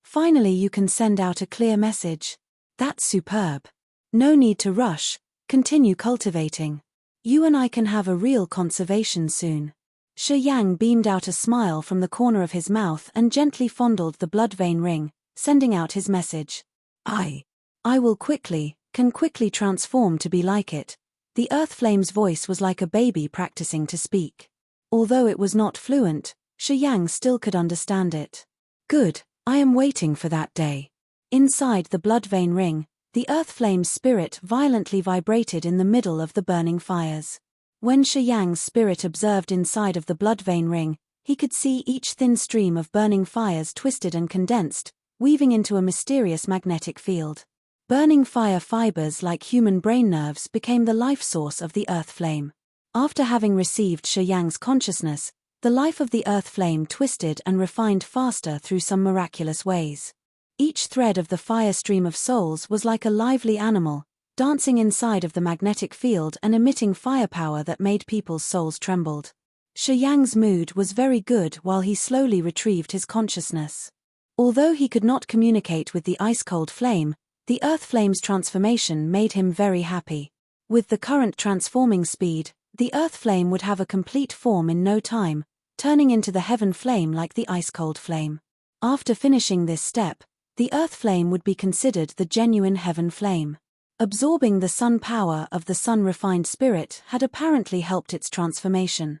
Finally you can send out a clear message. That's superb. No need to rush, continue cultivating. You and I can have a real conservation soon. Shi Yang beamed out a smile from the corner of his mouth and gently fondled the blood vein ring, sending out his message. I can quickly transform to be like it. The earth flame's voice was like a baby practicing to speak. Although it was not fluent, Shi Yang still could understand it. Good, I am waiting for that day. Inside the blood vein ring, the earth flame's spirit violently vibrated in the middle of the burning fires. When Shi Yang's spirit observed inside of the blood vein ring, he could see each thin stream of burning fires twisted and condensed, weaving into a mysterious magnetic field. Burning fire fibers like human brain nerves became the life source of the earth flame. After having received Shi Yang's consciousness, the life of the earth flame twisted and refined faster through some miraculous ways. Each thread of the fire stream of souls was like a lively animal, dancing inside of the magnetic field and emitting firepower that made people's souls trembled. Shi Yang's mood was very good while he slowly retrieved his consciousness. Although he could not communicate with the ice-cold flame, the earth flame's transformation made him very happy. With the current transforming speed, the earth flame would have a complete form in no time, turning into the heaven flame like the ice-cold flame. After finishing this step, the earth flame would be considered the genuine heaven flame. Absorbing the sun power of the sun-refined spirit had apparently helped its transformation.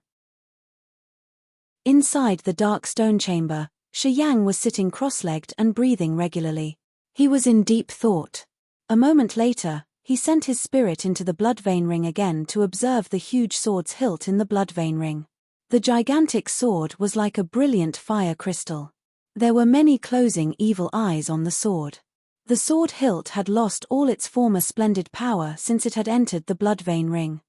Inside the dark stone chamber, Shi Yang was sitting cross-legged and breathing regularly. He was in deep thought. A moment later, he sent his spirit into the blood vein ring again to observe the huge sword's hilt in the blood vein ring. The gigantic sword was like a brilliant fire crystal. There were many closing evil eyes on the sword. The sword hilt had lost all its former splendid power since it had entered the blood vein ring.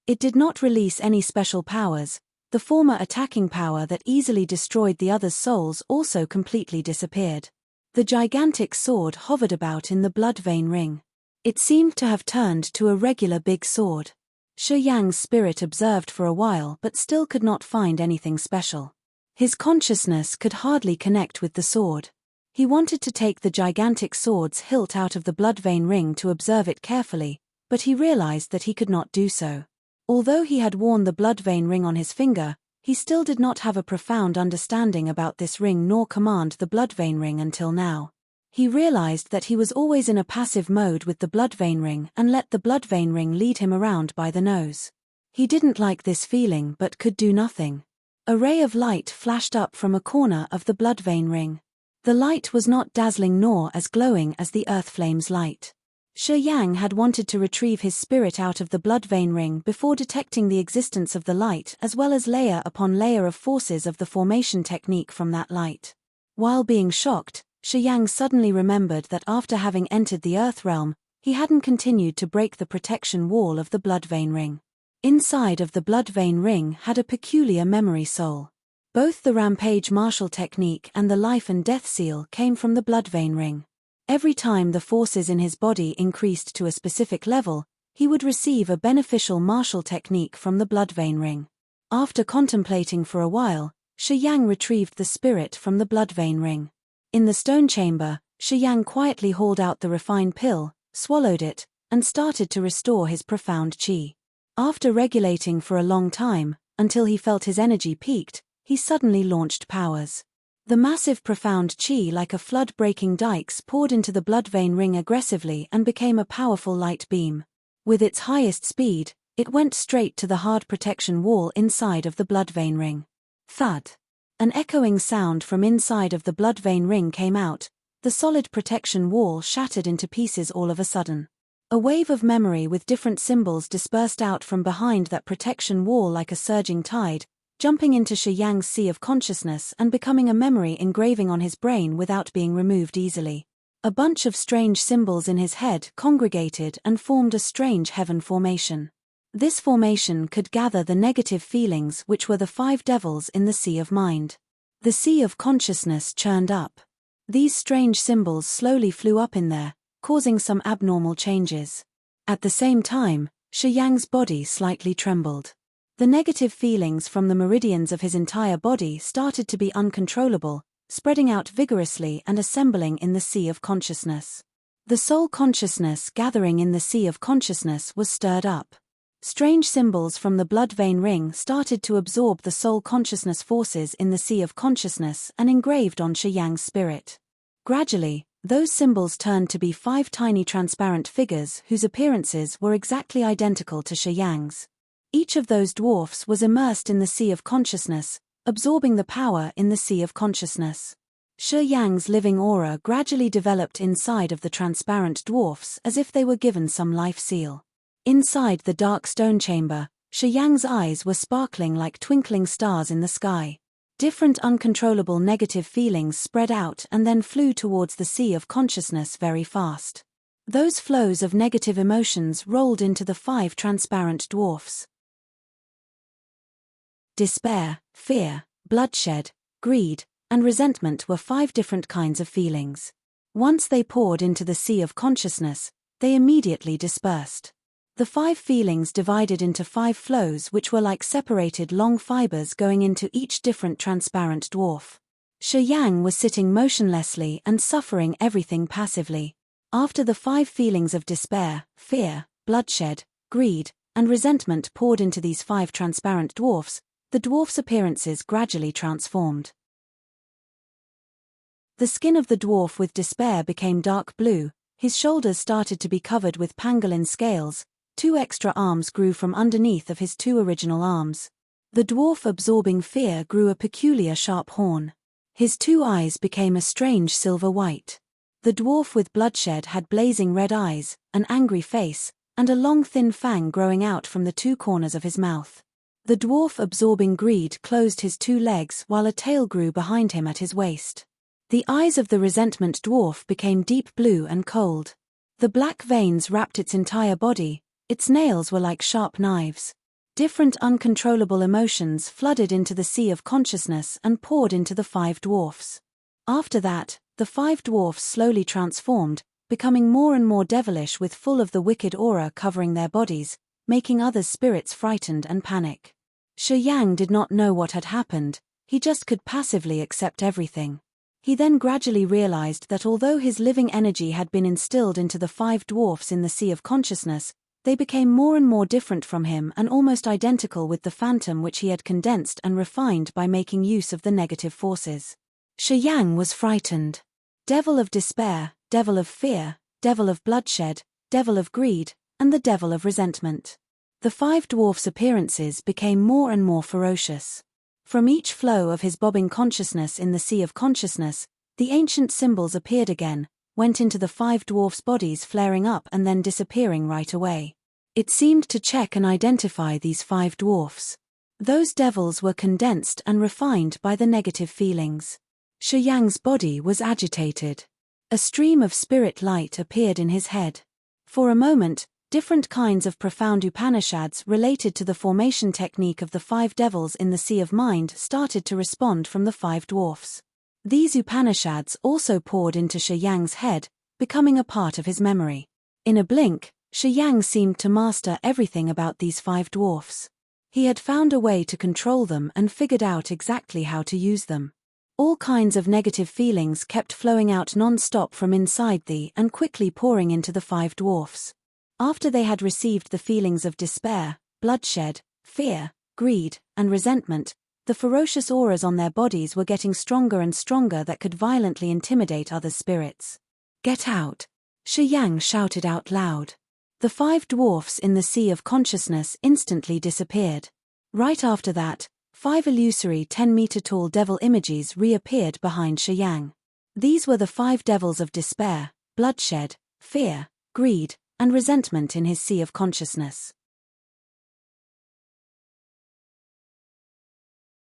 It did not release any special powers. The former attacking power that easily destroyed the other's souls also completely disappeared. The gigantic sword hovered about in the blood vein ring. It seemed to have turned to a regular big sword. Shi Yang's spirit observed for a while but still could not find anything special. His consciousness could hardly connect with the sword. He wanted to take the gigantic sword's hilt out of the blood vein ring to observe it carefully, but he realized that he could not do so. Although he had worn the blood vein ring on his finger, he still did not have a profound understanding about this ring nor command the blood vein ring until now. He realized that he was always in a passive mode with the blood vein ring and let the blood vein ring lead him around by the nose. He didn't like this feeling but could do nothing. A ray of light flashed up from a corner of the blood vein ring. The light was not dazzling nor as glowing as the earth flame's light. Shi Yang had wanted to retrieve his spirit out of the blood vein ring before detecting the existence of the light as well as layer upon layer of forces of the formation technique from that light. While being shocked, Shi Yang suddenly remembered that after having entered the Earth realm, he hadn't continued to break the protection wall of the blood vein ring. Inside of the blood vein ring had a peculiar memory soul. Both the rampage martial technique and the life and death seal came from the blood vein ring. Every time the forces in his body increased to a specific level, he would receive a beneficial martial technique from the blood vein ring. After contemplating for a while, Shi Yang retrieved the spirit from the blood vein ring. In the stone chamber, Shi Yang quietly hauled out the refined pill, swallowed it, and started to restore his profound qi. After regulating for a long time, until he felt his energy peaked, he suddenly launched powers. The massive profound qi like a flood breaking dikes poured into the blood vein ring aggressively and became a powerful light beam. With its highest speed, it went straight to the hard protection wall inside of the blood vein ring. Thud. An echoing sound from inside of the blood vein ring came out, the solid protection wall shattered into pieces all of a sudden. A wave of memory with different symbols dispersed out from behind that protection wall like a surging tide, jumping into Shi Yang's sea of consciousness and becoming a memory engraving on his brain without being removed easily. A bunch of strange symbols in his head congregated and formed a strange heaven formation. This formation could gather the negative feelings which were the 5 devils in the sea of mind. The sea of consciousness churned up. These strange symbols slowly flew up in there, causing some abnormal changes. At the same time, Shi Yang's body slightly trembled. The negative feelings from the meridians of his entire body started to be uncontrollable, spreading out vigorously and assembling in the sea of consciousness. The soul consciousness gathering in the sea of consciousness was stirred up. Strange symbols from the blood vein ring started to absorb the soul consciousness forces in the sea of consciousness and engraved on Shi Yang's spirit. Gradually, those symbols turned to be 5 tiny transparent figures whose appearances were exactly identical to Shi Yang's. Each of those dwarfs was immersed in the sea of consciousness, absorbing the power in the sea of consciousness. Shi Yang's living aura gradually developed inside of the transparent dwarfs as if they were given some life seal. Inside the dark stone chamber, Shi Yang's eyes were sparkling like twinkling stars in the sky. Different uncontrollable negative feelings spread out and then flew towards the sea of consciousness very fast. Those flows of negative emotions rolled into the 5 transparent dwarfs. Despair, fear, bloodshed, greed, and resentment were 5 different kinds of feelings. Once they poured into the sea of consciousness, they immediately dispersed. The 5 feelings divided into 5 flows which were like separated long fibers going into each different transparent dwarf. Shi Yang was sitting motionlessly and suffering everything passively. After the 5 feelings of despair, fear, bloodshed, greed, and resentment poured into these 5 transparent dwarfs, the dwarf's appearances gradually transformed. The skin of the dwarf with despair became dark blue, his shoulders started to be covered with pangolin scales, 2 extra arms grew from underneath of his 2 original arms. The dwarf absorbing fear grew a peculiar sharp horn. His 2 eyes became a strange silver white. The dwarf with bloodshed had blazing red eyes, an angry face, and a long thin fang growing out from the 2 corners of his mouth. The dwarf absorbing greed closed his 2 legs while a tail grew behind him at his waist. The eyes of the resentment dwarf became deep blue and cold. The black veins wrapped its entire body, its nails were like sharp knives. Different uncontrollable emotions flooded into the sea of consciousness and poured into the 5 dwarfs. After that, the 5 dwarfs slowly transformed, becoming more and more devilish with full of the wicked aura covering their bodies, making others' spirits frightened and panic. Shi Yang did not know what had happened, he just could passively accept everything. He then gradually realized that although his living energy had been instilled into the 5 dwarfs in the sea of consciousness, they became more and more different from him and almost identical with the phantom which he had condensed and refined by making use of the negative forces. Shi Yang was frightened. Devil of despair, devil of fear, devil of bloodshed, devil of greed, and the devil of resentment. The 5 dwarfs' appearances became more and more ferocious. From each flow of his bobbing consciousness in the sea of consciousness, the ancient symbols appeared again, went into the 5 dwarfs' bodies, flaring up and then disappearing right away. It seemed to check and identify these 5 dwarfs. Those devils were condensed and refined by the negative feelings. Shi Yang's body was agitated. A stream of spirit light appeared in his head. For a moment, different kinds of profound Upanishads related to the formation technique of the 5 devils in the Sea of Mind started to respond from the 5 dwarfs. These Upanishads also poured into Shi Yang's head, becoming a part of his memory. In a blink, Shi Yang seemed to master everything about these 5 dwarfs. He had found a way to control them and figured out exactly how to use them. All kinds of negative feelings kept flowing out non-stop from inside and quickly pouring into the 5 dwarfs. After they had received the feelings of despair, bloodshed, fear, greed, and resentment, the ferocious auras on their bodies were getting stronger and stronger that could violently intimidate other spirits. "Get out!" Shi Yang shouted out loud. The 5 dwarfs in the sea of consciousness instantly disappeared. Right after that, 5 illusory 10-meter-tall devil images reappeared behind Shi Yang. These were the 5 devils of despair, bloodshed, fear, greed, and resentment in his sea of consciousness.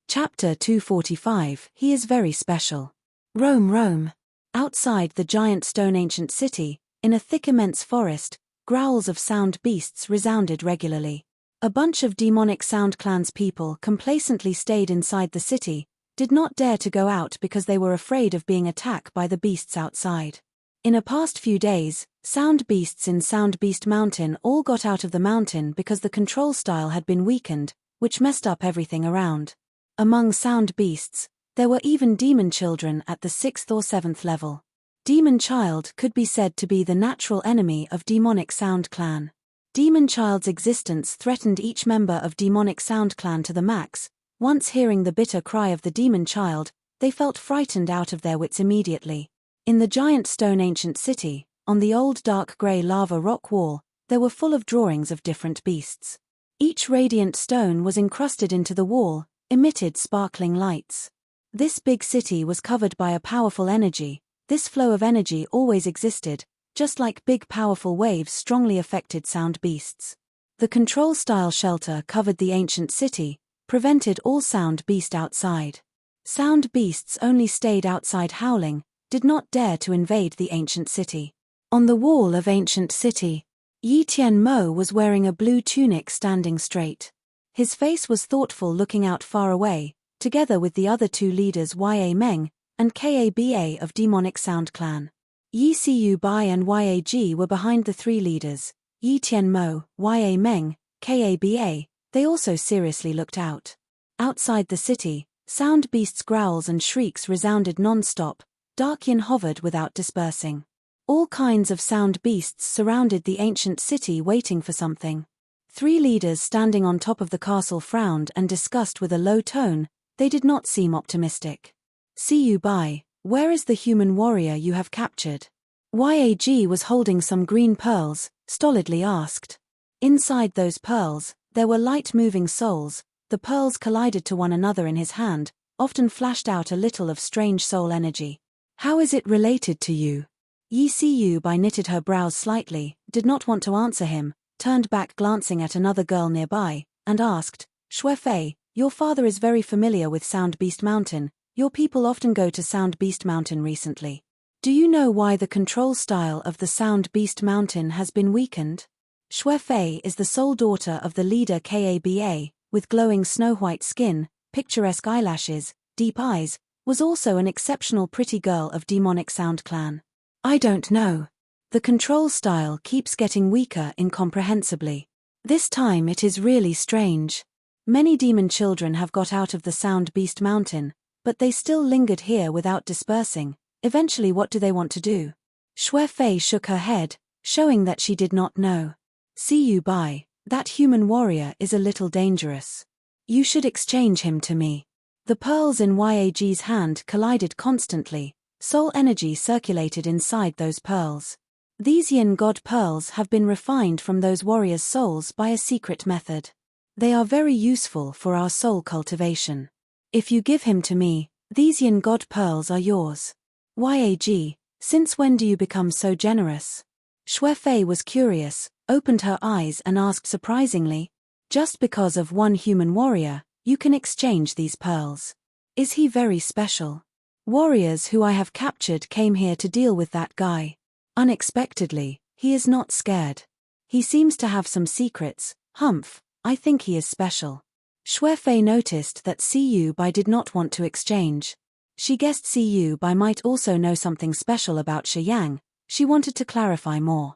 Chapter 245. He is very special. Rome. Outside the giant stone ancient city, in a thick immense forest, growls of sound beasts resounded regularly. A bunch of demonic sound clans people complacently stayed inside the city, did not dare to go out because they were afraid of being attacked by the beasts outside. In a past few days, sound beasts in Sound Beast Mountain all got out of the mountain because the control style had been weakened, which messed up everything around. Among sound beasts, there were even demon children at the 6th or 7th level. Demon Child could be said to be the natural enemy of Demonic Sound Clan. Demon Child's existence threatened each member of Demonic Sound Clan to the max. Once hearing the bitter cry of the Demon Child, they felt frightened out of their wits immediately. In the giant stone ancient city, on the old dark grey lava rock wall, there were full of drawings of different beasts. Each radiant stone was encrusted into the wall, emitted sparkling lights. This big city was covered by a powerful energy. This flow of energy always existed, just like big powerful waves strongly affected sound beasts. The control style shelter covered the ancient city, prevented all sound beast outside. Sound beasts only stayed outside howling, did not dare to invade the ancient city. On the wall of ancient city, Yi Tianmo was wearing a blue tunic standing straight. His face was thoughtful, looking out far away, together with the other 2 leaders Ya Meng and Kaba of Demonic Sound Clan. Yi Siu Bai and Yag were behind the 3 leaders, Yi Tianmo, Ya Meng, Kaba. They also seriously looked out. Outside the city, sound beasts' growls and shrieks resounded non-stop. Dark yin hovered without dispersing. All kinds of sound beasts surrounded the ancient city waiting for something. 3 leaders standing on top of the castle frowned and discussed with a low tone. They did not seem optimistic. "Siu Bai, where is the human warrior you have captured?" Yag was holding some green pearls, stolidly asked. Inside those pearls, there were light-moving souls. The pearls collided to one another in his hand, often flashed out a little of strange soul energy. "How is it related to you?" Yi Siu Bai knitted her brows slightly, did not want to answer him, turned back glancing at another girl nearby, and asked, "Shuefei, your father is very familiar with Sound Beast Mountain. Your people often go to Sound Beast Mountain recently. Do you know why the control style of the Sound Beast Mountain has been weakened?" Shuefei is the sole daughter of the leader Kaba, with glowing snow-white skin, picturesque eyelashes, deep eyes, was also an exceptional pretty girl of Demonic Sound Clan. "I don't know. The control style keeps getting weaker incomprehensibly. This time it is really strange. Many demon children have got out of the Sound Beast Mountain, but they still lingered here without dispersing. Eventually, what do they want to do?" Shuefei shook her head, showing that she did not know. "Siu Bai, that human warrior is a little dangerous. You should exchange him to me." The pearls in Yag's hand collided constantly. Soul energy circulated inside those pearls. These yin god pearls have been refined from those warriors' souls by a secret method. They are very useful for our soul cultivation. If you give him to me, these yin god pearls are yours. Yag, Since when do you become so generous? Shuefei was curious, opened her eyes and asked surprisingly, just because of one human warrior, you can exchange these pearls. Is he very special? Warriors who I have captured came here to deal with that guy. Unexpectedly, he is not scared. He seems to have some secrets. Humph, I think he is special. Shuefei noticed that Siyu Bai did not want to exchange. She guessed Siyu Bai might also know something special about Shi Yang. She wanted to clarify more.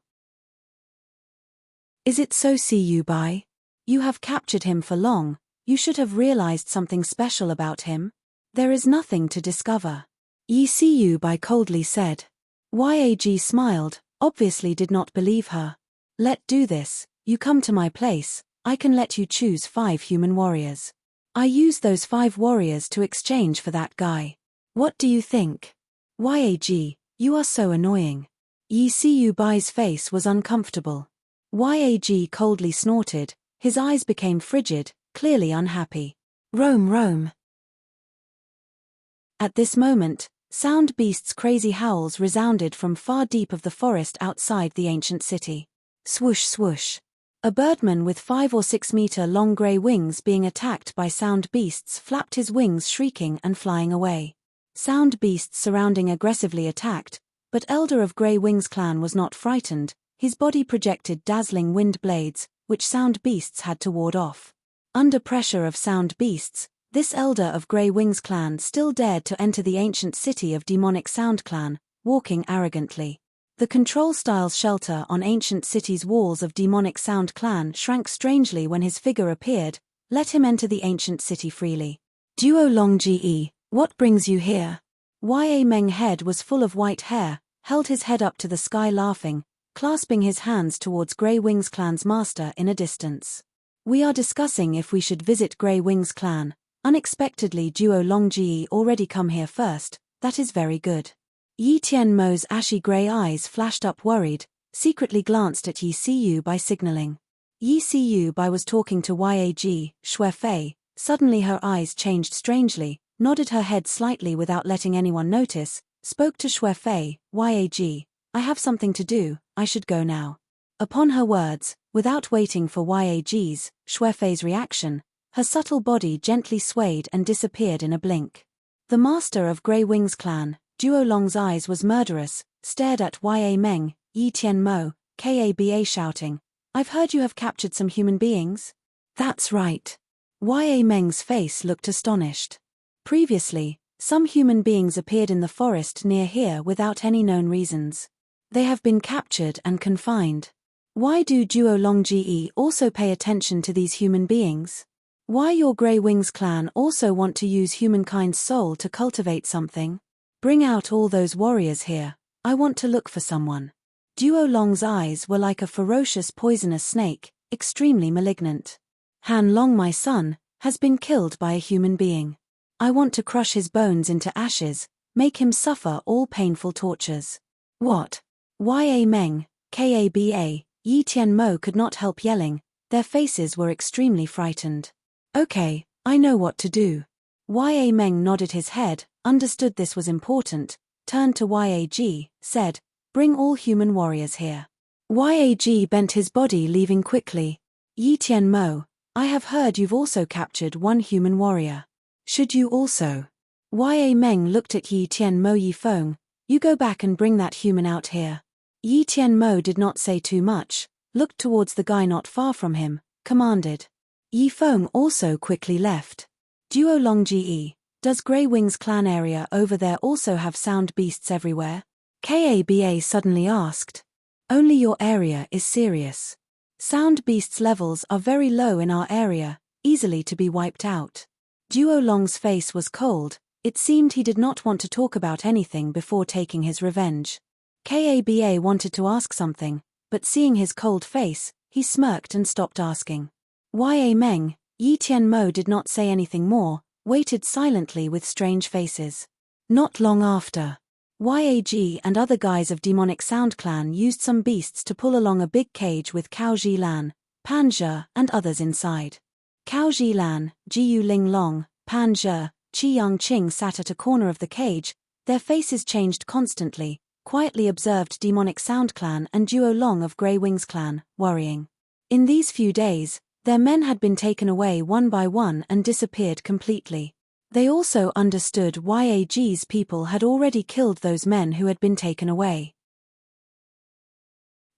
Is it so, Siyu Bai? You have captured him for long. You should have realized something special about him. There is nothing to discover. Yi Siyu Bai coldly said. Yag smiled, obviously did not believe her. Let do this, you come to my place, I can let you choose 5 human warriors. I use those 5 warriors to exchange for that guy. What do you think? Yag, you are so annoying. Yi Siyu Bai's face was uncomfortable. Yag coldly snorted, his eyes became frigid, clearly unhappy. Roam, roam. At this moment, Sound Beast's crazy howls resounded from far deep of the forest outside the ancient city. Swoosh swoosh. A birdman with 5 or 6 meter long grey wings being attacked by Sound Beasts flapped his wings shrieking and flying away. Sound Beasts surrounding aggressively attacked, but Elder of Grey Wings clan was not frightened, his body projected dazzling wind blades, which Sound Beasts had to ward off. Under pressure of Sound Beasts, this Elder of Grey Wings clan still dared to enter the ancient city of Demonic Sound clan, walking arrogantly. The control-style's shelter on ancient city's walls of Demonic Sound clan shrank strangely when his figure appeared. Let him enter the ancient city freely. Duo Long Ge, what brings you here? Ya Meng head was full of white hair, held his head up to the sky laughing, clasping his hands towards Grey Wings clan's master in a distance. We are discussing if we should visit Grey Wings clan. Unexpectedly Duo Long Ge already come here first, that is very good. Yi Tianmo's ashy grey eyes flashed up worried, secretly glanced at Yi Siyu Bai signaling. Yi Siyu Bai was talking to Yag, Shuefei, suddenly her eyes changed strangely, nodded her head slightly without letting anyone notice, spoke to Shuefei, Yag, I have something to do, I should go now. Upon her words, without waiting for Yag's, Shuefei's reaction, her subtle body gently swayed and disappeared in a blink. The master of Grey Wings clan, Duo Long's eyes was murderous, stared at Ya Meng, Yi Tianmo, Kaba shouting, I've heard you have captured some human beings? That's right. Ya Meng's face looked astonished. Previously, some human beings appeared in the forest near here without any known reasons. They have been captured and confined. Why do Duo Long Ge also pay attention to these human beings? Why your Grey Wings clan also want to use humankind's soul to cultivate something? Bring out all those warriors here, I want to look for someone. Duo Long's eyes were like a ferocious poisonous snake, extremely malignant. Han Long, my son, has been killed by a human being. I want to crush his bones into ashes, make him suffer all painful tortures. What? Ya Meng, Kaba, Yi Tianmo could not help yelling, their faces were extremely frightened. Okay, I know what to do. Ya Meng nodded his head, understood this was important, turned to Yag, said, bring all human warriors here. Yag bent his body leaving quickly. Yi Tianmo, I have heard you've also captured one human warrior. Should you also? Ya Meng looked at Yi Tianmo. Yi Feng, you go back and bring that human out here. Yi Tianmo did not say too much, looked towards the guy not far from him, commanded. Yi Feng also quickly left. Duo Long Ge, does Grey Wings clan area over there also have sound beasts everywhere? Kaba suddenly asked. Only your area is serious. Sound beasts levels are very low in our area, easily to be wiped out. Duo Long's face was cold, it seemed he did not want to talk about anything before taking his revenge. Kaba wanted to ask something, but seeing his cold face, he smirked and stopped asking. Ya Meng, Yi Tianmo did not say anything more, waited silently with strange faces. Not long after, Yag and other guys of Demonic Sound clan used some beasts to pull along a big cage with Cao Zilan, Pan Zhe and others inside. Cao Zilan, Jiu Ling Long, Pan Zhe, Qi Yang Qing sat at a corner of the cage, their faces changed constantly, quietly observed Demonic Sound Clan and Duo Long of Grey Wings Clan, worrying. In these few days, their men had been taken away one by one and disappeared completely. They also understood why AG's people had already killed those men who had been taken away.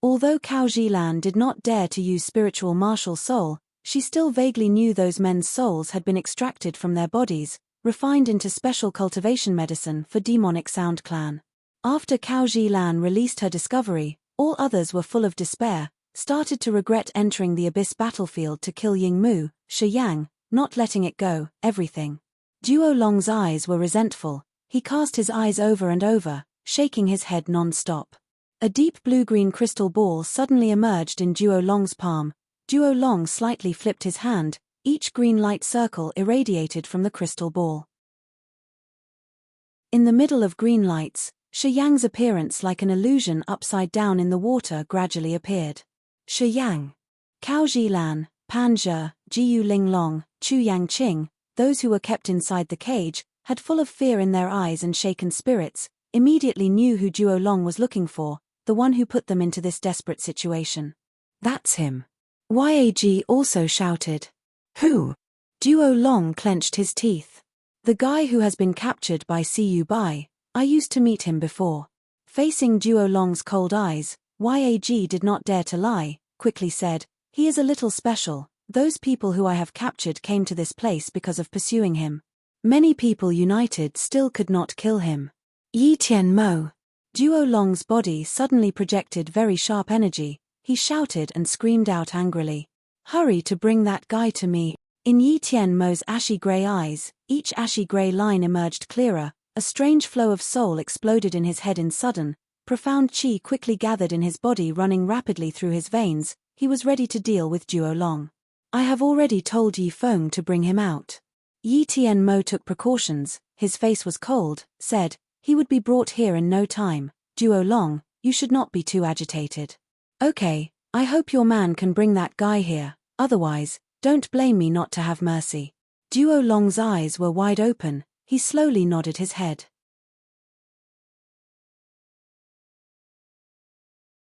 Although Cao Zilan did not dare to use spiritual martial soul, she still vaguely knew those men's souls had been extracted from their bodies, refined into special cultivation medicine for Demonic Sound Clan. After Cao Zilan released her discovery, all others were full of despair, started to regret entering the Abyss battlefield to kill Yingmu, Shiyang, not letting it go, everything. Duo Long's eyes were resentful. He cast his eyes over and over, shaking his head non-stop. A deep blue-green crystal ball suddenly emerged in Duo Long's palm. Duo Long slightly flipped his hand, each green light circle irradiated from the crystal ball. In the middle of green lights, Shiyang's appearance like an illusion upside down in the water gradually appeared. Shiyang. Cao Zilan, Pan Zhe, Jiu Linglong, Chu Yangqing, those who were kept inside the cage, had full of fear in their eyes and shaken spirits, immediately knew who Duo Long was looking for, the one who put them into this desperate situation. That's him. YAG also shouted. Who? Duo Long clenched his teeth. The guy who has been captured by Siyu Bai. I used to meet him before. Facing Duo Long's cold eyes, YAG did not dare to lie, quickly said, he is a little special. Those people who I have captured came to this place because of pursuing him. Many people united still could not kill him. Yi Tianmo. Duo Long's body suddenly projected very sharp energy. He shouted and screamed out angrily. Hurry to bring that guy to me. In Yi Tianmo's ashy grey eyes, each ashy grey line emerged clearer. A strange flow of soul exploded in his head in sudden, profound qi quickly gathered in his body running rapidly through his veins. He was ready to deal with Duo Long. I have already told Yi Feng to bring him out. Yi Tianmo took precautions, his face was cold, said, he would be brought here in no time. Duo Long, you should not be too agitated. Okay, I hope your man can bring that guy here, otherwise, don't blame me not to have mercy. Duo Long's eyes were wide open, he slowly nodded his head.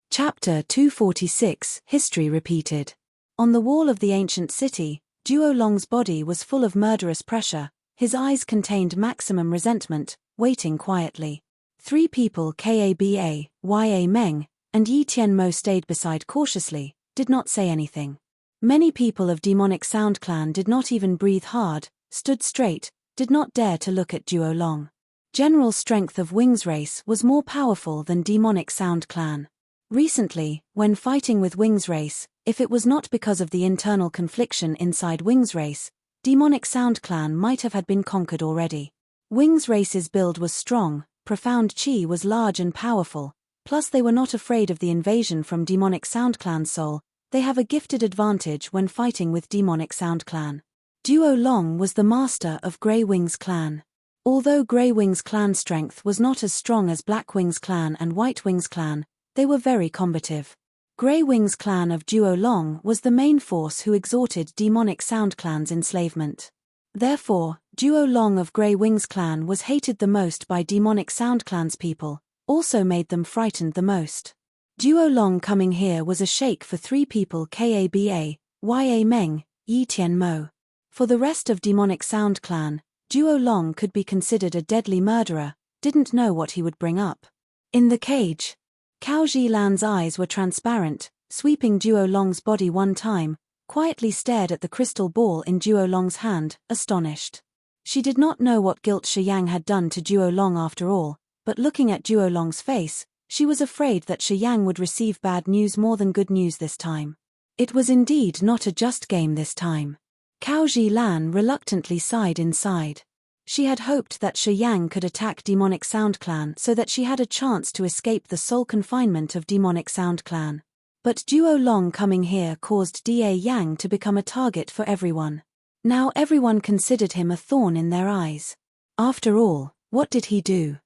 Chapter 246, History Repeated. On the wall of the ancient city, Duo Long's body was full of murderous pressure, his eyes contained maximum resentment, waiting quietly. 3 people Kaba, Ya Meng, and Yi Tianmo stayed beside cautiously, did not say anything. Many people of Demonic Sound Clan did not even breathe hard, stood straight, did not dare to look at Duo Long. General strength of Wings Race was more powerful than Demonic Sound Clan. Recently, when fighting with Wings Race, if it was not because of the internal confliction inside Wings Race, Demonic Sound Clan might have had been conquered already. Wings Race's build was strong, profound qi was large and powerful, plus they were not afraid of the invasion from Demonic Sound Clan's soul. They have a gifted advantage when fighting with Demonic Sound Clan. Duo Long was the master of Grey Wings Clan. Although Grey Wings Clan strength was not as strong as Black Wings Clan and White Wings Clan, they were very combative. Grey Wings Clan of Duo Long was the main force who exhorted Demonic Sound Clan's enslavement. Therefore, Duo Long of Grey Wings Clan was hated the most by Demonic Sound Clan's people, also made them frightened the most. Duo Long coming here was a shake for 3 people Kaba, Ya Meng, Yi Tianmo. For the rest of Demonic Sound Clan, Duo Long could be considered a deadly murderer, didn't know what he would bring up. In the cage, Cao Zilan's eyes were transparent, sweeping Duo Long's body one time, quietly stared at the crystal ball in Duo Long's hand, astonished. She did not know what guilt Shiyang had done to Duo Long after all, but looking at Duo Long's face, she was afraid that Shiyang would receive bad news more than good news this time. It was indeed not a just game this time. Cao Zilan reluctantly sighed inside. She had hoped that Shiyang could attack Demonic Sound Clan so that she had a chance to escape the sole confinement of Demonic Sound Clan. But Duo Long coming here caused Da Yang to become a target for everyone. Now everyone considered him a thorn in their eyes. After all, what did he do?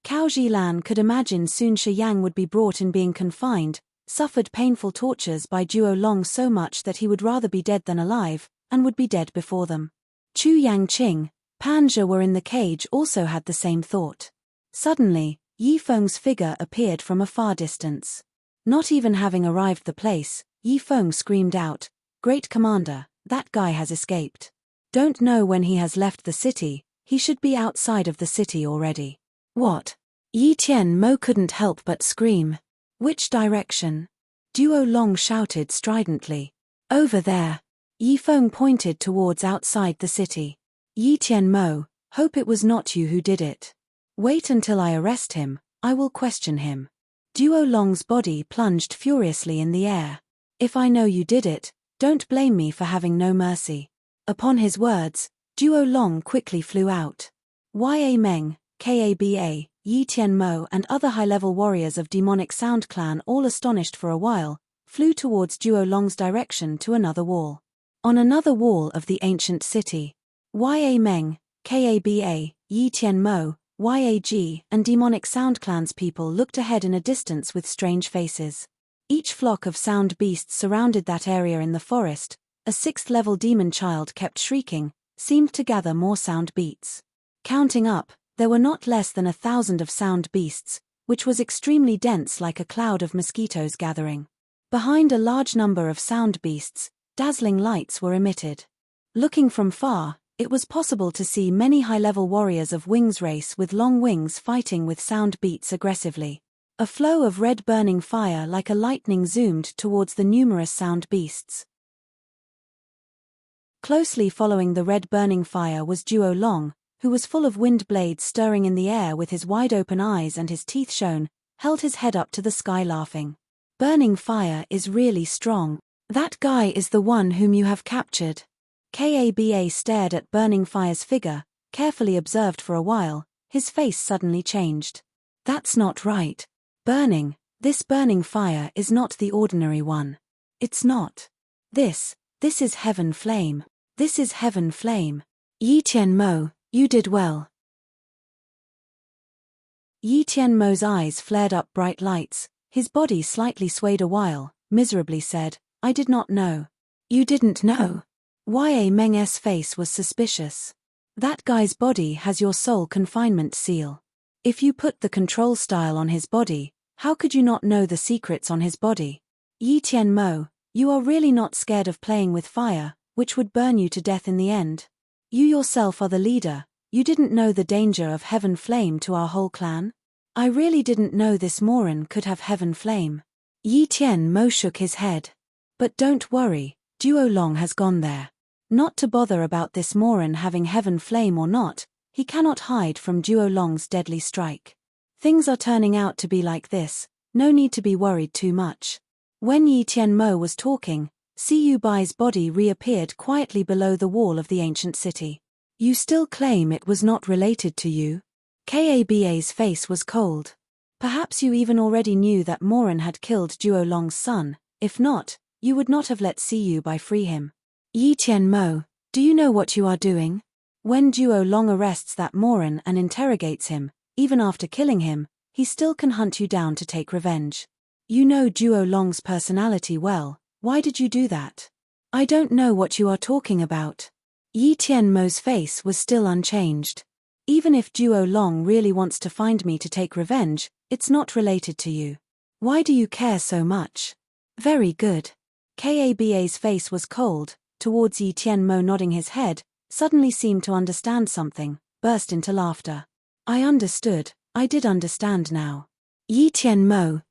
Cao Zilan could imagine soon Shiyang would be brought in being confined, suffered painful tortures by Duo Long so much that he would rather be dead than alive, and would be dead before them. Chu Yangqing, Pan Zhe were in the cage also had the same thought. Suddenly, Yi Feng's figure appeared from a far distance. Not even having arrived the place, Yi Feng screamed out, "Great Commander, that guy has escaped. Don't know when he has left the city, he should be outside of the city already." "What?" Yi Tianmo couldn't help but scream. "Which direction?" Duo Long shouted stridently. "Over there." Yi Feng pointed towards outside the city. "Yi Tianmo, hope it was not you who did it. Wait until I arrest him, I will question him." Duo Long's body plunged furiously in the air. "If I know you did it, don't blame me for having no mercy." Upon his words, Duo Long quickly flew out. Ya Meng, Kaba, Yi Tianmo and other high-level warriors of demonic Sound Clan, all astonished for a while, flew towards Duo Long's direction to another wall. On another wall of the ancient city, Ya Meng, Kaba, Yi Tianmo, Yag, and demonic Sound Clan's people looked ahead in a distance with strange faces. Each flock of sound beasts surrounded that area in the forest. A 6th-level demon child kept shrieking, seemed to gather more sound beats. Counting up, there were not less than 1,000 of sound beasts, which was extremely dense, like a cloud of mosquitoes gathering. Behind a large number of sound beasts, dazzling lights were emitted. Looking from far, it was possible to see many high-level warriors of Wings race with long wings fighting with sound beats aggressively. A flow of red burning fire like a lightning zoomed towards the numerous sound beasts. Closely following the red burning fire was Duo Long, who was full of wind blades stirring in the air with his wide-open eyes and his teeth shown, held his head up to the sky laughing. "Burning fire is really strong. That guy is the one whom you have captured." Kaba stared at Burning Fire's figure, carefully observed for a while, his face suddenly changed. "That's not right. This burning fire is not the ordinary one. It's not. This is Heaven Flame. This is Heaven Flame. Yi Tianmo, you did well." Yi Tianmo's eyes flared up bright lights, his body slightly swayed a while, miserably said, "I did not know." "You didn't know?" Ya Meng's face was suspicious. "That guy's body has your soul confinement seal. If you put the control style on his body, how could you not know the secrets on his body? Yi Tianmo, you are really not scared of playing with fire, which would burn you to death in the end? You yourself are the leader, you didn't know the danger of Heaven Flame to our whole clan? I really didn't know this Morin could have Heaven Flame." Yi Tianmo shook his head. "But don't worry, Duo Long has gone there. Not to bother about this Morin having Heaven Flame or not, he cannot hide from Duo Long's deadly strike. Things are turning out to be like this, no need to be worried too much." When Yi Tianmo was talking, Siyu Bai's body reappeared quietly below the wall of the ancient city. "You still claim it was not related to you?" Kaba's face was cold. "Perhaps you even already knew that Morin had killed Duo Long's son. If not, you would not have let Siyu Bai free him. Yi Tianmo, do you know what you are doing? When Duo Long arrests that Morin and interrogates him, even after killing him, he still can hunt you down to take revenge. You know Duo Long's personality well, why did you do that?" "I don't know what you are talking about." Yi Tianmo's face was still unchanged. "Even if Duo Long really wants to find me to take revenge, it's not related to you. Why do you care so much?" "Very good." Kaba's face was cold, towards Yi Tianmo nodding his head, suddenly seemed to understand something, burst into laughter. "I understood, I did understand now. Yi Tianmo,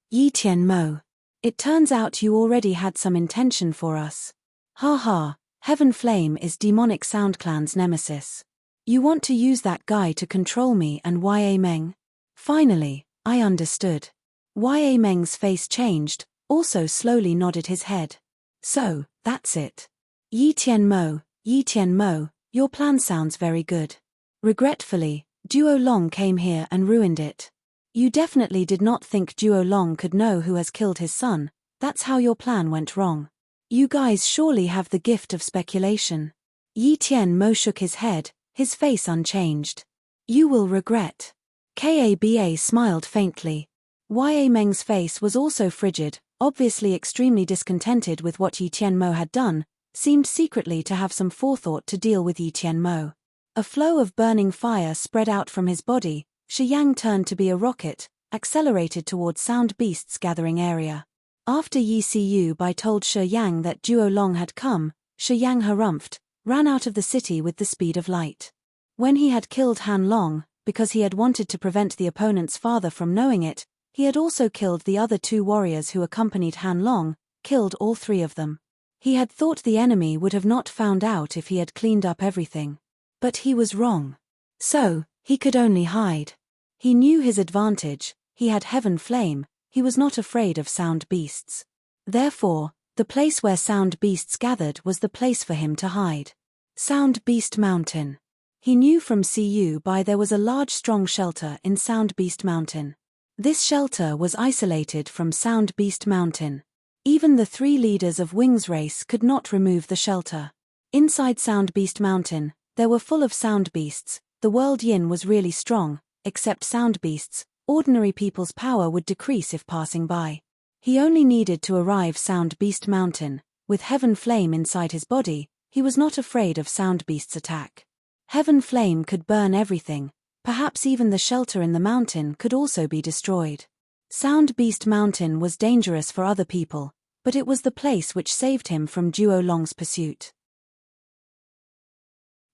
it turns out you already had some intention for us. Ha ha, Heaven Flame is demonic Sound Clan's nemesis. You want to use that guy to control me and Ya Meng? Finally, I understood." Ya Meng's face changed, also slowly nodded his head. "So, that's it. Yi Tianmo, your plan sounds very good. Regretfully, Duo Long came here and ruined it. You definitely did not think Duo Long could know who has killed his son, that's how your plan went wrong. You guys surely have the gift of speculation." Yi Tianmo shook his head, his face unchanged. "You will regret." Kaba smiled faintly. Ya Meng's face was also frigid, obviously extremely discontented with what Yi Tianmo had done, seemed secretly to have some forethought to deal with Yi Tianmo. A flow of burning fire spread out from his body, Shi Yang turned to be a rocket, accelerated towards sound beasts gathering area. After Yi Siyu Bai told Shi Yang that Duo Long had come, Shi Yang harumphed, ran out of the city with the speed of light. When he had killed Han Long, because he had wanted to prevent the opponent's father from knowing it, he had also killed the other 2 warriors who accompanied Han Long, killed all 3 of them. He had thought the enemy would have not found out if he had cleaned up everything. But he was wrong. So, he could only hide. He knew his advantage, he had heaven flame, he was not afraid of sound beasts. Therefore, the place where sound beasts gathered was the place for him to hide. Sound Beast Mountain. He knew from Siyu Bai there was a large strong shelter in Sound Beast Mountain. This shelter was isolated from Sound Beast Mountain. Even the 3 leaders of Wings race could not remove the shelter. Inside Sound Beast Mountain, there were full of sound beasts. The world yin was really strong, except sound beasts. Ordinary people's power would decrease if passing by. He only needed to arrive Sound Beast Mountain. With heaven flame inside his body, he was not afraid of sound beasts' attack. Heaven flame could burn everything, perhaps even the shelter in the mountain could also be destroyed. Sound Beast Mountain was dangerous for other people, but it was the place which saved him from Duo Long's pursuit.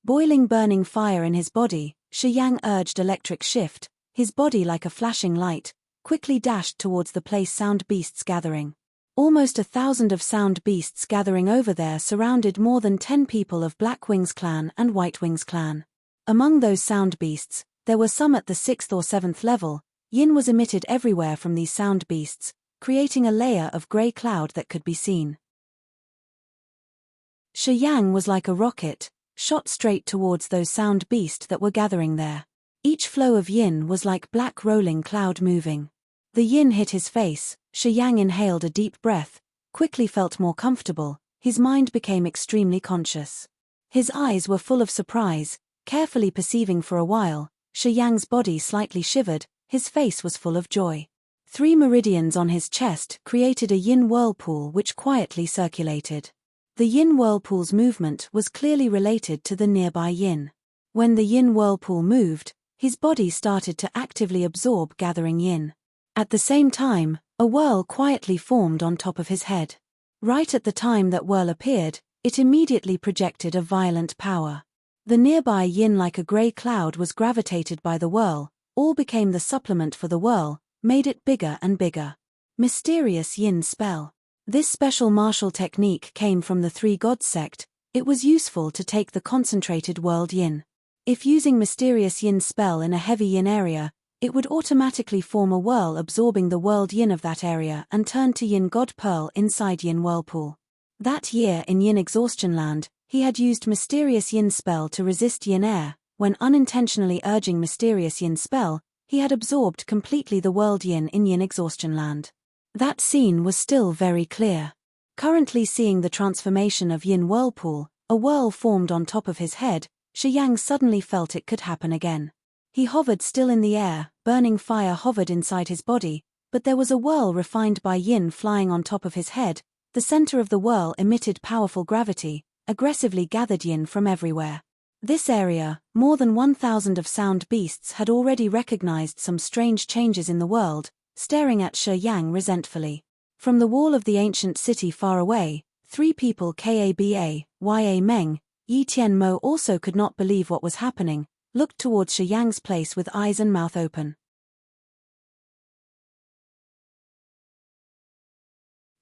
Boiling burning fire in his body, Shi Yang urged electric shift, his body like a flashing light, quickly dashed towards the place sound beasts gathering. Almost 1,000 of sound beasts gathering over there surrounded more than 10 people of Black Wings clan and White Wings clan. Among those sound beasts, there were some at the 6th or 7th level. Yin was emitted everywhere from these sound beasts, creating a layer of grey cloud that could be seen. Shi Yang was like a rocket, shot straight towards those sound beasts that were gathering there. Each flow of yin was like black rolling cloud moving. The yin hit his face. Shi Yang inhaled a deep breath, quickly felt more comfortable, his mind became extremely conscious. His eyes were full of surprise, carefully perceiving for a while. Shi Yang's body slightly shivered, his face was full of joy. 3 meridians on his chest created a yin whirlpool which quietly circulated. The yin whirlpool's movement was clearly related to the nearby yin. When the yin whirlpool moved, his body started to actively absorb gathering yin. At the same time, a whirl quietly formed on top of his head. Right at the time that whirl appeared, it immediately projected a violent power. The nearby yin like a grey cloud was gravitated by the whirl, all became the supplement for the whirl, made it bigger and bigger. Mysterious yin spell. This special martial technique came from the 3 gods sect. It was useful to take the concentrated world yin. If using mysterious yin spell in a heavy yin area, it would automatically form a whirl absorbing the world yin of that area and turn to yin god pearl inside yin whirlpool. That year in yin exhaustion land, he had used mysterious yin spell to resist yin air. When unintentionally urging mysterious yin spell, he had absorbed completely the world yin in yin exhaustion land. That scene was still very clear. Currently seeing the transformation of yin whirlpool, a whirl formed on top of his head, Shi Yang suddenly felt it could happen again. He hovered still in the air, burning fire hovered inside his body, but there was a whirl refined by yin flying on top of his head. The center of the whirl emitted powerful gravity, aggressively gathered yin from everywhere. This area, more than 1,000 of sound beasts had already recognized some strange changes in the world, staring at Shi Yang resentfully. From the wall of the ancient city far away, 3 people Kaba, Ya Meng, Yi Tianmo also could not believe what was happening, looked towards Shi Yang's place with eyes and mouth open.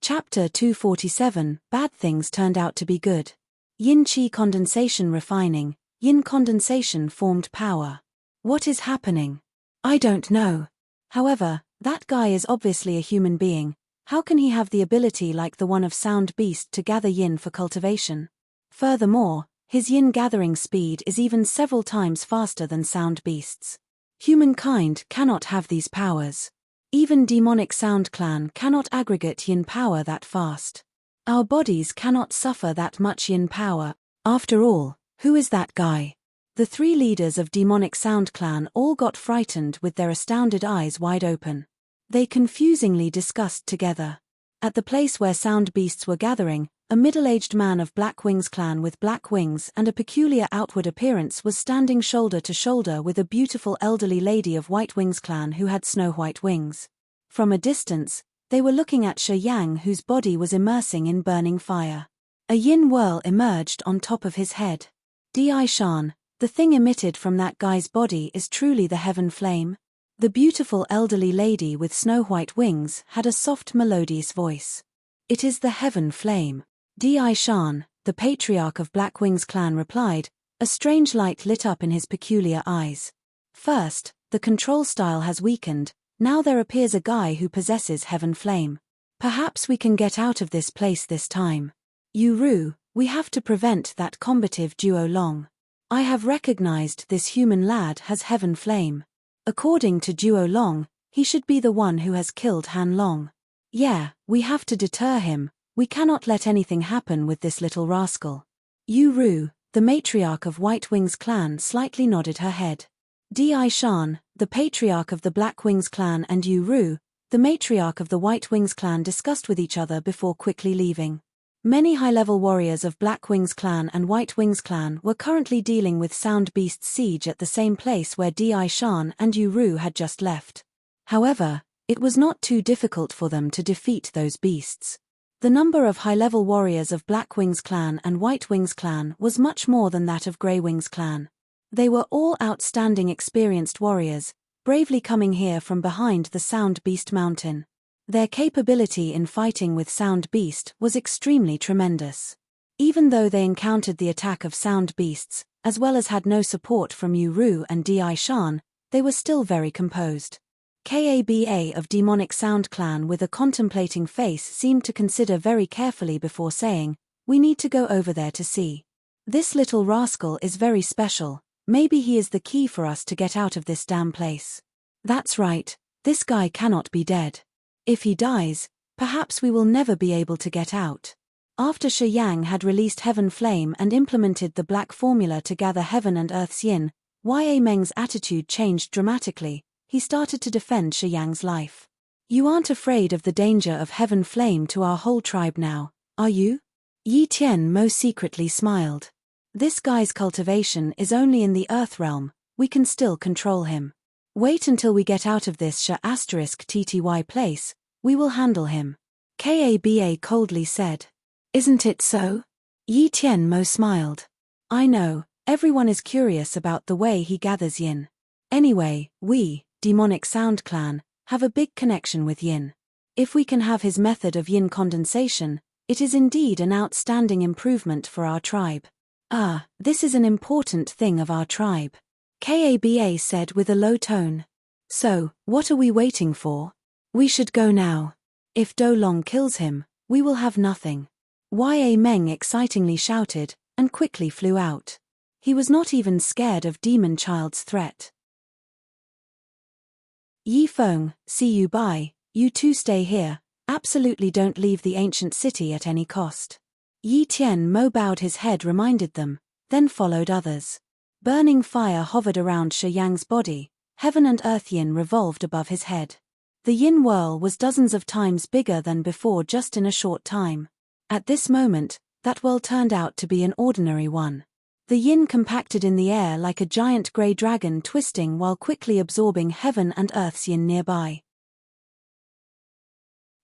Chapter 247, Bad Things Turned Out to Be Good. Yin Qi condensation refining, yin condensation formed power. What is happening? I don't know. However, that guy is obviously a human being. How can he have the ability like the one of sound beast to gather yin for cultivation? Furthermore, his yin gathering speed is even several times faster than sound beasts. Humankind cannot have these powers. Even demonic sound clan cannot aggregate yin power that fast. Our bodies cannot suffer that much yin power. After all, who is that guy? The 3 leaders of demonic sound clan all got frightened with their astounded eyes wide open. They confusingly discussed together. At the place where sound beasts were gathering, A middle-aged man of Black Wings clan with black wings and a peculiar outward appearance was standing shoulder to shoulder with a beautiful elderly lady of White Wings clan who had snow-white wings. From a distance, they were looking at Shi Yang, whose body was immersing in burning fire. A yin whirl emerged on top of his head. Di Shan, the thing emitted from that guy's body is truly the heaven flame? The beautiful elderly lady with snow-white wings had a soft melodious voice. It is the heaven flame. Di Shan, the patriarch of Black Wings clan, replied, a strange light lit up in his peculiar eyes. First, the control style has weakened, now there appears a guy who possesses heaven flame. Perhaps we can get out of this place this time. Yu-Ru, we have to prevent that combative duo Long. I have recognized this human lad has heaven flame. According to Duo Long, he should be the one who has killed Han Long. Yeah, we have to deter him, we cannot let anything happen with this little rascal. Yu-Ru, the matriarch of White Wings clan, slightly nodded her head. Di Shan, the patriarch of the Black Wings clan, and Yu-Ru, the matriarch of the White Wings clan, discussed with each other before quickly leaving. Many high-level warriors of Black Wings clan and White Wings clan were currently dealing with Sound Beast's siege at the same place where Di Shan and Yu-Ru had just left. However, it was not too difficult for them to defeat those beasts. The number of high-level warriors of Black Wings clan and White Wings clan was much more than that of Grey Wings clan. They were all outstanding experienced warriors, bravely coming here from behind the Sound Beast mountain. Their capability in fighting with Sound Beast was extremely tremendous. Even though they encountered the attack of Sound Beasts, as well as had no support from Yu-Ru and Di Shan, they were still very composed. Kaba of Demonic Sound clan with a contemplating face seemed to consider very carefully before saying, we need to go over there to see. This little rascal is very special, maybe he is the key for us to get out of this damn place. That's right, this guy cannot be dead. If he dies, perhaps we will never be able to get out. After Shi Yang had released Heaven Flame and implemented the black formula to gather heaven and earth's yin, Ya Meng's attitude changed dramatically. He started to defend Shi Yang's life. You aren't afraid of the danger of Heaven Flame to our whole tribe now, are you? Yi Tian Mo secretly smiled. This guy's cultivation is only in the earth realm, we can still control him. Wait until we get out of this *TTY place, we will handle him. Kaba coldly said. Isn't it so? Yi Tian Mo smiled. I know, everyone is curious about the way he gathers yin. Anyway, we, Demonic Sound clan, have a big connection with yin. If we can have his method of yin condensation, it is indeed an outstanding improvement for our tribe. This is an important thing of our tribe. Kaba said with a low tone. So, what are we waiting for? We should go now. If Do Long kills him, we will have nothing. Ya Meng excitingly shouted, and quickly flew out. He was not even scared of Demon Child's threat. Yi Feng, see you bye, you two stay here, absolutely don't leave the ancient city at any cost. Yi Tian Mo bowed his head, reminded them, then followed others. Burning fire hovered around Shi Yang's body, heaven and earth yin revolved above his head. The yin whirl was dozens of times bigger than before just in a short time. At this moment, that whirl turned out to be an ordinary one. The yin compacted in the air like a giant grey dragon twisting while quickly absorbing heaven and earth's yin nearby.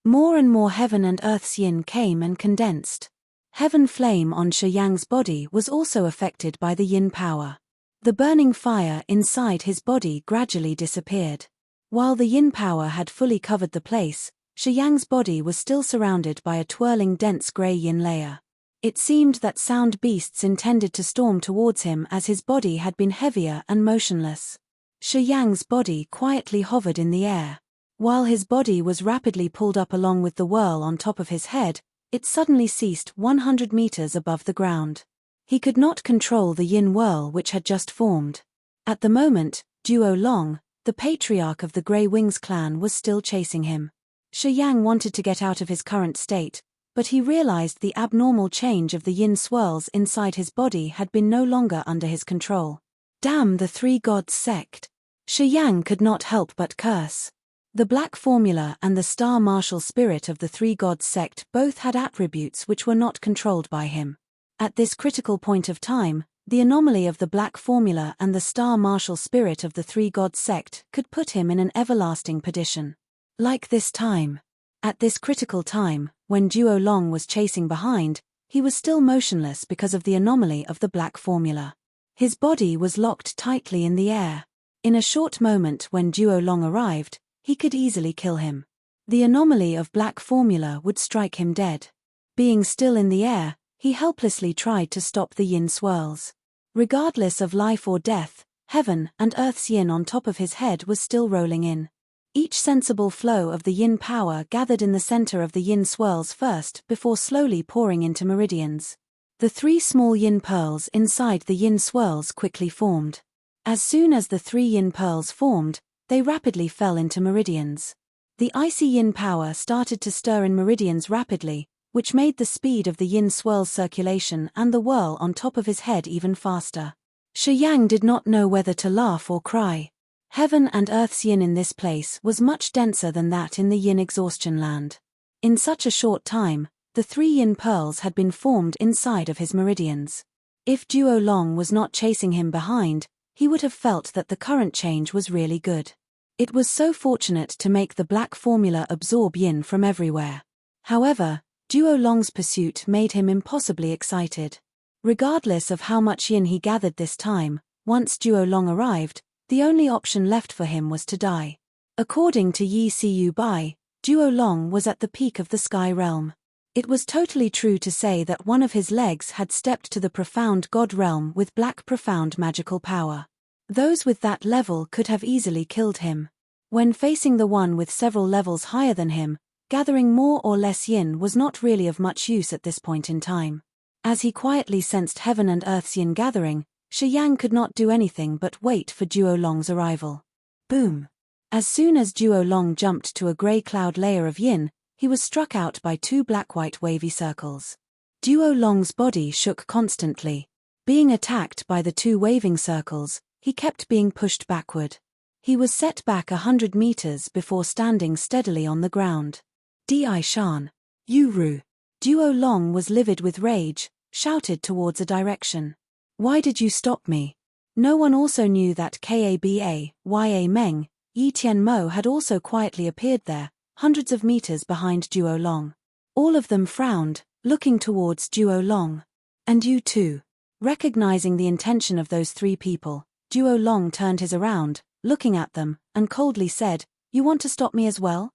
More and more heaven and earth's yin came and condensed. Heaven flame on Shi Yang's body was also affected by the yin power. The burning fire inside his body gradually disappeared. While the yin power had fully covered the place, Shi Yang's body was still surrounded by a twirling dense grey yin layer. It seemed that Sound Beasts intended to storm towards him as his body had been heavier and motionless. Shi Yang's body quietly hovered in the air. While his body was rapidly pulled up along with the whirl on top of his head, it suddenly ceased 100 meters above the ground. He could not control the yin whirl which had just formed. At the moment, Duo Long, the patriarch of the Grey Wings clan, was still chasing him. Shi Yang wanted to get out of his current state, but he realized the abnormal change of the yin swirls inside his body had been no longer under his control. Damn the Three Gods sect! Shi Yang could not help but curse. The Black Formula and the Star Martial Spirit of the Three Gods sect both had attributes which were not controlled by him. At this critical point of time, the anomaly of the Black Formula and the Star Martial Spirit of the Three Gods sect could put him in an everlasting perdition. Like this time. At this critical time, when Duo Long was chasing behind, he was still motionless because of the anomaly of the Black Formula. His body was locked tightly in the air. In a short moment when Duo Long arrived, he could easily kill him. The anomaly of Black Formula would strike him dead. Being still in the air, he helplessly tried to stop the yin swirls. Regardless of life or death, heaven and earth's yin on top of his head was still rolling in. Each sensible flow of the yin power gathered in the center of the yin swirls first before slowly pouring into meridians. The three small yin pearls inside the yin swirls quickly formed. As soon as the three yin pearls formed, they rapidly fell into meridians. The icy yin power started to stir in meridians rapidly, which made the speed of the yin swirl's circulation and the whirl on top of his head even faster. Shi Yang did not know whether to laugh or cry. Heaven and earth's yin in this place was much denser than that in the yin exhaustion land. In such a short time, the three yin pearls had been formed inside of his meridians. If Duo Long was not chasing him behind, he would have felt that the current change was really good. It was so fortunate to make the Black Formula absorb yin from everywhere. However, Duo Long's pursuit made him impossibly excited. Regardless of how much yin he gathered this time, once Duo Long arrived, the only option left for him was to die. According to Yi Siu Bai, Duo Long was at the peak of the sky realm. It was totally true to say that one of his legs had stepped to the profound god realm with black profound magical power. Those with that level could have easily killed him. When facing the one with several levels higher than him, gathering more or less yin was not really of much use at this point in time. As he quietly sensed heaven and earth's yin gathering, Shi Yang could not do anything but wait for Duo Long's arrival. Boom! As soon as Duo Long jumped to a grey cloud layer of yin, he was struck out by two black-white wavy circles. Duo Long's body shook constantly. Being attacked by the two waving circles, he kept being pushed backward. He was set back 100 meters before standing steadily on the ground. Di Shan. Yu Ru. Duo Long was livid with rage, shouted towards a direction. Why did you stop me? No one also knew that Kaba, Ya Meng, Yi Tian Mo had also quietly appeared there, hundreds of meters behind Duo Long. All of them frowned, looking towards Duo Long. And you too. Recognizing the intention of those three people, Duo Long turned his around, looking at them, and coldly said, "You want to stop me as well?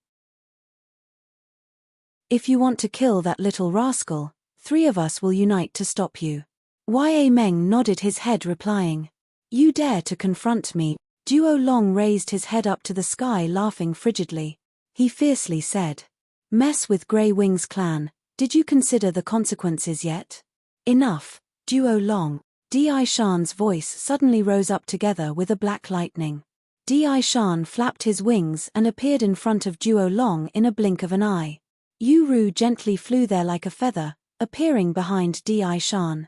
If you want to kill that little rascal, 3 of us will unite to stop you." Ya Meng nodded his head replying, "You dare to confront me?" Duo Long raised his head up to the sky laughing frigidly. He fiercely said, "Mess with Grey Wings clan, did you consider the consequences yet? Enough, Duo Long." Di Shan's voice suddenly rose up together with a black lightning. Di Shan flapped his wings and appeared in front of Duo Long in a blink of an eye. Yu Ru gently flew there like a feather, appearing behind Di Shan.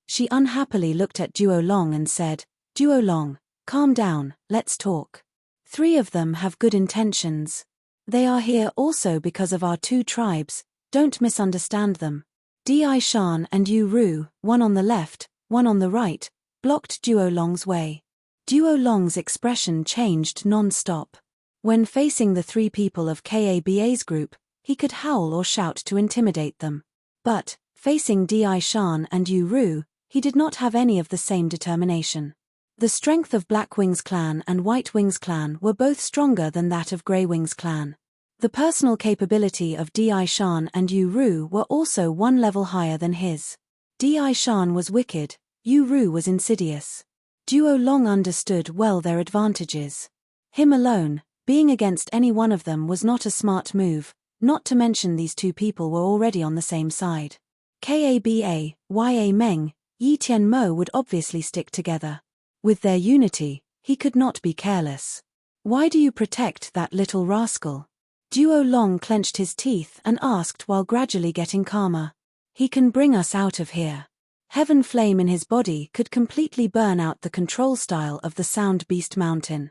She unhappily looked at Duo Long and said, "Duo Long, calm down, let's talk. 3 of them have good intentions. They are here also because of our 2 tribes, don't misunderstand them." Di Shan and Yu Ru, one on the left, one on the right, blocked Duo Long's way. Duo Long's expression changed non-stop. When facing the 3 people of Kaba's group, he could howl or shout to intimidate them. But, facing Di Shan and Yu Ru, he did not have any of the same determination. The strength of Black Wings clan and White Wings clan were both stronger than that of Grey Wings clan. The personal capability of Di Shan and Yu Ru were also 1 level higher than his. Di Shan was wicked, Yu Ru was insidious. Duo Long understood well their advantages. Him alone, being against any one of them was not a smart move, not to mention these 2 people were already on the same side. Kaba, Ya Meng, Yi Tian Mo would obviously stick together. With their unity, he could not be careless. "Why do you protect that little rascal?" Duo Long clenched his teeth and asked while gradually getting calmer. "He can bring us out of here." Heaven flame in his body could completely burn out the control style of the Sound Beast Mountain.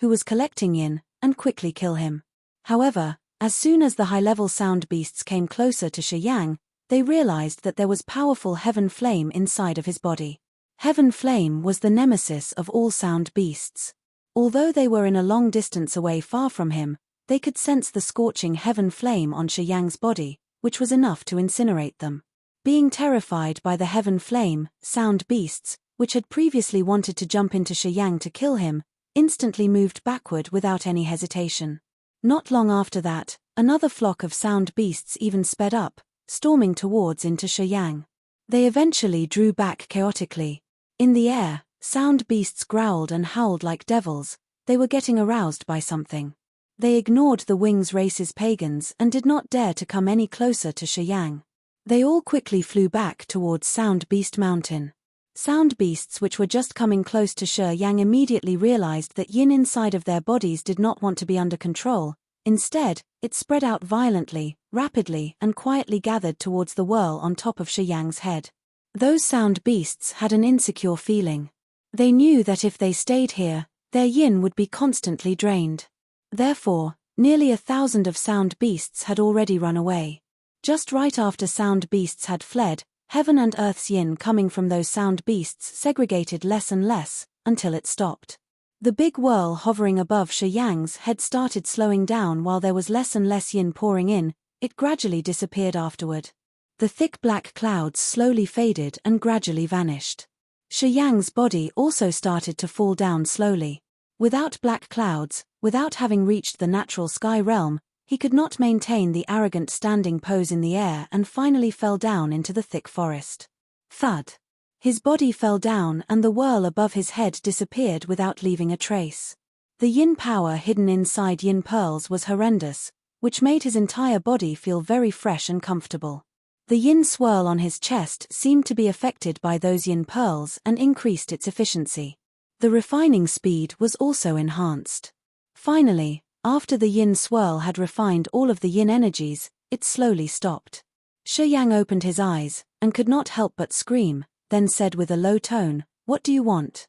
who was collecting yin, and quickly kill him. However, as soon as the high-level sound beasts came closer to Shi Yang, they realized that there was powerful heaven flame inside of his body. Heaven flame was the nemesis of all sound beasts. Although they were in a long distance away far from him, they could sense the scorching heaven flame on Shi Yang's body, which was enough to incinerate them. Being terrified by the heaven flame, sound beasts, which had previously wanted to jump into Shi Yang to kill him, instantly moved backward without any hesitation. Not long after that, another flock of sound beasts even sped up, storming towards into Shi Yang. They eventually drew back chaotically. In the air, sound beasts growled and howled like devils. They were getting aroused by something. They ignored the Wings race's pagans and did not dare to come any closer to Shi Yang. They all quickly flew back towards Sound Beast Mountain. Sound beasts which were just coming close to Shi Yang immediately realized that yin inside of their bodies did not want to be under control. Instead, it spread out violently, rapidly, and quietly gathered towards the whirl on top of Shi Yang's head. Those sound beasts had an insecure feeling. They knew that if they stayed here, their yin would be constantly drained. Therefore, nearly 1,000 of sound beasts had already run away. Just right after sound beasts had fled, heaven and earth's yin coming from those sound beasts segregated less and less, until it stopped. The big whirl hovering above Shi Yang's head started slowing down while there was less and less yin pouring in. It gradually disappeared afterward. The thick black clouds slowly faded and gradually vanished. Shi Yang's body also started to fall down slowly. Without black clouds, without having reached the natural sky realm, he could not maintain the arrogant standing pose in the air and finally fell down into the thick forest. Thud. His body fell down and the whirl above his head disappeared without leaving a trace. The yin power hidden inside yin pearls was horrendous, which made his entire body feel very fresh and comfortable. The yin swirl on his chest seemed to be affected by those yin pearls and increased its efficiency. The refining speed was also enhanced. Finally, after the yin swirl had refined all of the yin energies, it slowly stopped. Shi Yang opened his eyes, and could not help but scream, then said with a low tone, "What do you want?"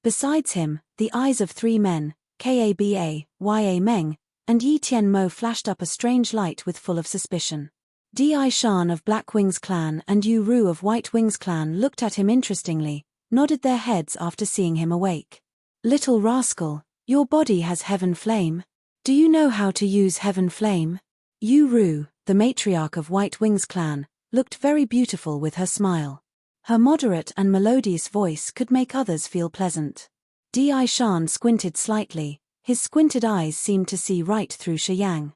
Besides him, the eyes of 3 men, Kaba, Ya Meng, and Yi Tianmo flashed up a strange light with full of suspicion. Di Shan of Black Wings clan and Yu Ru of White Wings clan looked at him interestingly, nodded their heads after seeing him awake. "Little rascal, your body has heaven flame. Do you know how to use heaven flame?" Yu Ru, the matriarch of White Wings clan, looked very beautiful with her smile. Her moderate and melodious voice could make others feel pleasant. Di Shan squinted slightly. His squinted eyes seemed to see right through Shi Yang.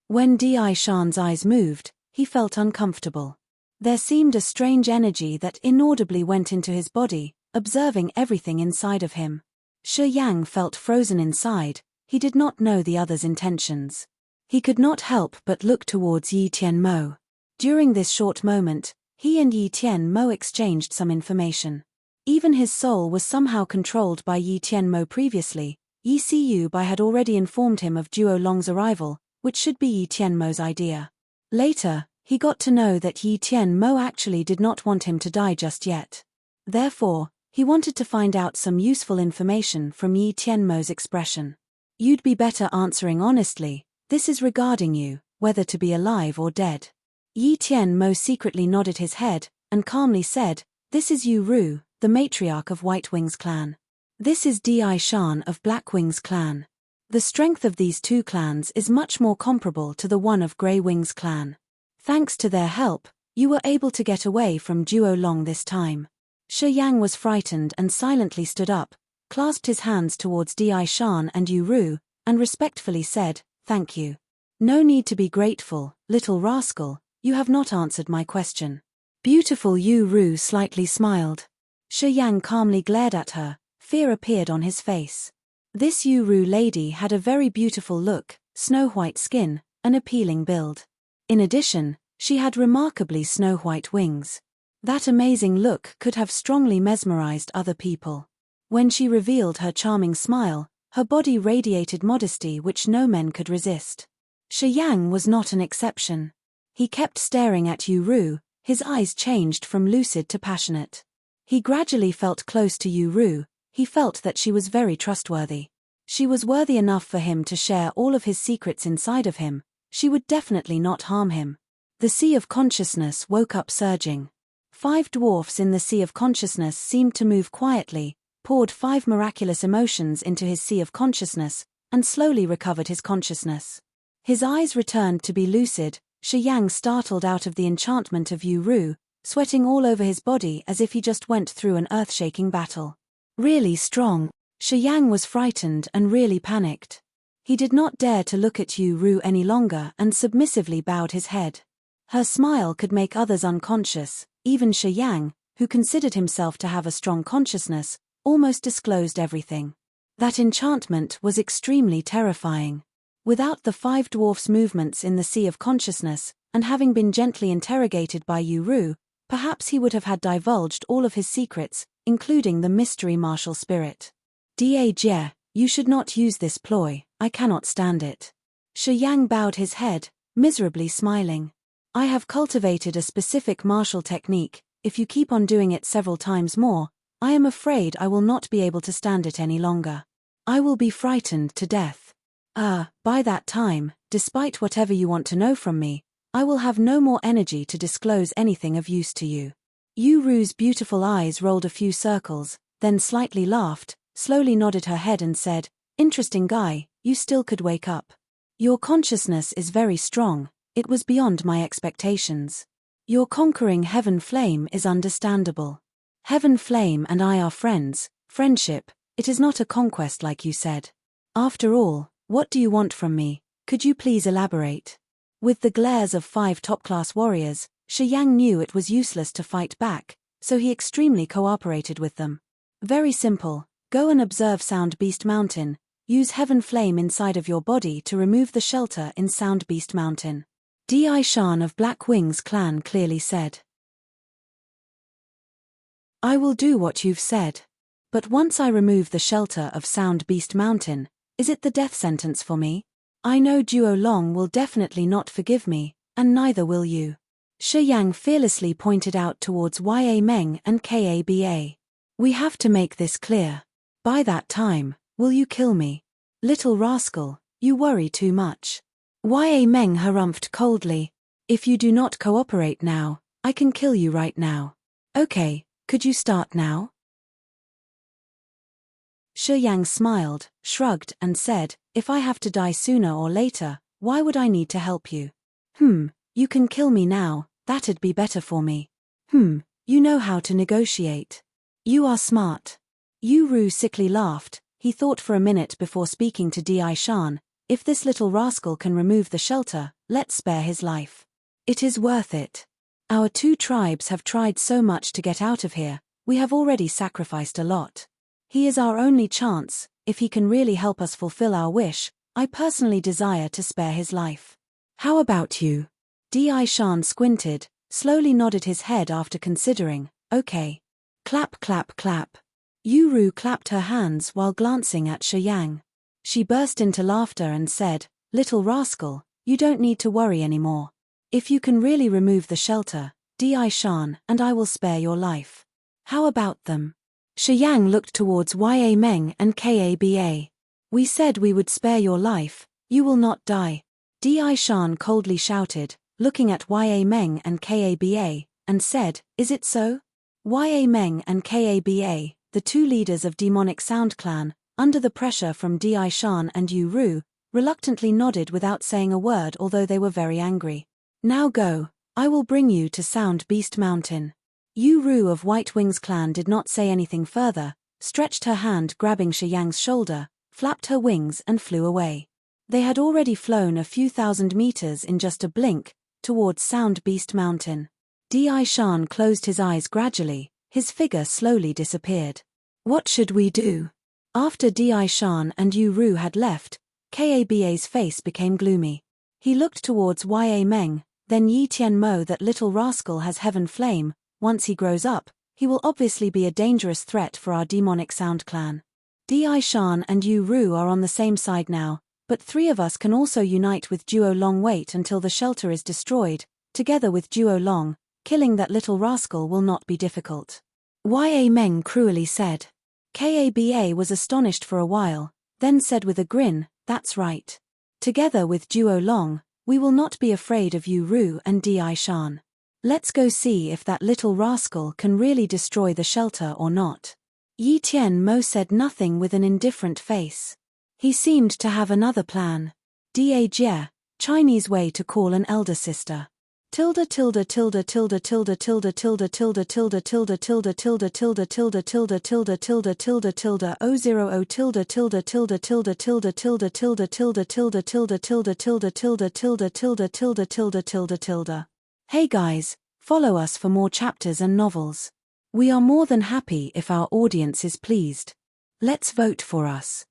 When Di Shan's eyes moved, he felt uncomfortable. There seemed a strange energy that inaudibly went into his body, observing everything inside of him. Shi Yang felt frozen inside. He did not know the other's intentions. He could not help but look towards Yi Tianmo. During this short moment, he and Yi Tianmo exchanged some information. Even his soul was somehow controlled by Yi Tianmo previously. Yi Siyu Bai had already informed him of Duo Long's arrival, which should be Yi Tianmo's idea. Later, he got to know that Yi Tianmo actually did not want him to die just yet. Therefore, he wanted to find out some useful information from Yi Tianmo's expression. "You'd be better answering honestly. This is regarding you, whether to be alive or dead." Yi Tianmo secretly nodded his head, and calmly said, "This is Yu Ru, the matriarch of White Wings clan. This is Di Shan of Black Wings clan. The strength of these 2 clans is much more comparable to the one of Grey Wings clan. Thanks to their help, you were able to get away from Duo Long this time." Shi Yang was frightened and silently stood up, clasped his hands towards Di Shan and Yu Ru, and respectfully said, "Thank you. No need to be grateful, little rascal, you have not answered my question." Beautiful Yu Ru slightly smiled. Shi Yang calmly glared at her. Fear appeared on his face. This Yu Ru lady had a very beautiful look, snow-white skin, an appealing build. In addition, she had remarkably snow-white wings. That amazing look could have strongly mesmerized other people. When she revealed her charming smile, her body radiated modesty which no men could resist. Shi Yang was not an exception. He kept staring at Yu Ru, his eyes changed from lucid to passionate. He gradually felt close to Yu Ru. He felt that she was very trustworthy. She was worthy enough for him to share all of his secrets inside of him. She would definitely not harm him. The sea of consciousness woke up surging. 5 dwarfs in the sea of consciousness seemed to move quietly, poured 5 miraculous emotions into his sea of consciousness, and slowly recovered his consciousness. His eyes returned to be lucid. Shi Yang startled out of the enchantment of Yu Ru, sweating all over his body as if he just went through an earth-shaking battle. Really strong. Shi Yang was frightened and really panicked. He did not dare to look at Yu Ru any longer and submissively bowed his head. Her smile could make others unconscious. Even Shi Yang, who considered himself to have a strong consciousness, almost disclosed everything. That enchantment was extremely terrifying. Without the 5 dwarfs' movements in the sea of consciousness, and having been gently interrogated by Yu Ru, perhaps he would have had divulged all of his secrets, including the mystery martial spirit. Da Jie, you should not use this ploy, I cannot stand it. Shi Yang bowed his head, miserably smiling. I have cultivated a specific martial technique. If you keep on doing it several times more, I am afraid I will not be able to stand it any longer. I will be frightened to death. By that time, despite whatever you want to know from me, I will have no more energy to disclose anything of use to you. Yu Ru's beautiful eyes rolled a few circles, then slightly laughed, slowly nodded her head and said, "Interesting guy, you still could wake up. Your consciousness is very strong. It was beyond my expectations. Your conquering Heaven Flame is understandable. Heaven Flame and I are friends, friendship, it is not a conquest like you said. After all, what do you want from me? Could you please elaborate?" With the glares of 5 top-class warriors, Shi Yang knew it was useless to fight back, so he extremely cooperated with them. Very simple, go and observe Sound Beast Mountain, use Heaven Flame inside of your body to remove the shelter in Sound Beast Mountain. Di Shan of Black Wings clan clearly said. I will do what you've said. But once I remove the shelter of Sound Beast Mountain, is it the death sentence for me? I know Duo Long will definitely not forgive me, and neither will you. Shi Yang fearlessly pointed out towards Ya Meng and Kaba. We have to make this clear. By that time, will you kill me? Little rascal, you worry too much. Ya Meng harumphed coldly. If you do not cooperate now, I can kill you right now. Okay, could you start now? Shi Yang smiled, shrugged and said, if I have to die sooner or later, why would I need to help you? You can kill me now, that'd be better for me. You know how to negotiate. You are smart. Yu Ru sickly laughed. He thought for a minute before speaking to Di Shan. If this little rascal can remove the shelter, let's spare his life. It is worth it. Our 2 tribes have tried so much to get out of here, we have already sacrificed a lot. He is our only chance. If he can really help us fulfill our wish, I personally desire to spare his life. How about you? Di Shan squinted, slowly nodded his head after considering, okay. Clap clap clap. Yu Ru clapped her hands while glancing at Shi Yang. She burst into laughter and said, little rascal, you don't need to worry anymore. If you can really remove the shelter, Di Shan and I will spare your life. How about them? Shi Yang looked towards Ya Meng and Kaba. We said we would spare your life, you will not die. Di Shan coldly shouted, looking at Ya Meng and Kaba, and said, is it so? Ya Meng and Kaba, the 2 leaders of Demonic Sound Clan, under the pressure from Di Shan and Yu Ru, reluctantly nodded without saying a word although they were very angry. Now go, I will bring you to Sound Beast Mountain. Yu Ru of White Wings clan did not say anything further, stretched her hand grabbing Shi Yang's shoulder, flapped her wings and flew away. They had already flown a few thousand meters in just a blink, towards Sound Beast Mountain. Di Shan closed his eyes gradually, his figure slowly disappeared. What should we do? After Di Shan and Yu Ru had left, Kaba's face became gloomy. He looked towards Ya Meng, then Yi Tian Mo. That little rascal has Heaven Flame. Once he grows up, he will obviously be a dangerous threat for our Demonic Sound clan. Di Shan and Yu Ru are on the same side now, but 3 of us can also unite with Duo Long. Wait until the shelter is destroyed, together with Duo Long. Killing that little rascal will not be difficult. Ya Meng cruelly said. Kaba was astonished for a while, then said with a grin, "That's right. Together with Duo Long, we will not be afraid of Yu Ru and Di Shan. Let's go see if that little rascal can really destroy the shelter or not." Yi Tian Mo said nothing with an indifferent face. He seemed to have another plan. Da Jie, Chinese way to call an elder sister. Tilde tilde tilde tilde tilde tilde tilde tilde tilde tilde tilde tilde tilde tilde tilde tilde tilde tilde tilde 0 tilde tilde tilde tilde tilde tilde tilde tilde tilde tilde tilde tilde tilde tilde tilde tilde tilde tilde tilde. Hey guys, follow us for more chapters and novels. We are more than happy if our audience is pleased. Let's vote for us.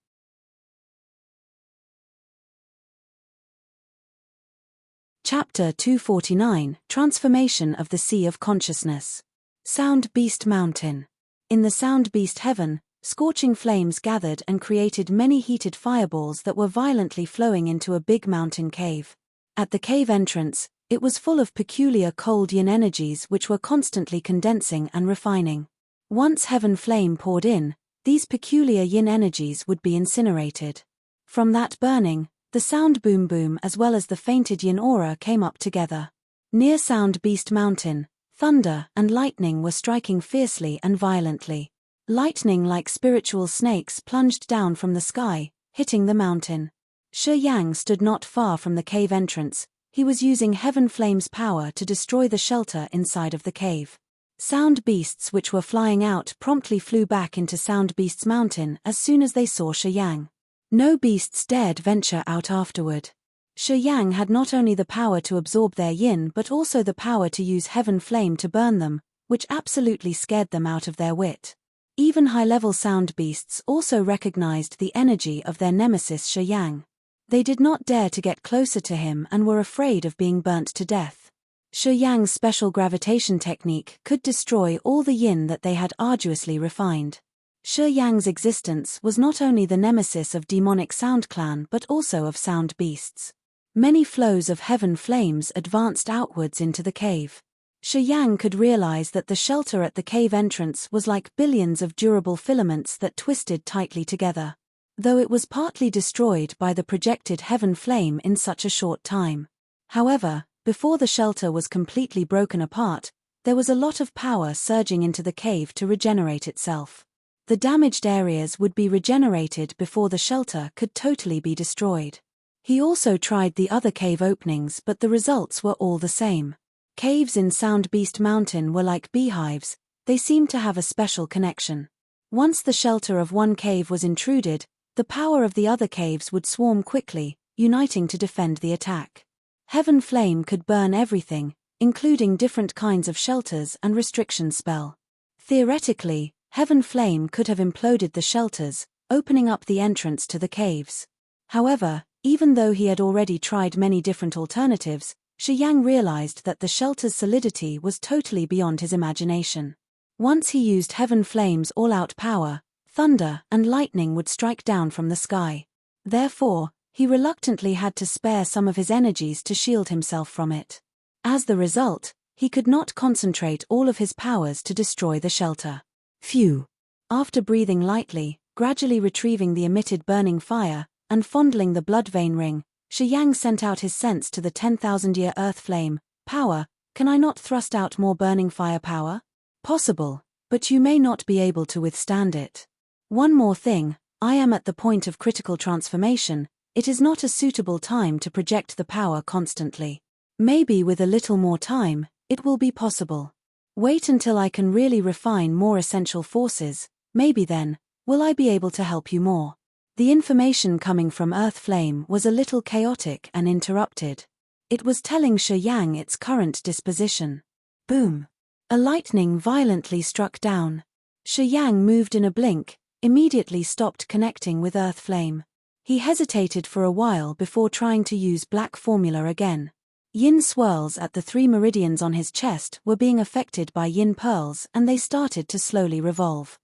Chapter 249, Transformation of the Sea of Consciousness. Sound Beast Mountain. In the Sound Beast heaven, scorching flames gathered and created many heated fireballs that were violently flowing into a big mountain cave. At the cave entrance, it was full of peculiar cold yin energies which were constantly condensing and refining. Once heaven flame poured in, these peculiar yin energies would be incinerated. From that burning, the sound boom boom as well as the fainted yin aura came up together. Near Sound Beast Mountain, thunder and lightning were striking fiercely and violently. Lightning like spiritual snakes plunged down from the sky, hitting the mountain. Shi Yang stood not far from the cave entrance. He was using heaven flame's power to destroy the shelter inside of the cave. Sound beasts which were flying out promptly flew back into Sound Beast's mountain as soon as they saw Shi Yang. No beasts dared venture out afterward. Shi Yang had not only the power to absorb their yin but also the power to use heaven flame to burn them, which absolutely scared them out of their wit. Even high-level sound beasts also recognized the energy of their nemesis Shi Yang. They did not dare to get closer to him and were afraid of being burnt to death. Shi Yang's special gravitation technique could destroy all the yin that they had arduously refined. Shi Yang's existence was not only the nemesis of demonic sound clan but also of sound beasts. Many flows of heaven flames advanced outwards into the cave. Shi Yang could realize that the shelter at the cave entrance was like billions of durable filaments that twisted tightly together. Though it was partly destroyed by the projected heaven flame in such a short time. However, before the shelter was completely broken apart, there was a lot of power surging into the cave to regenerate itself. The damaged areas would be regenerated before the shelter could totally be destroyed. He also tried the other cave openings but the results were all the same. Caves in Sound Beast Mountain were like beehives, they seemed to have a special connection. Once the shelter of one cave was intruded, the power of the other caves would swarm quickly, uniting to defend the attack. Heaven flame could burn everything, including different kinds of shelters and restriction spell. Theoretically, heaven flame could have imploded the shelters, opening up the entrance to the caves. However, even though he had already tried many different alternatives, Shi Yang realized that the shelter's solidity was totally beyond his imagination. Once he used heaven flame's all-out power, thunder and lightning would strike down from the sky. Therefore, he reluctantly had to spare some of his energies to shield himself from it. As the result, he could not concentrate all of his powers to destroy the shelter. Phew! After breathing lightly, gradually retrieving the emitted burning fire, and fondling the blood vein ring, Shi Yang sent out his sense to the 10,000-year earth flame. Power, can I not thrust out more burning fire power? Possible, but you may not be able to withstand it. One more thing, I am at the point of critical transformation, it is not a suitable time to project the power constantly. Maybe with a little more time, it will be possible. Wait until I can really refine more essential forces, maybe then, will I be able to help you more. The information coming from Earth Flame was a little chaotic and interrupted. It was telling Shi Yang its current disposition. Boom! A lightning violently struck down. Shi Yang moved in a blink, immediately stopped connecting with Earth Flame. He hesitated for a while before trying to use Black Formula again. Yin swirls at the 3 meridians on his chest were being affected by yin pearls and they started to slowly revolve.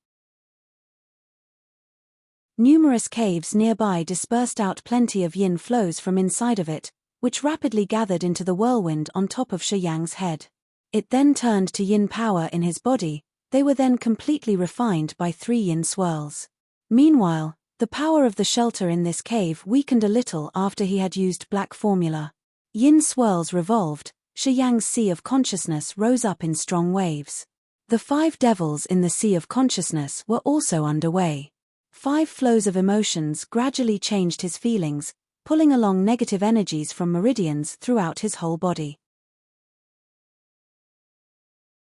Numerous caves nearby dispersed out plenty of yin flows from inside of it, which rapidly gathered into the whirlwind on top of Shi Yang's head. It then turned to yin power in his body, They were then completely refined by 3 yin swirls. Meanwhile, the power of the shelter in this cave weakened a little after he had used black formula. Yin swirls revolved, Shiyang's sea of consciousness rose up in strong waves. The 5 devils in the sea of consciousness were also underway. 5 flows of emotions gradually changed his feelings, pulling along negative energies from meridians throughout his whole body.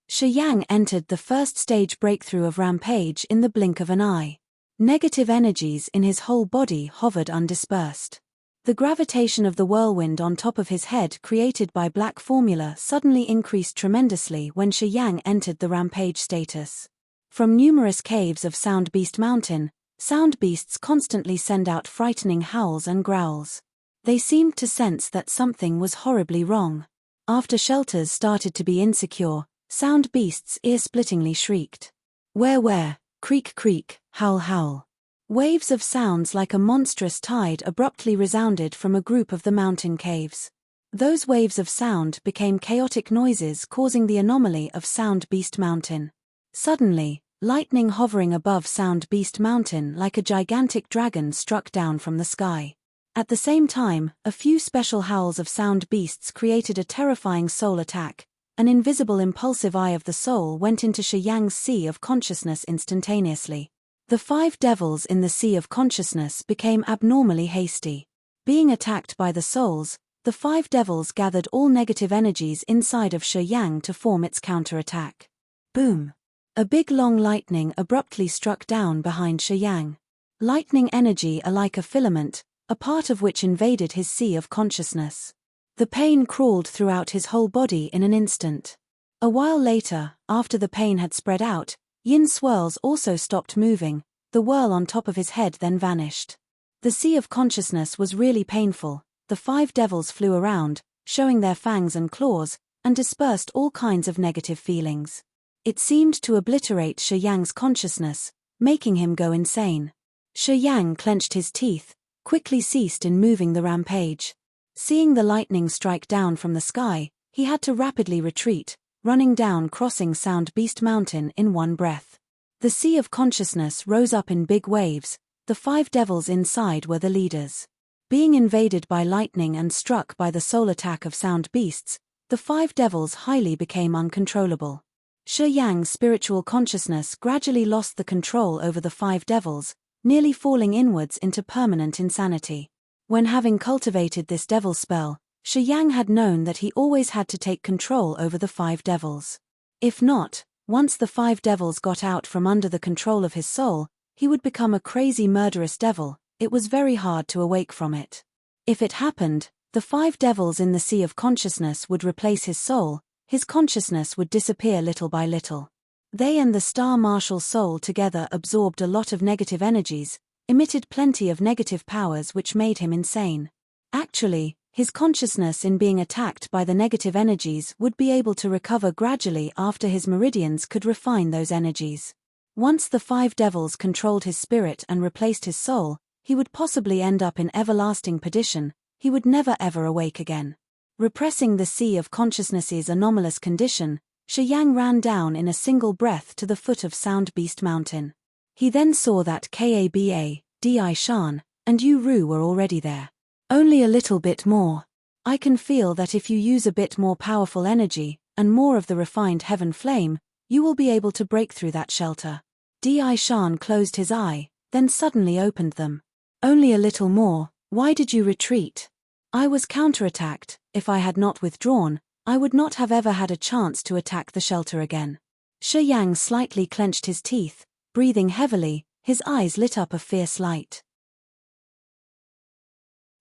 Shiyang entered the first stage breakthrough of rampage in the blink of an eye. Negative energies in his whole body hovered undispersed. The gravitation of the whirlwind on top of his head created by black formula suddenly increased tremendously when Shiyang entered the rampage status. From numerous caves of Sound Beast Mountain, sound beasts constantly send out frightening howls and growls. They seemed to sense that something was horribly wrong. After shelters started to be insecure, sound beasts ear-splittingly shrieked. Where, creak creak, howl howl. Waves of sounds like a monstrous tide abruptly resounded from a group of the mountain caves. Those waves of sound became chaotic noises causing the anomaly of Sound Beast Mountain. Suddenly, lightning hovering above Sound Beast Mountain like a gigantic dragon struck down from the sky. At the same time, a few special howls of sound beasts created a terrifying soul attack. An invisible impulsive eye of the soul went into Shiyang's sea of consciousness instantaneously. The 5 devils in the sea of consciousness became abnormally hasty. Being attacked by the souls, the 5 devils gathered all negative energies inside of Shiyang to form its counterattack. Boom! A big long lightning abruptly struck down behind Shiyang. Lightning energy like a filament, a part of which invaded his sea of consciousness. The pain crawled throughout his whole body in an instant. A while later, after the pain had spread out, yin swirls also stopped moving, the whirl on top of his head then vanished. The sea of consciousness was really painful. The 5 devils flew around, showing their fangs and claws, and dispersed all kinds of negative feelings. It seemed to obliterate Shiyang's consciousness, making him go insane. Shiyang clenched his teeth, quickly ceased in moving the rampage. Seeing the lightning strike down from the sky, he had to rapidly retreat, running down crossing Sound Beast Mountain in one breath. The sea of consciousness rose up in big waves, the 5 devils inside were the leaders. Being invaded by lightning and struck by the soul attack of sound beasts, the 5 devils highly became uncontrollable. Shiyang's spiritual consciousness gradually lost the control over the 5 devils, nearly falling inwards into permanent insanity. When having cultivated this devil spell, Shiyang had known that he always had to take control over the 5 devils. If not, once the 5 devils got out from under the control of his soul, he would become a crazy murderous devil. It was very hard to awake from it. If it happened, the 5 devils in the sea of consciousness would replace his soul, his consciousness would disappear little by little. They and the Star Marshal soul together absorbed a lot of negative energies, emitted plenty of negative powers which made him insane. Actually, his consciousness in being attacked by the negative energies would be able to recover gradually after his meridians could refine those energies. Once the 5 devils controlled his spirit and replaced his soul, he would possibly end up in everlasting perdition. He would never ever awake again. Repressing the sea of consciousness's anomalous condition, Shiyang ran down in a single breath to the foot of Sound Beast Mountain. He then saw that Kaba, Di Shan, and Yu Ru were already there. Only a little bit more. I can feel that if you use a bit more powerful energy, and more of the refined heaven flame, you will be able to break through that shelter. Di Shan closed his eye, then suddenly opened them. Only a little more. Why did you retreat? I was counterattacked. If I had not withdrawn, I would not have ever had a chance to attack the shelter again. Shiyang slightly clenched his teeth, breathing heavily, his eyes lit up a fierce light.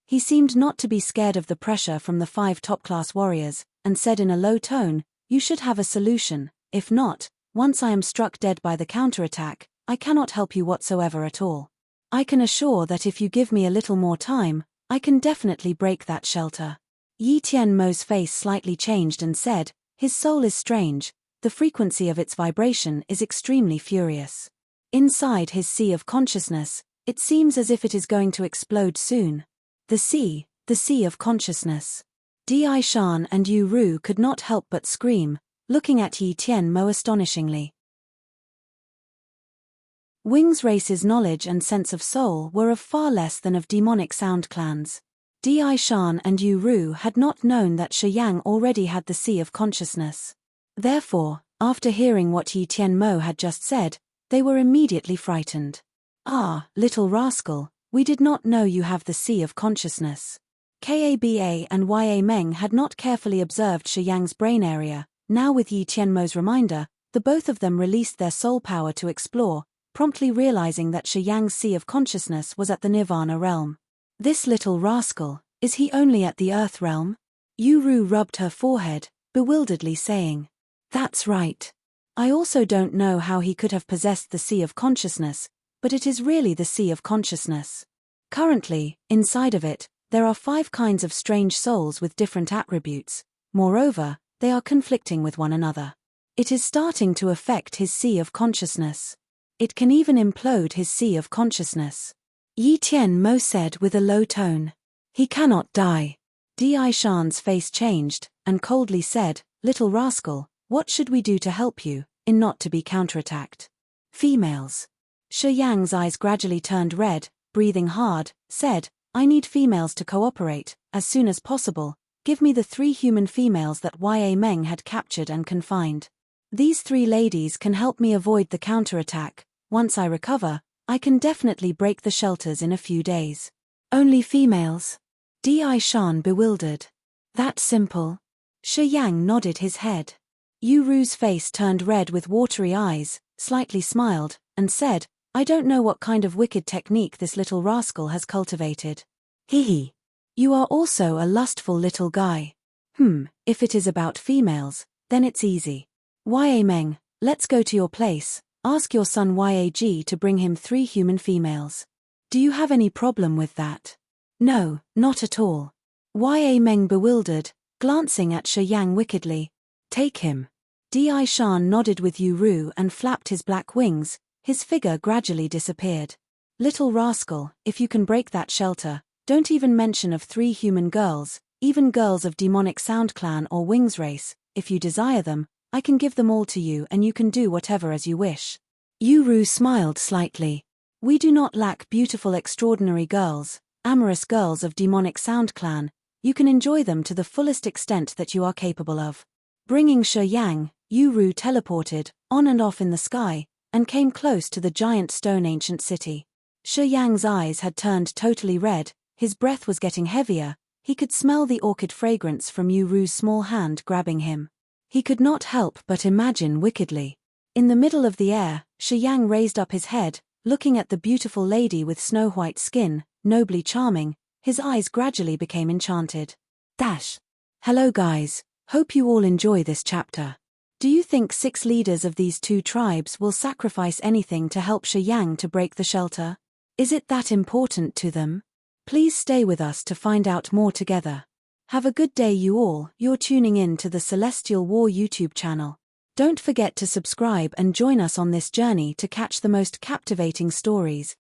He seemed not to be scared of the pressure from the 5 top-class warriors, and said in a low tone, "You should have a solution. If not, once I am struck dead by the counterattack, I cannot help you whatsoever at all. I can assure that if you give me a little more time, I can definitely break that shelter." Yi Tianmo's face slightly changed and said, "His soul is strange, the frequency of its vibration is extremely furious. Inside his sea of consciousness, it seems as if it is going to explode soon." The sea of consciousness. Di Shan and Yu Ru could not help but scream, looking at Yi Tianmo astonishingly. Wings Race's knowledge and sense of soul were of far less than of demonic sound clans. Di Shan and Yu Ru had not known that Shi Yang already had the Sea of Consciousness. Therefore, after hearing what Yi Tianmo had just said, they were immediately frightened. "Ah, little rascal, we did not know you have the Sea of Consciousness." Kaba and Ya Meng had not carefully observed Shi Yang's brain area. Now with Yi Tianmo's reminder, the both of them released their soul power to explore, promptly realizing that Shi Yang's Sea of Consciousness was at the Nirvana realm. "This little rascal, is he only at the Earth realm?" Yu Ru rubbed her forehead, bewilderedly saying. "That's right. I also don't know how he could have possessed the Sea of Consciousness, but it is really the Sea of Consciousness. Currently, inside of it, there are 5 kinds of strange souls with different attributes. Moreover, they are conflicting with one another. It is starting to affect his Sea of Consciousness. It can even implode his Sea of Consciousness." Yi Tianmo said with a low tone. "He cannot die." Di Shan's face changed, and coldly said, "Little rascal, what should we do to help you, in not to be counterattacked?" "Females." Shi Yang's eyes gradually turned red, breathing hard, said, "I need females to cooperate, as soon as possible. Give me the 3 human females that Ya Meng had captured and confined. These 3 ladies can help me avoid the counterattack. Once I recover, I can definitely break the shelters in a few days." "Only females?" Di Shan bewildered. "That simple?" Shi Yang nodded his head. Yu Ru's face turned red with watery eyes, slightly smiled, and said, "I don't know what kind of wicked technique this little rascal has cultivated. Hee. You are also a lustful little guy. If it is about females, then it's easy. Ya Meng, let's go to your place. Ask your son Yag to bring him 3 human females. Do you have any problem with that?" "No, not at all." Ya Meng bewildered, glancing at Shi Yang wickedly. "Take him." Di Shan nodded with Yu Ru and flapped his black wings. His figure gradually disappeared. "Little rascal, if you can break that shelter, don't even mention of 3 human girls, even girls of demonic sound clan or Wings Race. If you desire them, I can give them all to you and you can do whatever as you wish." Yu Ru smiled slightly. "We do not lack beautiful extraordinary girls, amorous girls of demonic sound clan. You can enjoy them to the fullest extent that you are capable of." Bringing Shi Yang, Yu Ru teleported, on and off in the sky, and came close to the giant stone ancient city. Shi Yang's eyes had turned totally red, his breath was getting heavier, he could smell the orchid fragrance from Yu Ru's small hand grabbing him. He could not help but imagine wickedly. In the middle of the air, Shi Yang raised up his head, looking at the beautiful lady with snow-white skin, nobly charming, his eyes gradually became enchanted. Hello guys, hope you all enjoy this chapter. Do you think 6 leaders of these 2 tribes will sacrifice anything to help Shi Yang to break the shelter? Is it that important to them? Please stay with us to find out more together. Have a good day you all. You're tuning in to the Celestial War YouTube channel. Don't forget to subscribe and join us on this journey to catch the most captivating stories.